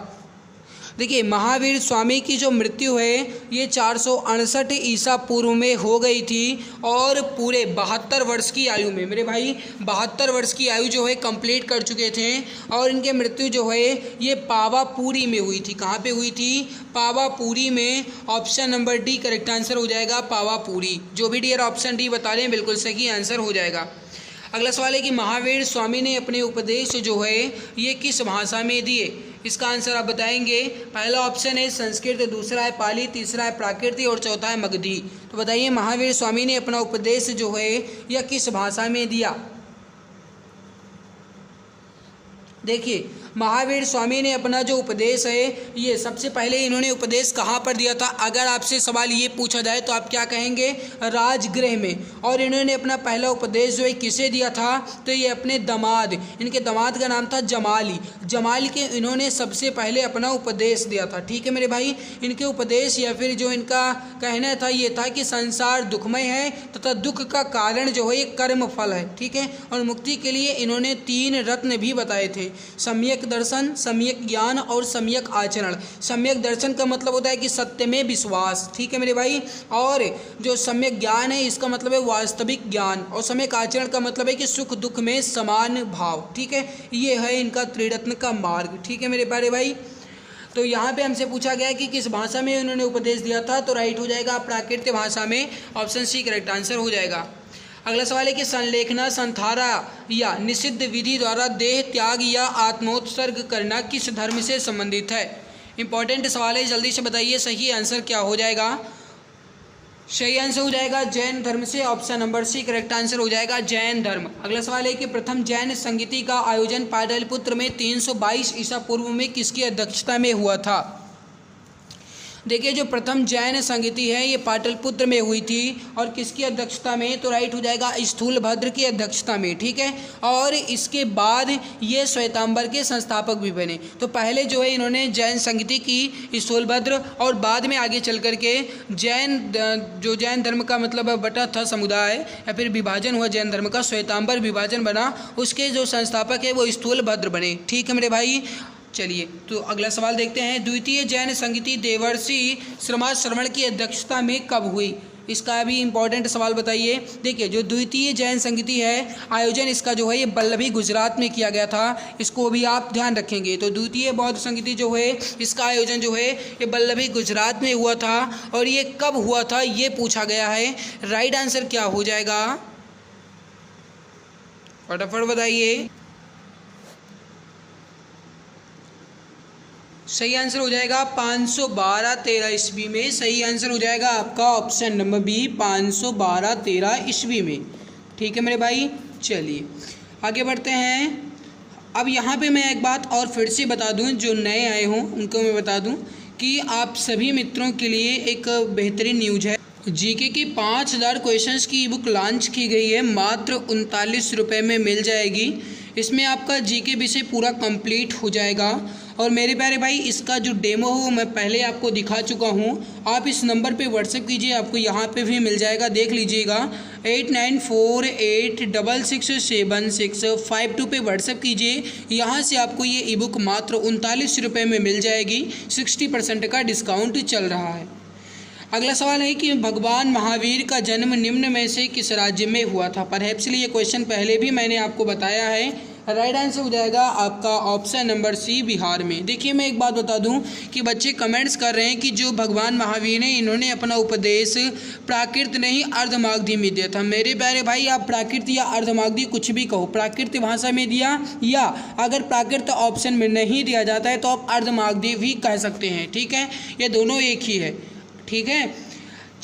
देखिए महावीर स्वामी की जो मृत्यु है ये 468 ईसा पूर्व में हो गई थी, और पूरे 72 वर्ष की आयु में मेरे भाई 72 वर्ष की आयु जो है कंप्लीट कर चुके थे। और इनके मृत्यु जो है ये पावापुरी में हुई थी। कहाँ पे हुई थी, पावापुरी में। Option number D correct answer हो जाएगा पावापुरी। जो भी डियर ऑप्शन डी बता रहे हैं बिल्कुल सही आंसर हो जाएगा। अगला सवाल है कि महावीर स्वामी ने अपने उपदेश जो है ये किस भाषा में दिए। इसका आंसर आप बताएंगे। पहला ऑप्शन है संस्कृत, दूसरा है पाली, तीसरा है प्राकृत और चौथा है मगधी। तो बताइए महावीर स्वामी ने अपना उपदेश जो है यह किस भाषा में दिया। देखिए महावीर स्वामी ने अपना जो उपदेश है ये सबसे पहले इन्होंने उपदेश कहाँ पर दिया था? अगर आपसे सवाल ये पूछा जाए तो आप क्या कहेंगे? राजगृह में। और इन्होंने अपना पहला उपदेश जो है किसे दिया था? तो ये अपने दामाद, इनके दामाद का नाम था जमाली, जमाली के इन्होंने सबसे पहले अपना उपदेश दिया था। ठीक है मेरे भाई, इनके उपदेश या फिर जो इनका कहना था ये था कि संसार दुखमय है तथा दुख का कारण जो है ये कर्म फल है। ठीक है, और मुक्ति के लिए इन्होंने 3 रत्न भी बताए थे, सम्यक दर्शन, सम्यक ज्ञान और सम्यक आचरण। सम्यक दर्शन का मतलब होता है कि सत्य में विश्वास। ठीक है मेरे भाई, और जो सम्यक ज्ञान है इसका मतलब है वास्तविक ज्ञान, और सम्यक आचरण का मतलब है कि सुख दुख में समान भाव। ठीक है, ये है इनका त्रिरत्न का मार्ग। ठीक है मेरे प्यारे भाई, तो यहाँ पे हमसे पूछा गया कि किस भाषा में उन्होंने उपदेश दिया था, तो राइट हो जाएगा प्राकृत भाषा में, ऑप्शन सी करेक्ट आंसर हो जाएगा। अगला सवाल है कि संलेखना, संथारा या निषिद्ध विधि द्वारा देह त्याग या आत्मोत्सर्ग करना किस धर्म से संबंधित है? इंपॉर्टेंट सवाल है, जल्दी से बताइए सही आंसर क्या हो जाएगा। सही आंसर हो जाएगा जैन धर्म से, option number C correct answer हो जाएगा जैन धर्म। अगला सवाल है कि प्रथम जैन संगीति का आयोजन पाटलिपुत्र में 322 ईसा पूर्व में किसकी अध्यक्षता में हुआ था? देखिए जो प्रथम जैन संगीति है ये पाटलिपुत्र में हुई थी, और किसकी अध्यक्षता में? तो राइट हो जाएगा स्थूलभद्र की अध्यक्षता में। ठीक है, और इसके बाद ये श्वेतांबर के संस्थापक भी बने। तो पहले जो है इन्होंने जैन संगीति की स्थूलभद्र, और बाद में आगे चल कर के जो जैन धर्म का मतलब बटा था समुदाय या फिर विभाजन हुआ जैन धर्म का, श्वेतांबर विभाजन बना, उसके जो संस्थापक है वो स्थूलभद्र बने। ठीक है मेरे भाई, चलिए तो अगला सवाल देखते हैं। द्वितीय जैन संगीति देवर्षि श्रवण की अध्यक्षता में कब हुई? इसका भी इम्पोर्टेंट सवाल बताइए। देखिए जो द्वितीय जैन संगीति है आयोजन इसका जो है ये वल्लभी गुजरात में किया गया था, इसको भी आप ध्यान रखेंगे। तो द्वितीय बौद्ध संगीति जो है इसका आयोजन जो है ये वल्लभी गुजरात में हुआ था, और ये कब हुआ था ये पूछा गया है। राइट आंसर क्या हो जाएगा, फटाफट बताइए। सही आंसर हो जाएगा 512-13 ईस्वी में। सही आंसर हो जाएगा आपका ऑप्शन नंबर बी 512-13 ईस्वी में। ठीक है मेरे भाई, चलिए आगे बढ़ते हैं। अब यहाँ पे मैं एक बात और फिर से बता दूँ, जो नए आए हों उनको मैं बता दूँ कि आप सभी मित्रों के लिए एक बेहतरीन न्यूज़ है। जीके की 5000 क्वेश्चंस की ई बुक लॉन्च की गई है, मात्र 39 रुपये में मिल जाएगी। इसमें आपका जीके विषय पूरा कंप्लीट हो जाएगा। और मेरे प्यारे भाई इसका जो डेमो हो मैं पहले आपको दिखा चुका हूँ, आप इस नंबर पे व्हाट्सएप कीजिए, आपको यहाँ पे भी मिल जाएगा, देख लीजिएगा 8948667652 पे व्हाट्सएप कीजिए। यहाँ से आपको ये ई बुक मात्र 39 रुपये में मिल जाएगी, 60% का डिस्काउंट चल रहा है। अगला सवाल है कि भगवान महावीर का जन्म निम्न में से किस राज्य में हुआ था? परहैप्स ये क्वेश्चन पहले भी मैंने आपको बताया है। राइट आंसर हो जाएगा आपका ऑप्शन नंबर सी बिहार में। देखिए मैं एक बात बता दूं कि बच्चे कमेंट्स कर रहे हैं कि जो भगवान महावीर हैं इन्होंने अपना उपदेश प्राकृत नहीं अर्धमागधी में दिया था। मेरे प्यारे भाई आप प्राकृत या अर्धमागधी कुछ भी कहो, प्राकृत भाषा में दिया, या अगर प्राकृत ऑप्शन में नहीं दिया जाता है तो आप अर्धमागधी भी कह सकते हैं। ठीक है, ये दोनों एक ही है। ठीक है,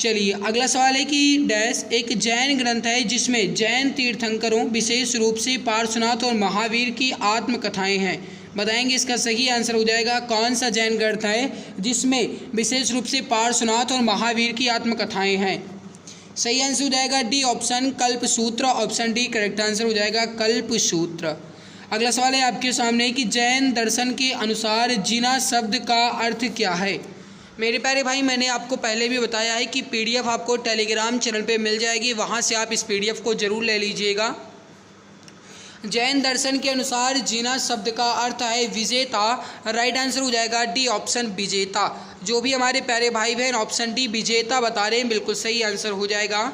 चलिए अगला सवाल है कि डैश एक जैन ग्रंथ है जिसमें जैन तीर्थंकरों विशेष रूप से पार्श्वनाथ और महावीर की आत्मकथाएं हैं। बताएंगे इसका सही आंसर हो जाएगा कौन सा जैन ग्रंथ है जिसमें विशेष रूप से पार्श्वनाथ और महावीर की आत्मकथाएं हैं। सही आंसर हो जाएगा D option Kalpasutra, option D correct answer हो जाएगा कल्पसूत्र। अगला सवाल है आपके सामने कि जैन दर्शन के अनुसार जिना शब्द का अर्थ क्या है? मेरे प्यारे भाई मैंने आपको पहले भी बताया है कि पीडीएफ आपको टेलीग्राम चैनल पे मिल जाएगी, वहाँ से आप इस पीडीएफ को ज़रूर ले लीजिएगा। जैन दर्शन के अनुसार जीना शब्द का अर्थ है विजेता। राइट आंसर हो जाएगा डी ऑप्शन विजेता। जो भी हमारे प्यारे भाई बहन ऑप्शन डी विजेता बता रहे हैं बिल्कुल सही आंसर हो जाएगा।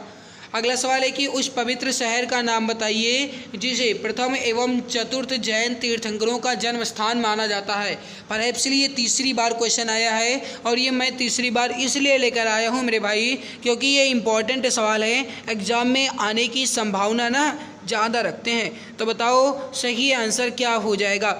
अगला सवाल है कि उस पवित्र शहर का नाम बताइए जिसे प्रथम एवं चतुर्थ जैन तीर्थंकरों का जन्म स्थान माना जाता है। परहैप्स ये तीसरी बार क्वेश्चन आया है, और ये मैं तीसरी बार इसलिए लेकर आया हूँ मेरे भाई क्योंकि ये इम्पॉर्टेंट सवाल है, एग्ज़ाम में आने की संभावना ना ज़्यादा रखते हैं। तो बताओ सही आंसर क्या हो जाएगा।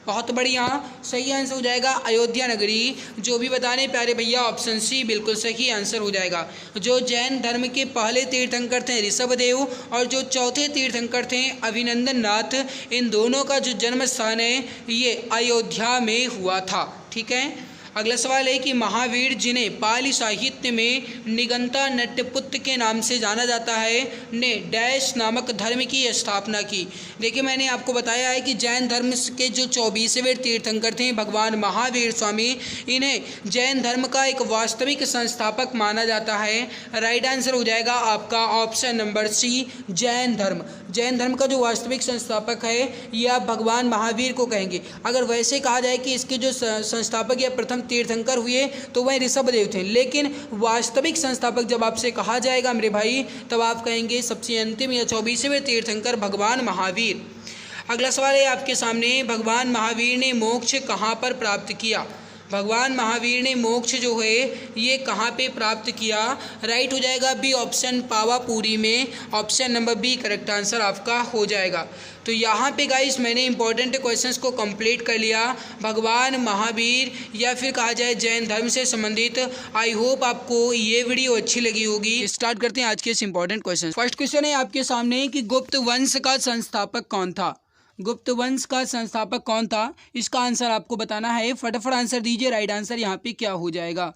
बहुत बढ़िया, सही आंसर हो जाएगा अयोध्या नगरी। जो भी बता रहे प्यारे भैया ऑप्शन सी बिल्कुल सही आंसर हो जाएगा। जो जैन धर्म के पहले तीर्थंकर थे ऋषभदेव और जो चौथे तीर्थंकर थे अभिनंदन नाथ, इन दोनों का जो जन्म स्थान है ये अयोध्या में हुआ था। ठीक है, अगला सवाल है कि महावीर जिन्हें पाली साहित्य में निगंता नट्यपुत्र के नाम से जाना जाता है ने डैश नामक धर्म की स्थापना की। देखिए मैंने आपको बताया है कि जैन धर्म के जो 24वें तीर्थंकर थे भगवान महावीर स्वामी, इन्हें जैन धर्म का एक वास्तविक संस्थापक माना जाता है। राइट आंसर हो जाएगा आपका ऑप्शन नंबर सी, जैन धर्म। जैन धर्म का जो वास्तविक संस्थापक है यह आप भगवान महावीर को कहेंगे। अगर वैसे कहा जाए कि इसके जो संस्थापक या प्रथम तीर्थंकर हुए तो वह ऋषभदेव थे, लेकिन वास्तविक संस्थापक जब आपसे कहा जाएगा मेरे भाई तब आप कहेंगे सबसे अंतिम या 24वें तीर्थंकर भगवान महावीर। अगला सवाल है आपके सामने, भगवान महावीर ने मोक्ष कहाँ पर प्राप्त किया। भगवान महावीर ने मोक्ष जो है ये कहाँ पे प्राप्त किया। राइट हो जाएगा बी ऑप्शन, पावापुरी में। Option number B correct answer आपका हो जाएगा। तो यहाँ पे गाइस मैंने इंपॉर्टेंट क्वेश्चंस को कंप्लीट कर लिया भगवान महावीर या फिर कहा जाए जैन धर्म से संबंधित। आई होप आपको ये वीडियो अच्छी लगी होगी। स्टार्ट करते हैं आज के इस इंपॉर्टेंट क्वेश्चन। फर्स्ट क्वेश्चन है आपके सामने कि गुप्त वंश का संस्थापक कौन था। गुप्त वंश का संस्थापक कौन था, इसका आंसर आपको बताना है। फटाफट आंसर दीजिए। राइट आंसर यहाँ पे क्या हो जाएगा।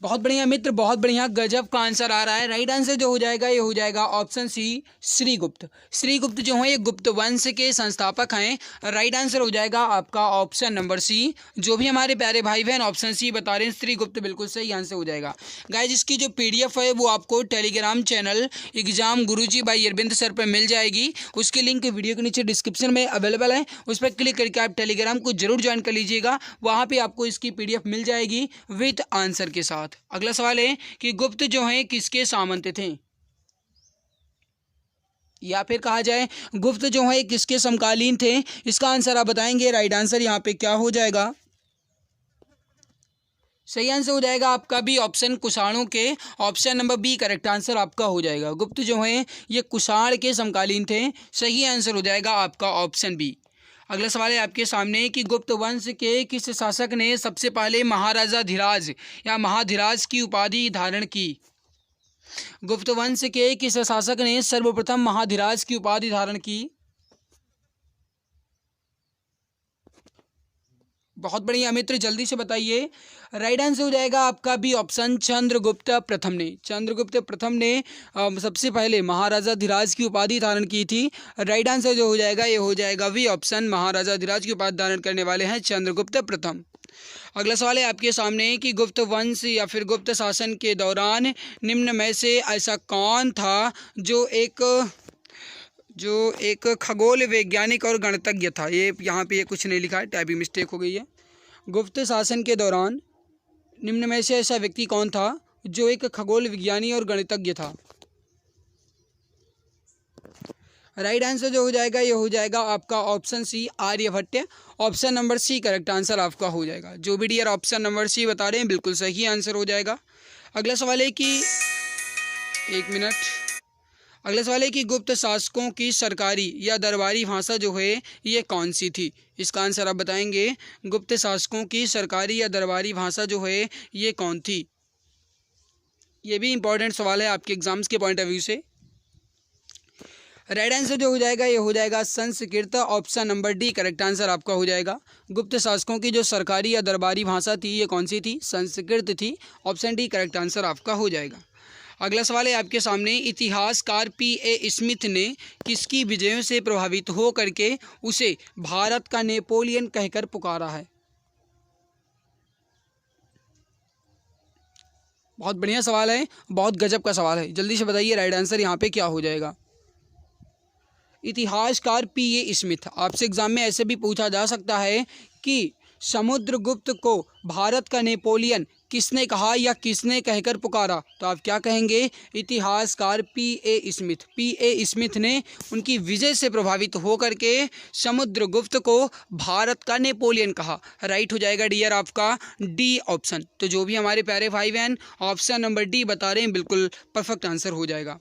बहुत बढ़िया मित्र, बहुत बढ़िया, गजब का आंसर आ रहा है। राइट आंसर जो हो जाएगा ये हो जाएगा ऑप्शन सी, श्रीगुप्त। श्रीगुप्त जो है ये गुप्त वंश के संस्थापक हैं। राइट आंसर हो जाएगा आपका ऑप्शन नंबर सी। जो भी हमारे प्यारे भाई बहन ऑप्शन सी बता रहे हैं श्रीगुप्त, बिल्कुल सही आंसर हो जाएगा। गाइस इसकी जो PDF है वो आपको Telegram channel exam Guruji by Arvind sir पर मिल जाएगी। उसकी लिंक वीडियो के नीचे डिस्क्रिप्शन में अवेलेबल है, उस पर क्लिक करके आप टेलीग्राम को जरूर ज्वाइन कर लीजिएगा। वहाँ पर आपको इसकी PDF मिल जाएगी विथ आंसर के साथ। अगला सवाल है कि गुप्त जो हैं किसके सामंत थे, या फिर कहा जाए गुप्त जो है किसके समकालीन थे, इसका आंसर आप बताएंगे। राइट आंसर यहाँ पे क्या हो जाएगा। सही आंसर हो जाएगा आपका भी ऑप्शन, कुषाणों के। Option number B correct answer आपका हो जाएगा। गुप्त जो है ये कुषाण के समकालीन थे। सही आंसर हो जाएगा आपका ऑप्शन बी। अगला सवाल है आपके सामने कि गुप्त वंश के किस शासक ने सबसे पहले महाराजा धीराज या महाधीराज की उपाधि धारण की। गुप्त वंश के किस शासक ने सर्वप्रथम महाधीराज की उपाधि धारण की। बहुत बढ़िया मित्र, जल्दी से बताइए। राइट आंसर हो जाएगा आपका भी ऑप्शन, चंद्रगुप्त प्रथम ने। चंद्रगुप्त प्रथम ने सबसे पहले महाराजा धीराज की उपाधि धारण की थी। राइट आंसर जो हो जाएगा ये हो जाएगा भी ऑप्शन, महाराजा धीराज की उपाधि धारण करने वाले हैं चंद्रगुप्त प्रथम। अगला सवाल है आपके सामने कि गुप्त वंश या फिर गुप्त शासन के दौरान निम्न में से ऐसा कौन था जो एक खगोल वैज्ञानिक और गणितज्ञ था। ये यहाँ पे ये कुछ नहीं लिखा है, टाइपिंग मिस्टेक हो गई है। गुप्त शासन के दौरान निम्न में से ऐसा व्यक्ति कौन था जो एक खगोल विज्ञानी और गणितज्ञ था। राइट आंसर जो हो जाएगा ये हो जाएगा आपका option C, Aryabhatta. Option number C correct answer आपका हो जाएगा। जो भी डियर ऑप्शन नंबर सी बता रहे हैं बिल्कुल सही आंसर हो जाएगा। अगला सवाल है कि अगला सवाल है कि गुप्त शासकों की सरकारी या दरबारी भाषा जो है ये कौन सी थी। इसका आंसर आप बताएंगे। गुप्त शासकों की सरकारी या दरबारी भाषा जो है ये कौन थी। ये भी इंपॉर्टेंट सवाल है आपके एग्जाम्स के पॉइंट ऑफ व्यू से। राइट आंसर जो हो जाएगा ये हो जाएगा Sanskrit. Option number D correct answer आपका हो जाएगा। गुप्त शासकों की जो सरकारी या दरबारी भाषा थी ये कौन सी थी, संस्कृत थी। ऑप्शन डी करेक्ट आंसर आपका हो जाएगा। अगला सवाल है आपके सामने, इतिहासकार P.A. स्मिथ ने किसकी विजयों से प्रभावित हो करके उसे भारत का नेपोलियन कहकर पुकारा है। बहुत बढ़िया सवाल है, बहुत गजब का सवाल है। जल्दी से बताइए राइट आंसर यहाँ पे क्या हो जाएगा। इतिहासकार P.A. स्मिथ, आपसे एग्जाम में ऐसे भी पूछा जा सकता है कि समुद्रगुप्त को भारत का नेपोलियन किसने कहा या किसने कहकर पुकारा, तो आप क्या कहेंगे। इतिहासकार P.A. स्मिथ। P.A. स्मिथ ने उनकी विजय से प्रभावित होकर के समुद्रगुप्त को भारत का नेपोलियन कहा। राइट हो जाएगा डियर आपका डी ऑप्शन। तो जो भी हमारे प्यारे भाई बहन ऑप्शन नंबर डी बता रहे हैं बिल्कुल परफेक्ट आंसर हो जाएगा।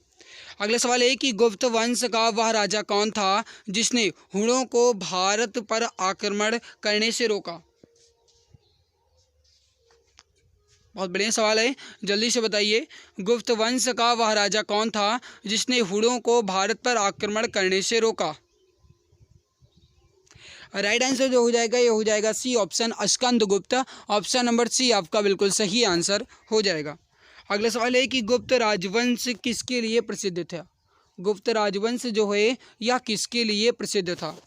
अगला सवाल है कि गुप्त वंश का वह राजा कौन था जिसने हुणों को भारत पर आक्रमण करने से रोका। बहुत बढ़िया सवाल है, जल्दी से बताइए। गुप्त वंश का वह राजा कौन था जिसने हुणों को भारत पर आक्रमण करने से रोका। राइट आंसर जो हो जाएगा ये हो जाएगा C option Skandagupta. Option number C आपका बिल्कुल सही आंसर हो जाएगा। अगला सवाल है कि गुप्त राजवंश किसके लिए प्रसिद्ध था। गुप्त राजवंश जो है यह किसके लिए प्रसिद्ध था।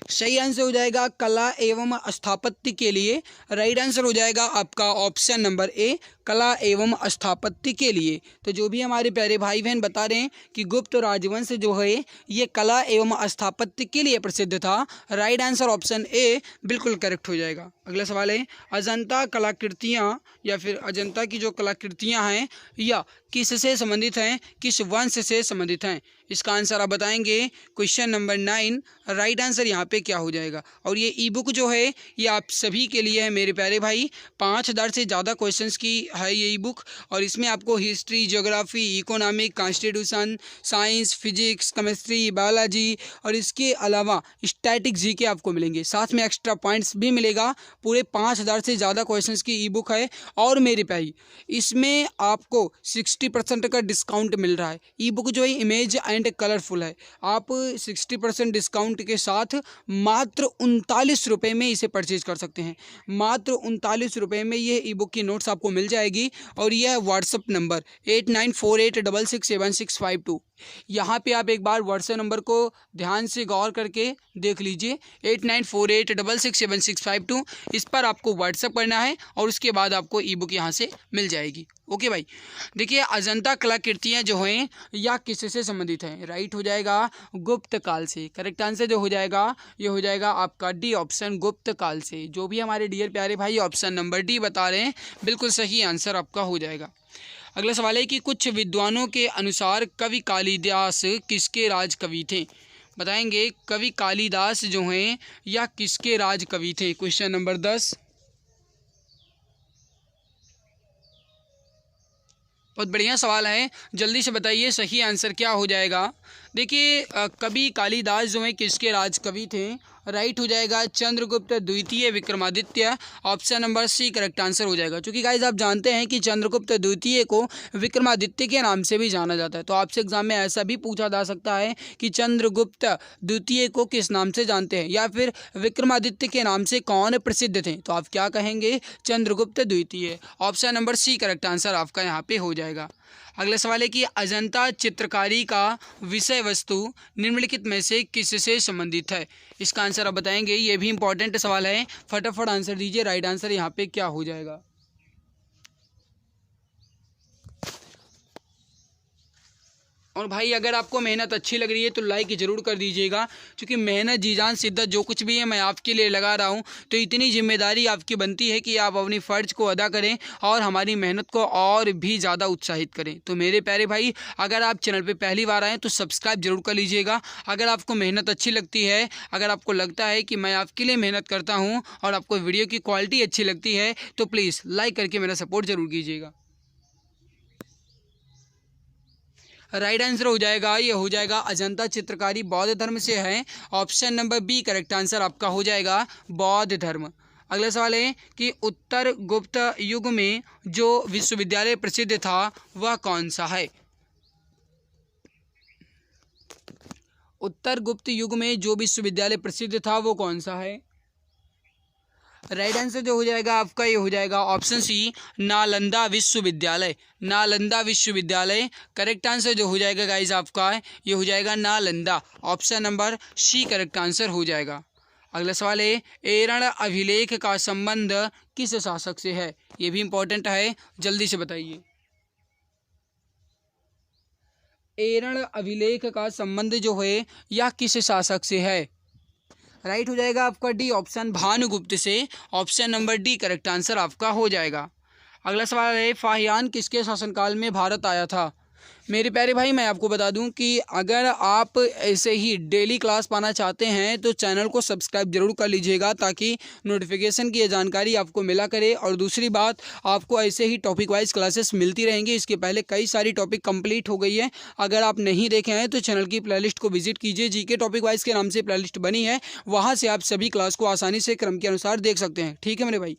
सही आंसर हो जाएगा कला एवं स्थापत्य के लिए। राइट आंसर हो जाएगा आपका ऑप्शन नंबर ए कला एवं स्थापत्य के लिए। तो जो भी हमारे प्यारे भाई बहन बता रहे हैं कि गुप्त राजवंश जो है ये कला एवं स्थापत्य के लिए प्रसिद्ध था, राइट आंसर ऑप्शन ए बिल्कुल करेक्ट हो जाएगा। अगला सवाल है अजंता कलाकृतियाँ या फिर अजंता की जो कलाकृतियाँ हैं या किससे संबंधित हैं, किस वंश से संबंधित हैं। इसका आंसर आप बताएंगे क्वेश्चन नंबर 9। राइट आंसर यहाँ पे क्या हो जाएगा। और ये ई बुक जो है ये आप सभी के लिए है मेरे प्यारे भाई। 5000 से ज़्यादा क्वेश्चंस की है ये ई बुक और इसमें आपको history, geography, economic, constitution, science, physics, chemistry, biology और इसके अलावा स्टैटिक जीके आपको मिलेंगे। साथ में एक्स्ट्रा पॉइंट्स भी मिलेगा। पूरे 5000 से ज़्यादा क्वेश्चंस की ई बुक है और मेरे भाई इसमें आपको 60% का डिस्काउंट मिल रहा है। ई बुक जो है इमेज एंड कलरफुल है। आप 60% डिस्काउंट के साथ मात्र 39 रुपये में इसे परचेज कर सकते हैं। मात्र 39 रुपये में ये ई बुक की नोट्स आपको मिल जाएगी। और यह व्हाट्सअप नंबर 8948667652, यहाँ पे आप एक बार व्हाट्सएप नंबर को ध्यान से गौर करके देख लीजिए। 8948667652 इस पर आपको व्हाट्सएप करना है और उसके बाद आपको ई बुक यहाँ से मिल जाएगी। ओके भाई, देखिए अजंता कलाकृतियाँ जो हैं या किससे संबंधित हैं। राइट हो जाएगा गुप्त काल से। करेक्ट आंसर जो हो जाएगा ये हो जाएगा आपका डी ऑप्शन गुप्त काल से। जो भी हमारे डियर प्यारे भाई ऑप्शन नंबर डी बता रहे हैं बिल्कुल सही आंसर आपका हो जाएगा। अगला सवाल है कि कुछ विद्वानों के अनुसार कवि कालिदास किसके राज कवि थे। बताएंगे कवि कालिदास जो हैं या किसके राज कवि थे। Question number 10। बहुत बढ़िया सवाल है, जल्दी से बताइए सही आंसर क्या हो जाएगा। देखिए कवि कालिदास जो हैं किसके राज कवि थे। राइट हो जाएगा चंद्रगुप्त द्वितीय Vikramaditya. Option number C correct answer हो जाएगा। क्योंकि गाइज आप जानते हैं कि चंद्रगुप्त द्वितीय को विक्रमादित्य के नाम से भी जाना जाता है। तो आपसे एग्जाम में ऐसा भी पूछा जा सकता है कि चंद्रगुप्त द्वितीय को किस नाम से जानते हैं या फिर विक्रमादित्य के नाम से कौन प्रसिद्ध थे। तो आप क्या कहेंगे, चंद्रगुप्त द्वितीय। Option number C correct answer आपका यहाँ पे हो जाएगा। अगला सवाल है कि अजंता चित्रकारी का विषय वस्तु निम्नलिखित में से किससे संबंधित है। इसका आंसर आप बताएंगे, ये भी इंपॉर्टेंट सवाल है, फटाफट आंसर दीजिए। राइट आंसर यहाँ पे क्या हो जाएगा। और भाई अगर आपको मेहनत अच्छी लग रही है तो लाइक ज़रूर कर दीजिएगा। क्योंकि मेहनत जी जान शिद्दत जो कुछ भी है मैं आपके लिए लगा रहा हूँ। तो इतनी जिम्मेदारी आपकी बनती है कि आप अपनी फ़र्ज को अदा करें और हमारी मेहनत को और भी ज़्यादा उत्साहित करें। तो मेरे प्यारे भाई अगर आप चैनल पर पहली बार आएँ तो सब्सक्राइब जरूर कर लीजिएगा। अगर आपको मेहनत अच्छी लगती है, अगर आपको लगता है कि मैं आपके लिए मेहनत करता हूँ और आपको वीडियो की क्वालिटी अच्छी लगती है तो प्लीज़ लाइक करके मेरा सपोर्ट ज़रूर कीजिएगा। राइट आंसर हो जाएगा, ये हो जाएगा अजंता चित्रकारी बौद्ध धर्म से है। Option number B correct answer आपका हो जाएगा बौद्ध धर्म। अगला सवाल है कि उत्तर गुप्त युग में जो विश्वविद्यालय प्रसिद्ध था वह कौन सा है। उत्तर गुप्त युग में जो विश्वविद्यालय प्रसिद्ध था वो कौन सा है। राइट आंसर जो हो जाएगा आपका ये हो जाएगा ऑप्शन सी नालंदा विश्वविद्यालय। नालंदा विश्वविद्यालय करेक्ट आंसर जो हो जाएगा गाइज आपका ये हो जाएगा Nalanda. Option number C correct answer हो जाएगा। अगला सवाल है एरण अभिलेख का संबंध किस शासक से है। ये भी इंपॉर्टेंट है, जल्दी से बताइए। एरण अभिलेख का संबंध जो है यह किस शासक से है। राइट हो जाएगा आपका डी ऑप्शन भानुगुप्त से। Option number D correct answer आपका हो जाएगा। अगला सवाल है फाहियान किसके शासनकाल में भारत आया था। मेरे प्यारे भाई, मैं आपको बता दूं कि अगर आप ऐसे ही डेली क्लास पाना चाहते हैं तो चैनल को सब्सक्राइब जरूर कर लीजिएगा, ताकि नोटिफिकेशन की जानकारी आपको मिला करे। और दूसरी बात, आपको ऐसे ही टॉपिक वाइज क्लासेस मिलती रहेंगी। इसके पहले कई सारी टॉपिक कंप्लीट हो गई है, अगर आप नहीं देखे हैं तो चैनल की प्लेलिस्ट को विजिट कीजिए। जीके टॉपिक वाइज के नाम से प्लेलिस्ट बनी है, वहाँ से आप सभी क्लास को आसानी से क्रम के अनुसार देख सकते हैं। ठीक है मेरे भाई।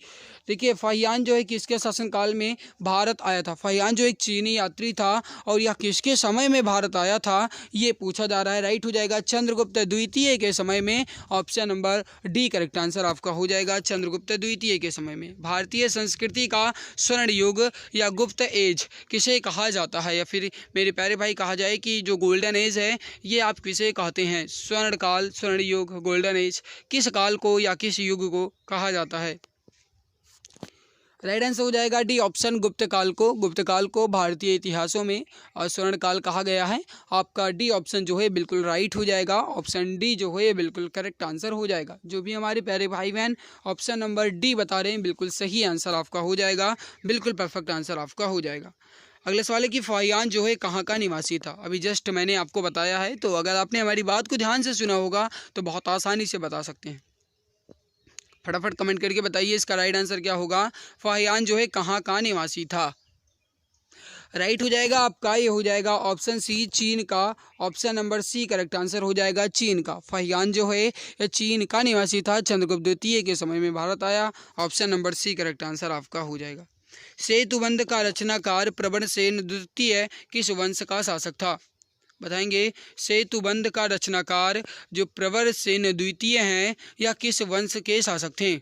देखिए, फाहियान जो है किसके शासनकाल में भारत आया था? फाहियान जो एक चीनी यात्री था, और यह किसके समय में भारत आया था, ये पूछा जा रहा है। राइट हो जाएगा चंद्रगुप्त द्वितीय के समय में। Option number D correct answer आपका हो जाएगा, चंद्रगुप्त द्वितीय के समय में। भारतीय संस्कृति का स्वर्ण युग या गुप्त एज किसे कहा जाता है, या फिर मेरे प्यारे भाई कहा जाए कि जो गोल्डन एज है, ये आप किसे कहते हैं? स्वर्ण काल, स्वर्ण युग, गोल्डन एज, किस काल को या किस युग को कहा जाता है? राइट आंसर हो जाएगा डी ऑप्शन, गुप्त काल को। गुप्त काल को भारतीय इतिहासों में स्वर्ण काल कहा गया है। आपका डी ऑप्शन जो है बिल्कुल राइट हो जाएगा। ऑप्शन डी जो है ये बिल्कुल करेक्ट आंसर हो जाएगा। जो भी हमारे प्यारे भाई बहन ऑप्शन नंबर डी बता रहे हैं, बिल्कुल सही आंसर आपका हो जाएगा, बिल्कुल परफेक्ट आंसर आपका हो जाएगा। अगले सवाल है कि फाहियान जो है कहाँ का निवासी था? अभी जस्ट मैंने आपको बताया है, तो अगर आपने हमारी बात को ध्यान से सुना होगा तो बहुत आसानी से बता सकते हैं। फटाफट कमेंट करके बताइए इसका राइट आंसर क्या होगा। फाहियान जो है कहाँ का निवासी था? राइट हो जाएगा आपका, ये हो जाएगा ऑप्शन सी, चीन का। Option number C correct answer हो जाएगा, चीन का। फाहियान जो है ये चीन का निवासी था, चंद्रगुप्त द्वितीय के समय में भारत आया। Option number C correct answer आपका हो जाएगा। सेतुबंध का रचनाकार प्रबलसेन द्वितीय किस वंश का शासक था? बताएंगे। सेतुबंध का रचनाकार जो प्रवरसेन द्वितीय हैं, या किस वंश के शासक थे?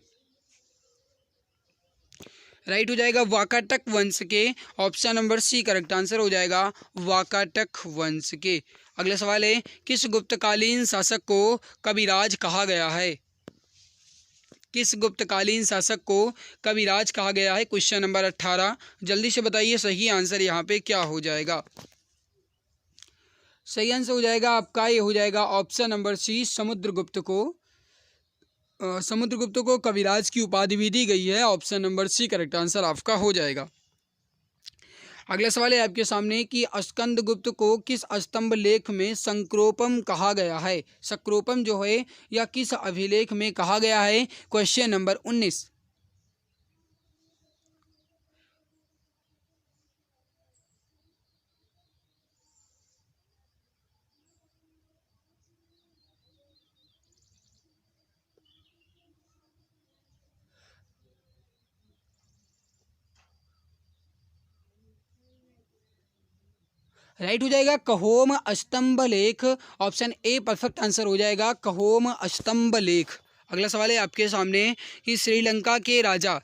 राइट हो जाएगा वाकाटक वंश के। Option number C correct answer हो जाएगा, वाकाटक वंश के। अगला सवाल है, किस गुप्तकालीन शासक को कविराज कहा गया है? किस गुप्तकालीन शासक को कविराज कहा गया है? Question number 18। जल्दी से बताइए सही आंसर यहाँ पे क्या हो जाएगा। सही आंसर हो जाएगा आपका, ये हो जाएगा ऑप्शन नंबर सी, समुद्रगुप्त को। समुद्रगुप्त को कविराज की उपाधि भी दी गई है। Option number C correct answer आपका हो जाएगा। अगला सवाल है आपके सामने कि स्कंदगुप्त को किस स्तंभ लेख में संक्रोपम कहा गया है? संक्रोपम जो है या किस अभिलेख में कहा गया है? Question number 19। राइट हो जाएगा कहोम स्तंभ लेख। ऑप्शन ए परफेक्ट आंसर हो जाएगा, कहोम स्तंभ लेख। अगला सवाल है आपके सामने कि श्रीलंका के राजा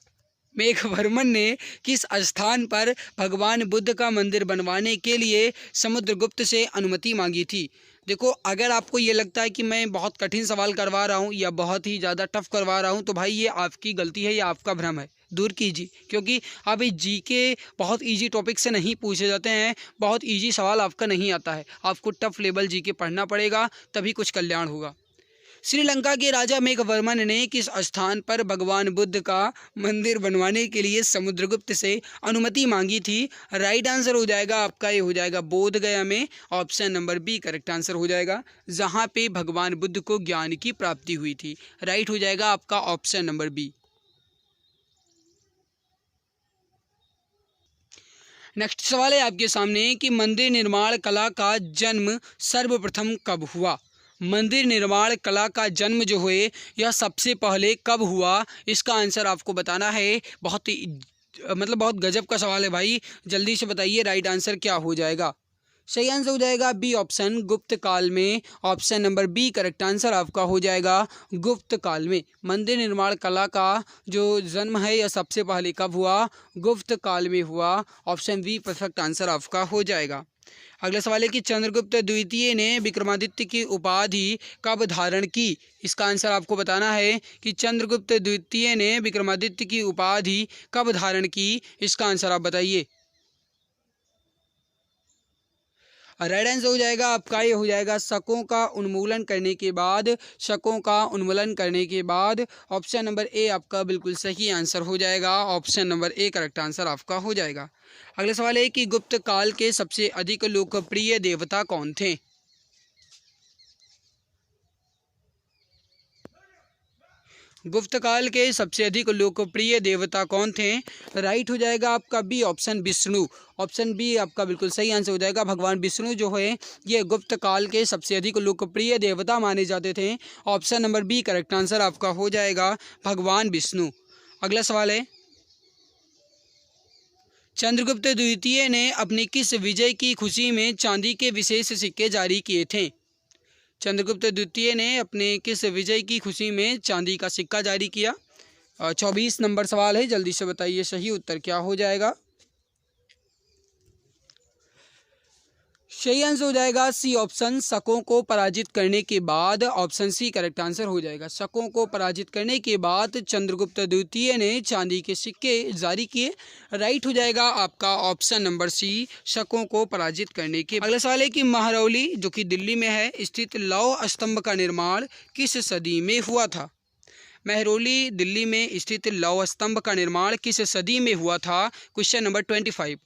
मेघवर्मन ने किस स्थान पर भगवान बुद्ध का मंदिर बनवाने के लिए समुद्रगुप्त से अनुमति मांगी थी? देखो, अगर आपको ये लगता है कि मैं बहुत कठिन सवाल करवा रहा हूँ या बहुत ही ज़्यादा टफ करवा रहा हूँ, तो भाई ये आपकी गलती है या आपका भ्रम है, दूर कीजिए। क्योंकि अभी जीके बहुत इजी टॉपिक से नहीं पूछे जाते हैं, बहुत इजी सवाल आपका नहीं आता है। आपको टफ लेवल जीके पढ़ना पड़ेगा, तभी कुछ कल्याण होगा। श्रीलंका के राजा मेघवर्मन ने किस स्थान पर भगवान बुद्ध का मंदिर बनवाने के लिए समुद्रगुप्त से अनुमति मांगी थी? राइट आंसर हो जाएगा आपका, ये हो जाएगा बोध गया में। Option number B correct answer हो जाएगा, जहां पे भगवान बुद्ध को ज्ञान की प्राप्ति हुई थी। राइट हो जाएगा आपका ऑप्शन नंबर बी। नेक्स्ट सवाल है आपके सामने कि मंदिर निर्माण कला का जन्म सर्वप्रथम कब हुआ? मंदिर निर्माण कला का जन्म जो है यह सबसे पहले कब हुआ, इसका आंसर आपको बताना है। बहुत ही बहुत गजब का सवाल है भाई, जल्दी से बताइए राइट आंसर क्या हो जाएगा। सही आंसर हो जाएगा बी ऑप्शन, गुप्त काल में। Option number B correct answer आपका हो जाएगा, गुप्त काल में। मंदिर निर्माण कला का जो जन्म है यह सबसे पहले कब हुआ? गुप्त काल में हुआ। ऑप्शन बी परफेक्ट आंसर आपका हो जाएगा। अगला सवाल है कि चंद्रगुप्त द्वितीय ने विक्रमादित्य की उपाधि कब धारण की? इसका आंसर आपको बताना है कि चंद्रगुप्त द्वितीय ने विक्रमादित्य की उपाधि कब धारण की, इसका आंसर आप बताइए। राइट आंसर हो जाएगा आपका ये हो जाएगा शकों का उन्मूलन करने के बाद, शकों का उन्मूलन करने के बाद। ऑप्शन नंबर ए आपका बिल्कुल सही आंसर हो जाएगा। Option number A correct answer आपका हो जाएगा। अगला सवाल है कि गुप्त काल के सबसे अधिक लोकप्रिय देवता कौन थे? गुप्त काल के सबसे अधिक लोकप्रिय देवता कौन थे? राइट हो जाएगा आपका B option Vishnu. Option B आपका बिल्कुल सही आंसर हो जाएगा। भगवान विष्णु जो है ये गुप्त काल के सबसे अधिक लोकप्रिय देवता माने जाते थे। Option number B correct answer आपका हो जाएगा, भगवान विष्णु। अगला सवाल है, चंद्रगुप्त द्वितीय ने अपनी किस विजय की खुशी में चांदी के विशेष सिक्के जारी किए थे? चंद्रगुप्त द्वितीय ने अपने किस विजय की खुशी में चांदी का सिक्का जारी किया? 24 नंबर सवाल है, जल्दी से बताइए सही उत्तर क्या हो जाएगा। सही आंसर हो जाएगा सी ऑप्शन, शकों को पराजित करने के बाद। ऑप्शन सी करेक्ट आंसर हो जाएगा। शकों को पराजित करने के बाद चंद्रगुप्त द्वितीय ने चांदी के सिक्के जारी किए। राइट हो जाएगा आपका ऑप्शन नंबर सी, शकों को पराजित करने के। अगला सवाल है कि महरौली जो कि दिल्ली में है स्थित लौह स्तंभ का निर्माण किस सदी में हुआ था? महरौली दिल्ली में स्थित लौह स्तंभ का निर्माण किस सदी में हुआ था? Question number 25।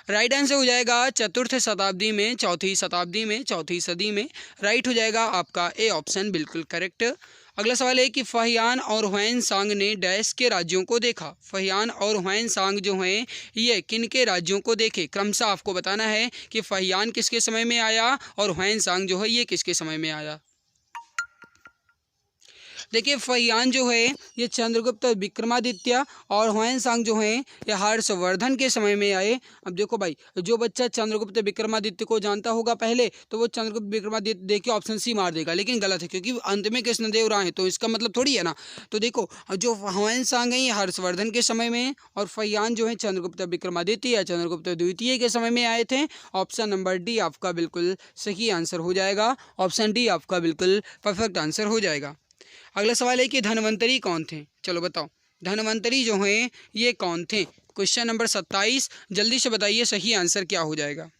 राइट आंसर हो जाएगा चतुर्थ शताब्दी में, चौथी शताब्दी में, चौथी सदी में। राइट हो जाएगा आपका ए ऑप्शन बिल्कुल करेक्ट। अगला सवाल है कि फहियान और हुएन सांग ने डैश के राज्यों को देखा? फहियान और हुएन सांग जो हैं ये किन के राज्यों को देखे? क्रमशः आपको बताना है कि फहियान किसके समय में आया और हुएन सांग जो है ये किसके समय में आया। देखिए फहियान जो है ये चंद्रगुप्त विक्रमादित्य और हुएन सांग जो हैं ये हर्षवर्धन के समय में आए। अब देखो भाई, जो बच्चा चंद्रगुप्त विक्रमादित्य को जानता होगा पहले तो वो चंद्रगुप्त विक्रमादित्य देख के ऑप्शन सी मार देगा, लेकिन गलत है क्योंकि अंत में कृष्णदेव राय हैं तो इसका मतलब थोड़ी है ना। तो देखो जो हुएन सांग हैं ये हर्षवर्धन के समय में और फहियान जो है चंद्रगुप्त विक्रमादित्य या चंद्रगुप्त द्वितीय के समय में आए थे। ऑप्शन नंबर डी आपका बिल्कुल सही आंसर हो जाएगा। ऑप्शन डी आपका बिल्कुल परफेक्ट आंसर हो जाएगा। अगला सवाल है कि धन्वंतरी कौन थे? चलो बताओ धन्वंतरी जो हैं ये कौन थे? क्वेश्चन नंबर 27, जल्दी से बताइए सही आंसर क्या हो जाएगा।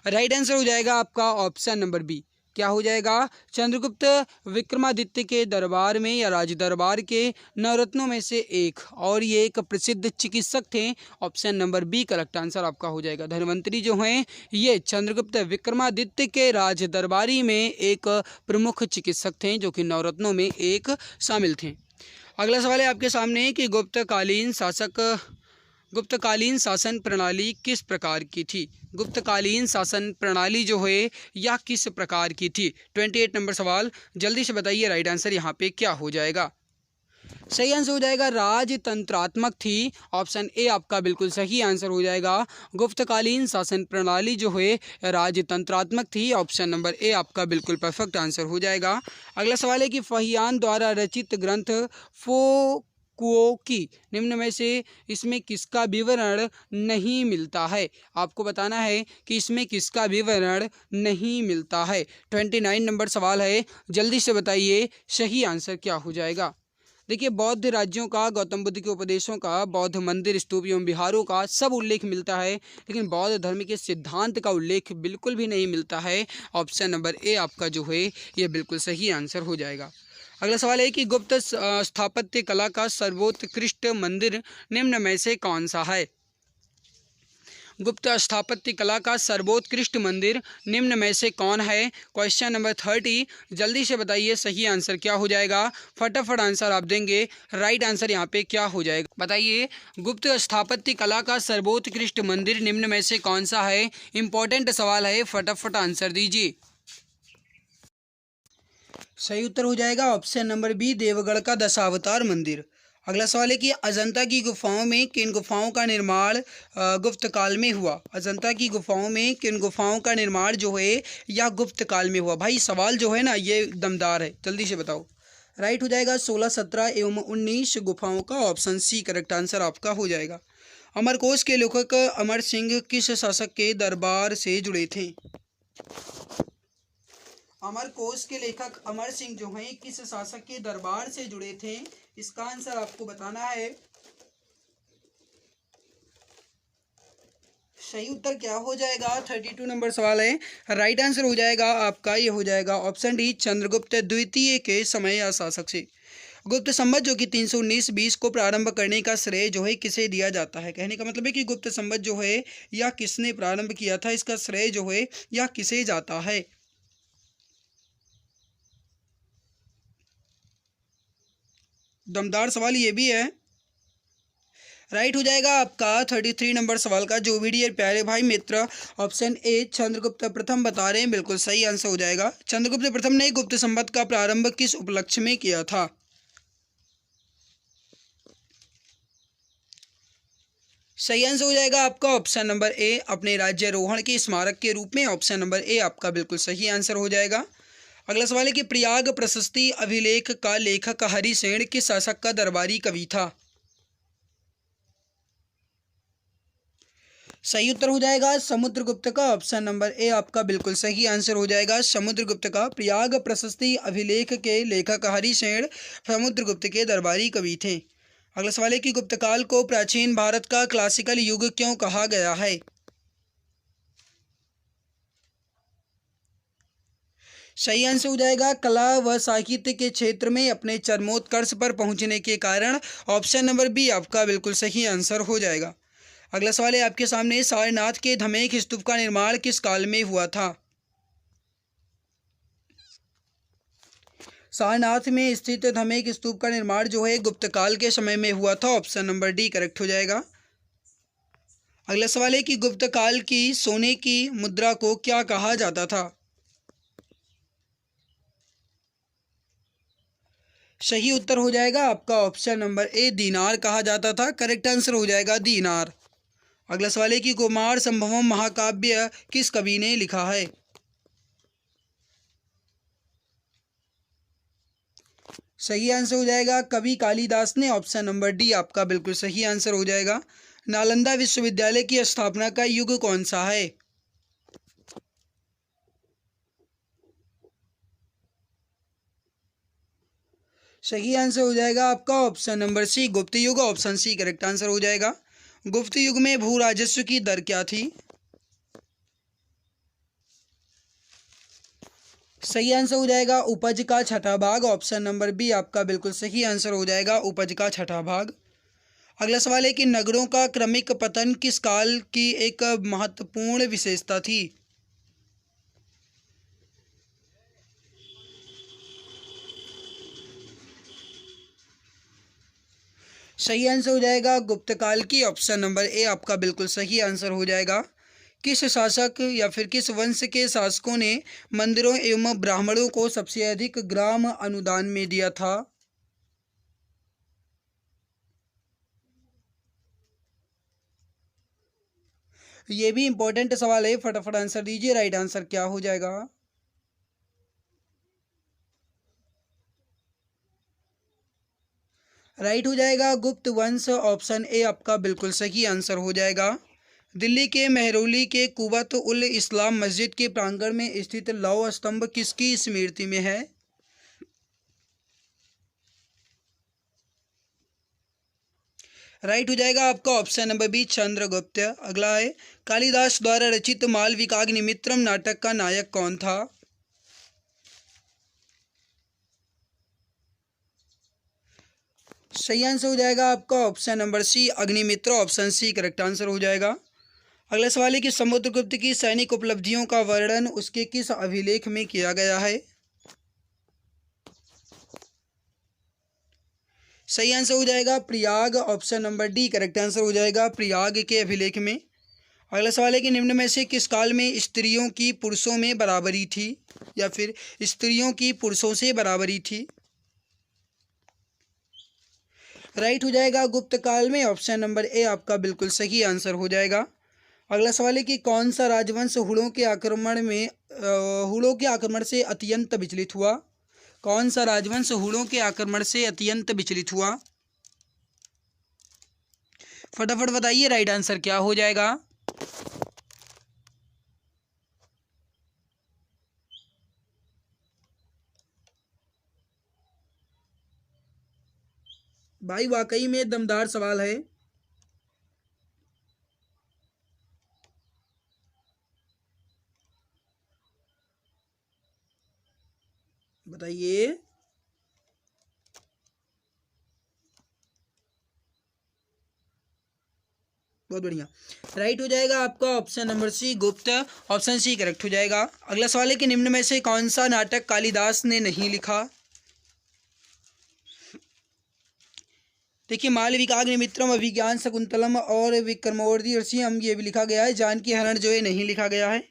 राइट आंसर हो जाएगा आपका ऑप्शन नंबर बी। क्या हो जाएगा? चंद्रगुप्त विक्रमादित्य के दरबार में या राज दरबार के नवरत्नों में से एक, और ये एक प्रसिद्ध चिकित्सक थे। Option number B correct answer आपका हो जाएगा। धन्वंतरी जो हैं ये चंद्रगुप्त विक्रमादित्य के राज दरबारी में एक प्रमुख चिकित्सक थे जो कि नवरत्नों में एक शामिल थे। अगला सवाल है आपके सामने कि गुप्तकालीन शासन प्रणाली किस प्रकार की थी? गुप्तकालीन शासन प्रणाली जो है यह किस प्रकार की थी? 28 नंबर सवाल, जल्दी से बताइए राइट आंसर यहाँ पे क्या हो जाएगा। सही आंसर हो जाएगा राजतंत्रात्मक थी। ऑप्शन ए आपका बिल्कुल सही आंसर हो जाएगा। गुप्तकालीन शासन प्रणाली जो है राजतंत्रात्मक थी। ऑप्शन नंबर ए आपका बिल्कुल परफेक्ट आंसर हो जाएगा। अगला सवाल है कि फहियान द्वारा रचित ग्रंथ फुकुओकी निम्न में से इसमें किसका विवरण नहीं मिलता है? आपको बताना है कि इसमें किसका विवरण नहीं मिलता है। 29 नंबर सवाल है, जल्दी से बताइए सही आंसर क्या हो जाएगा। देखिए बौद्ध राज्यों का, गौतम बुद्ध के उपदेशों का, बौद्ध मंदिर, स्तूप एवं विहारों का सब उल्लेख मिलता है, लेकिन बौद्ध धर्म के सिद्धांत का उल्लेख बिल्कुल भी नहीं मिलता है। ऑप्शन नंबर ए आपका जो है ये बिल्कुल सही आंसर हो जाएगा। अगला सवाल है कि गुप्त स्थापत्य कला का सर्वोत्कृष्ट मंदिर निम्न में से कौन सा है? गुप्त स्थापत्य कला का सर्वोत्कृष्ट मंदिर निम्न में से कौन है? क्वेश्चन नंबर 30, जल्दी से बताइए सही आंसर क्या हो जाएगा। फटाफट आंसर आप देंगे। राइट आंसर यहाँ पे क्या हो जाएगा बताइए। गुप्त स्थापत्य कला का सर्वोत्कृष्ट मंदिर निम्न में से कौन सा है? इंपॉर्टेंट सवाल है, फटाफट आंसर दीजिए। सही उत्तर हो जाएगा ऑप्शन नंबर बी, देवगढ़ का दशावतार मंदिर। अगला सवाल है कि अजंता की गुफाओं में किन गुफाओं का निर्माण गुप्त काल में हुआ? अजंता की गुफाओं में किन गुफाओं का निर्माण जो है यह गुप्त काल में हुआ? भाई सवाल जो है ना ये दमदार है, जल्दी से बताओ। राइट हो जाएगा 16, 17 एवं 19 गुफाओं का। ऑप्शन सी करेक्ट आंसर आपका हो जाएगा। अमरकोश के लेखक अमर सिंह किस शासक के दरबार से जुड़े थे? अमरकोश के लेखक अमर सिंह जो हैं किस शासक के दरबार से जुड़े थे? इसका आंसर आपको बताना है। सही उत्तर क्या हो जाएगा? 32 नंबर सवाल है। राइट आंसर हो जाएगा आपका, ये हो जाएगा ऑप्शन डी, चंद्रगुप्त द्वितीय के समय या शासक से। गुप्त संवत जो कि 319 को प्रारंभ करने का श्रेय जो है किसे दिया जाता है? कहने का मतलब है कि गुप्त संवत जो है या किसने प्रारंभ किया था, इसका श्रेय जो है या किसे जाता है? दमदार सवाल ये भी है। राइट हो जाएगा आपका 33 नंबर सवाल का जो भी डियर प्यारे भाई मित्र, ऑप्शन ए चंद्रगुप्त प्रथम बता रहे हैं, बिल्कुल सही आंसर हो जाएगा। चंद्रगुप्त प्रथम ने गुप्त संवत का प्रारंभ किस उपलक्ष्य में किया था? सही आंसर हो जाएगा आपका ऑप्शन नंबर ए, अपने राज्यारोहण के स्मारक के रूप में। ऑप्शन नंबर ए आपका बिल्कुल सही आंसर हो जाएगा। अगला सवाल है कि प्रयाग प्रशस्ति अभिलेख का लेखक हरिसेन किस शासक का दरबारी कवि था? सही उत्तर हो जाएगा समुद्रगुप्त का। ऑप्शन नंबर ए आपका बिल्कुल सही आंसर हो जाएगा, समुद्रगुप्त का। प्रयाग प्रशस्ति अभिलेख के लेखक हरिसेन समुद्रगुप्त के दरबारी कवि थे। अगला सवाल है कि गुप्त काल को प्राचीन भारत का क्लासिकल युग क्यों कहा गया है? सही आंसर हो जाएगा कला व साहित्य के क्षेत्र में अपने चरमोत्कर्ष पर पहुंचने के कारण। ऑप्शन नंबर बी आपका बिल्कुल सही आंसर हो जाएगा। अगला सवाल है आपके सामने, सारनाथ के धमेख स्तूप का निर्माण किस काल में हुआ था? सारनाथ में स्थित धमेख स्तूप का निर्माण जो है गुप्त काल के समय में हुआ था। ऑप्शन नंबर डी करेक्ट हो जाएगा। अगला सवाल है कि गुप्त काल की सोने की मुद्रा को क्या कहा जाता था? सही उत्तर हो जाएगा आपका ऑप्शन नंबर ए, दीनार कहा जाता था। करेक्ट आंसर हो जाएगा दीनार। अगला सवाल है कि कुमार संभवम महाकाव्य किस कवि ने लिखा है? सही आंसर हो जाएगा कवि कालिदास ने। ऑप्शन नंबर डी आपका बिल्कुल सही आंसर हो जाएगा। नालंदा विश्वविद्यालय की स्थापना का युग कौन सा है? सही आंसर हो जाएगा आपका ऑप्शन नंबर सी, गुप्त युग। ऑप्शन सी करेक्ट आंसर हो जाएगा। गुप्त युग में भू राजस्व की दर क्या थी? सही आंसर हो जाएगा उपज का छठा भाग। ऑप्शन नंबर बी आपका बिल्कुल सही आंसर हो जाएगा, उपज का छठा भाग। अगला सवाल है कि नगरों का क्रमिक पतन किस काल की एक महत्वपूर्ण विशेषता थी? सही आंसर हो जाएगा गुप्त काल की। ऑप्शन नंबर ए आपका बिल्कुल सही आंसर हो जाएगा। किस शासक या फिर किस वंश के शासकों ने मंदिरों एवं ब्राह्मणों को सबसे अधिक ग्राम अनुदान में दिया था? ये भी इंपॉर्टेंट सवाल है, फटाफट आंसर दीजिए। राइट आंसर क्या हो जाएगा? राइट हो जाएगा गुप्त वंश। ऑप्शन ए आपका बिल्कुल सही आंसर हो जाएगा। दिल्ली के मेहरौली के कुवत उल इस्लाम मस्जिद के प्रांगण में स्थित लौह स्तंभ किसकी स्मृति में है? राइट हो जाएगा आपका ऑप्शन नंबर बी, चंद्रगुप्त। अगला है, कालिदास द्वारा रचित मालविकाग्निमित्रम नाटक का नायक कौन था? सही आंसर हो जाएगा आपका option number C, Agnimitra. Option C correct answer हो जाएगा। अगला सवाल है कि समुद्रगुप्त की सैनिक उपलब्धियों का वर्णन उसके किस अभिलेख में किया गया है? सही आंसर हो जाएगा Prayag. Option number D correct answer हो जाएगा, प्रयाग के अभिलेख में। अगला सवाल है कि निम्न में से किस काल में स्त्रियों की पुरुषों में बराबरी थी, या फिर स्त्रियों की पुरुषों से बराबरी थी? राइट हो जाएगा गुप्त काल में। ऑप्शन नंबर ए आपका बिल्कुल सही आंसर हो जाएगा। अगला सवाल है कि कौन सा राजवंश हुड़ों के आक्रमण से अत्यंत विचलित हुआ? कौन सा राजवंश हुड़ों के आक्रमण से अत्यंत विचलित हुआ? फटाफट बताइए, राइट आंसर क्या हो जाएगा? भाई वाकई में दमदार सवाल है। बताइए। बहुत बढ़िया, राइट हो जाएगा आपका ऑप्शन नंबर सी गुप्त, ऑप्शन सी करेक्ट हो जाएगा। अगला सवाल है कि निम्न में से कौन सा नाटक कालिदास ने नहीं लिखा। देखिए, मालविकाग्निमित्रम, अभिज्ञान शकुंतलम और विक्रमोर्वशीयम ये भी लिखा गया है। जानकी हरण जो है नहीं लिखा गया है।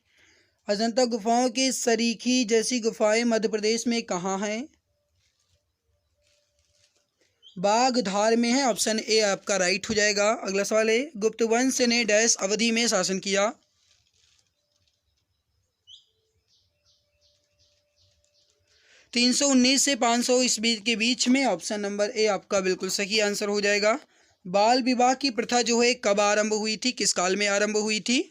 अजंता गुफाओं की सरीखी जैसी गुफाएं मध्य प्रदेश में कहाँ हैं। बागधार में है, ऑप्शन ए आपका राइट हो जाएगा। अगला सवाल है, गुप्त वंश ने डैश अवधि में शासन किया। 319 से 500 ईस्वी के बीच में, ऑप्शन नंबर ए आपका बिल्कुल सही आंसर हो जाएगा। बाल विवाह की प्रथा जो है कब आरंभ हुई थी, किस काल में आरंभ हुई थी।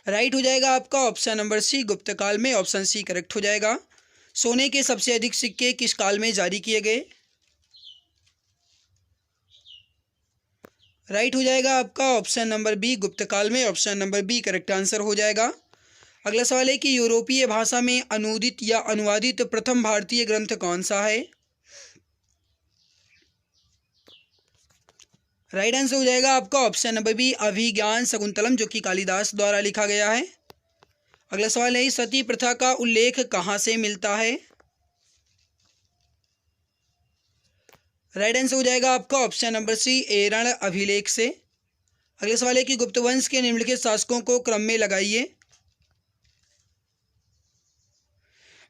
राइट हो जाएगा आपका ऑप्शन नंबर सी गुप्त काल में, ऑप्शन सी करेक्ट हो जाएगा। सोने के सबसे अधिक सिक्के किस काल में जारी किए गए। राइट हो जाएगा आपका ऑप्शन नंबर बी गुप्त काल में, option number B correct answer हो जाएगा। अगला सवाल है कि यूरोपीय भाषा में अनुदित या अनुवादित प्रथम भारतीय ग्रंथ कौन सा है। राइट आंसर हो जाएगा आपका ऑप्शन नंबर बी अभिज्ञान शकुंतलम, जो कि कालिदास द्वारा लिखा गया है। अगला सवाल है, सती प्रथा का उल्लेख कहाँ से मिलता है। राइट आंसर हो जाएगा आपका ऑप्शन नंबर सी एरण अभिलेख से। अगला सवाल है कि गुप्त वंश के निम्नलिखित शासकों को क्रम में लगाइए।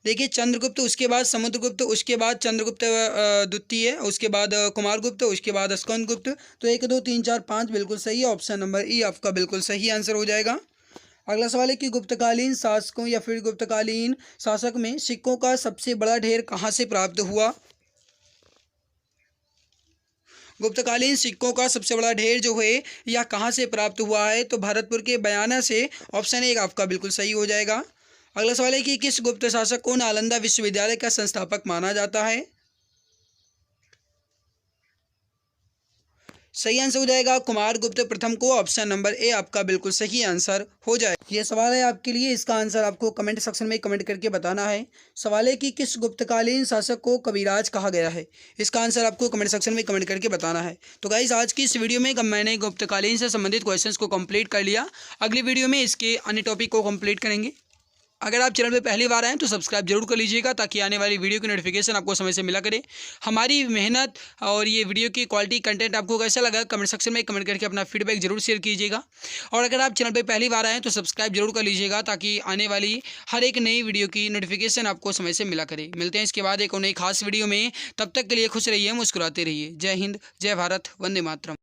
देखिए, चंद्रगुप्त, उसके बाद समुद्रगुप्त, उसके बाद चंद्रगुप्त द्वितीय, उसके बाद कुमारगुप्त, उसके बाद स्कंदगुप्त। तो 1 2 3 4 5 बिल्कुल सही है, ऑप्शन नंबर ई आपका बिल्कुल सही आंसर हो जाएगा। अगला सवाल है कि गुप्तकालीन शासकों या फिर गुप्तकालीन शासक में सिक्कों का सबसे बड़ा ढेर कहाँ से प्राप्त हुआ। गुप्तकालीन सिक्कों का सबसे बड़ा ढेर जो है यह कहाँ से प्राप्त हुआ है, तो भरतपुर के बयाना से, ऑप्शन ए आपका बिल्कुल सही हो जाएगा। अगला सवाल है कि किस गुप्त शासक को नालंदा विश्वविद्यालय का संस्थापक माना जाता है। सही आंसर हो जाएगा कुमारगुप्त प्रथम को, ऑप्शन नंबर ए आपका बिल्कुल सही आंसर हो जाए। ये सवाल है आपके लिए, इसका आंसर आपको कमेंट सेक्शन में कमेंट करके बताना है। सवाल है कि किस गुप्तकालीन शासक को कविराज कहा गया है। इसका आंसर आपको कमेंट सेक्शन में कमेंट करके बताना है। तो गाइस, आज की इस वीडियो में मैंने गुप्तकालीन से संबंधित क्वेश्चंस को कंप्लीट कर लिया। अगली वीडियो में इसके अन्य टॉपिक को कंप्लीट करेंगे। अगर आप चैनल पे पहली बार आएँ तो सब्सक्राइब जरूर कर लीजिएगा, ताकि आने वाली वीडियो की नोटिफिकेशन आपको समय से मिला करे। हमारी मेहनत और ये वीडियो की क्वालिटी कंटेंट आपको कैसा लगा, कमेंट सेक्शन में कमेंट करके अपना फीडबैक जरूर शेयर कीजिएगा। और अगर आप चैनल पे पहली बार आएँ तो सब्सक्राइब जरूर कर लीजिएगा, ताकि आने वाली हर एक नई वीडियो की नोटिफिकेशन आपको समय से मिला करे। मिलते हैं इसके बाद एक और नई खास वीडियो में, तब तक के लिए खुश रहिए, मुस्कुराते रहिए। जय हिंद, जय भारत, वंदे मातरम।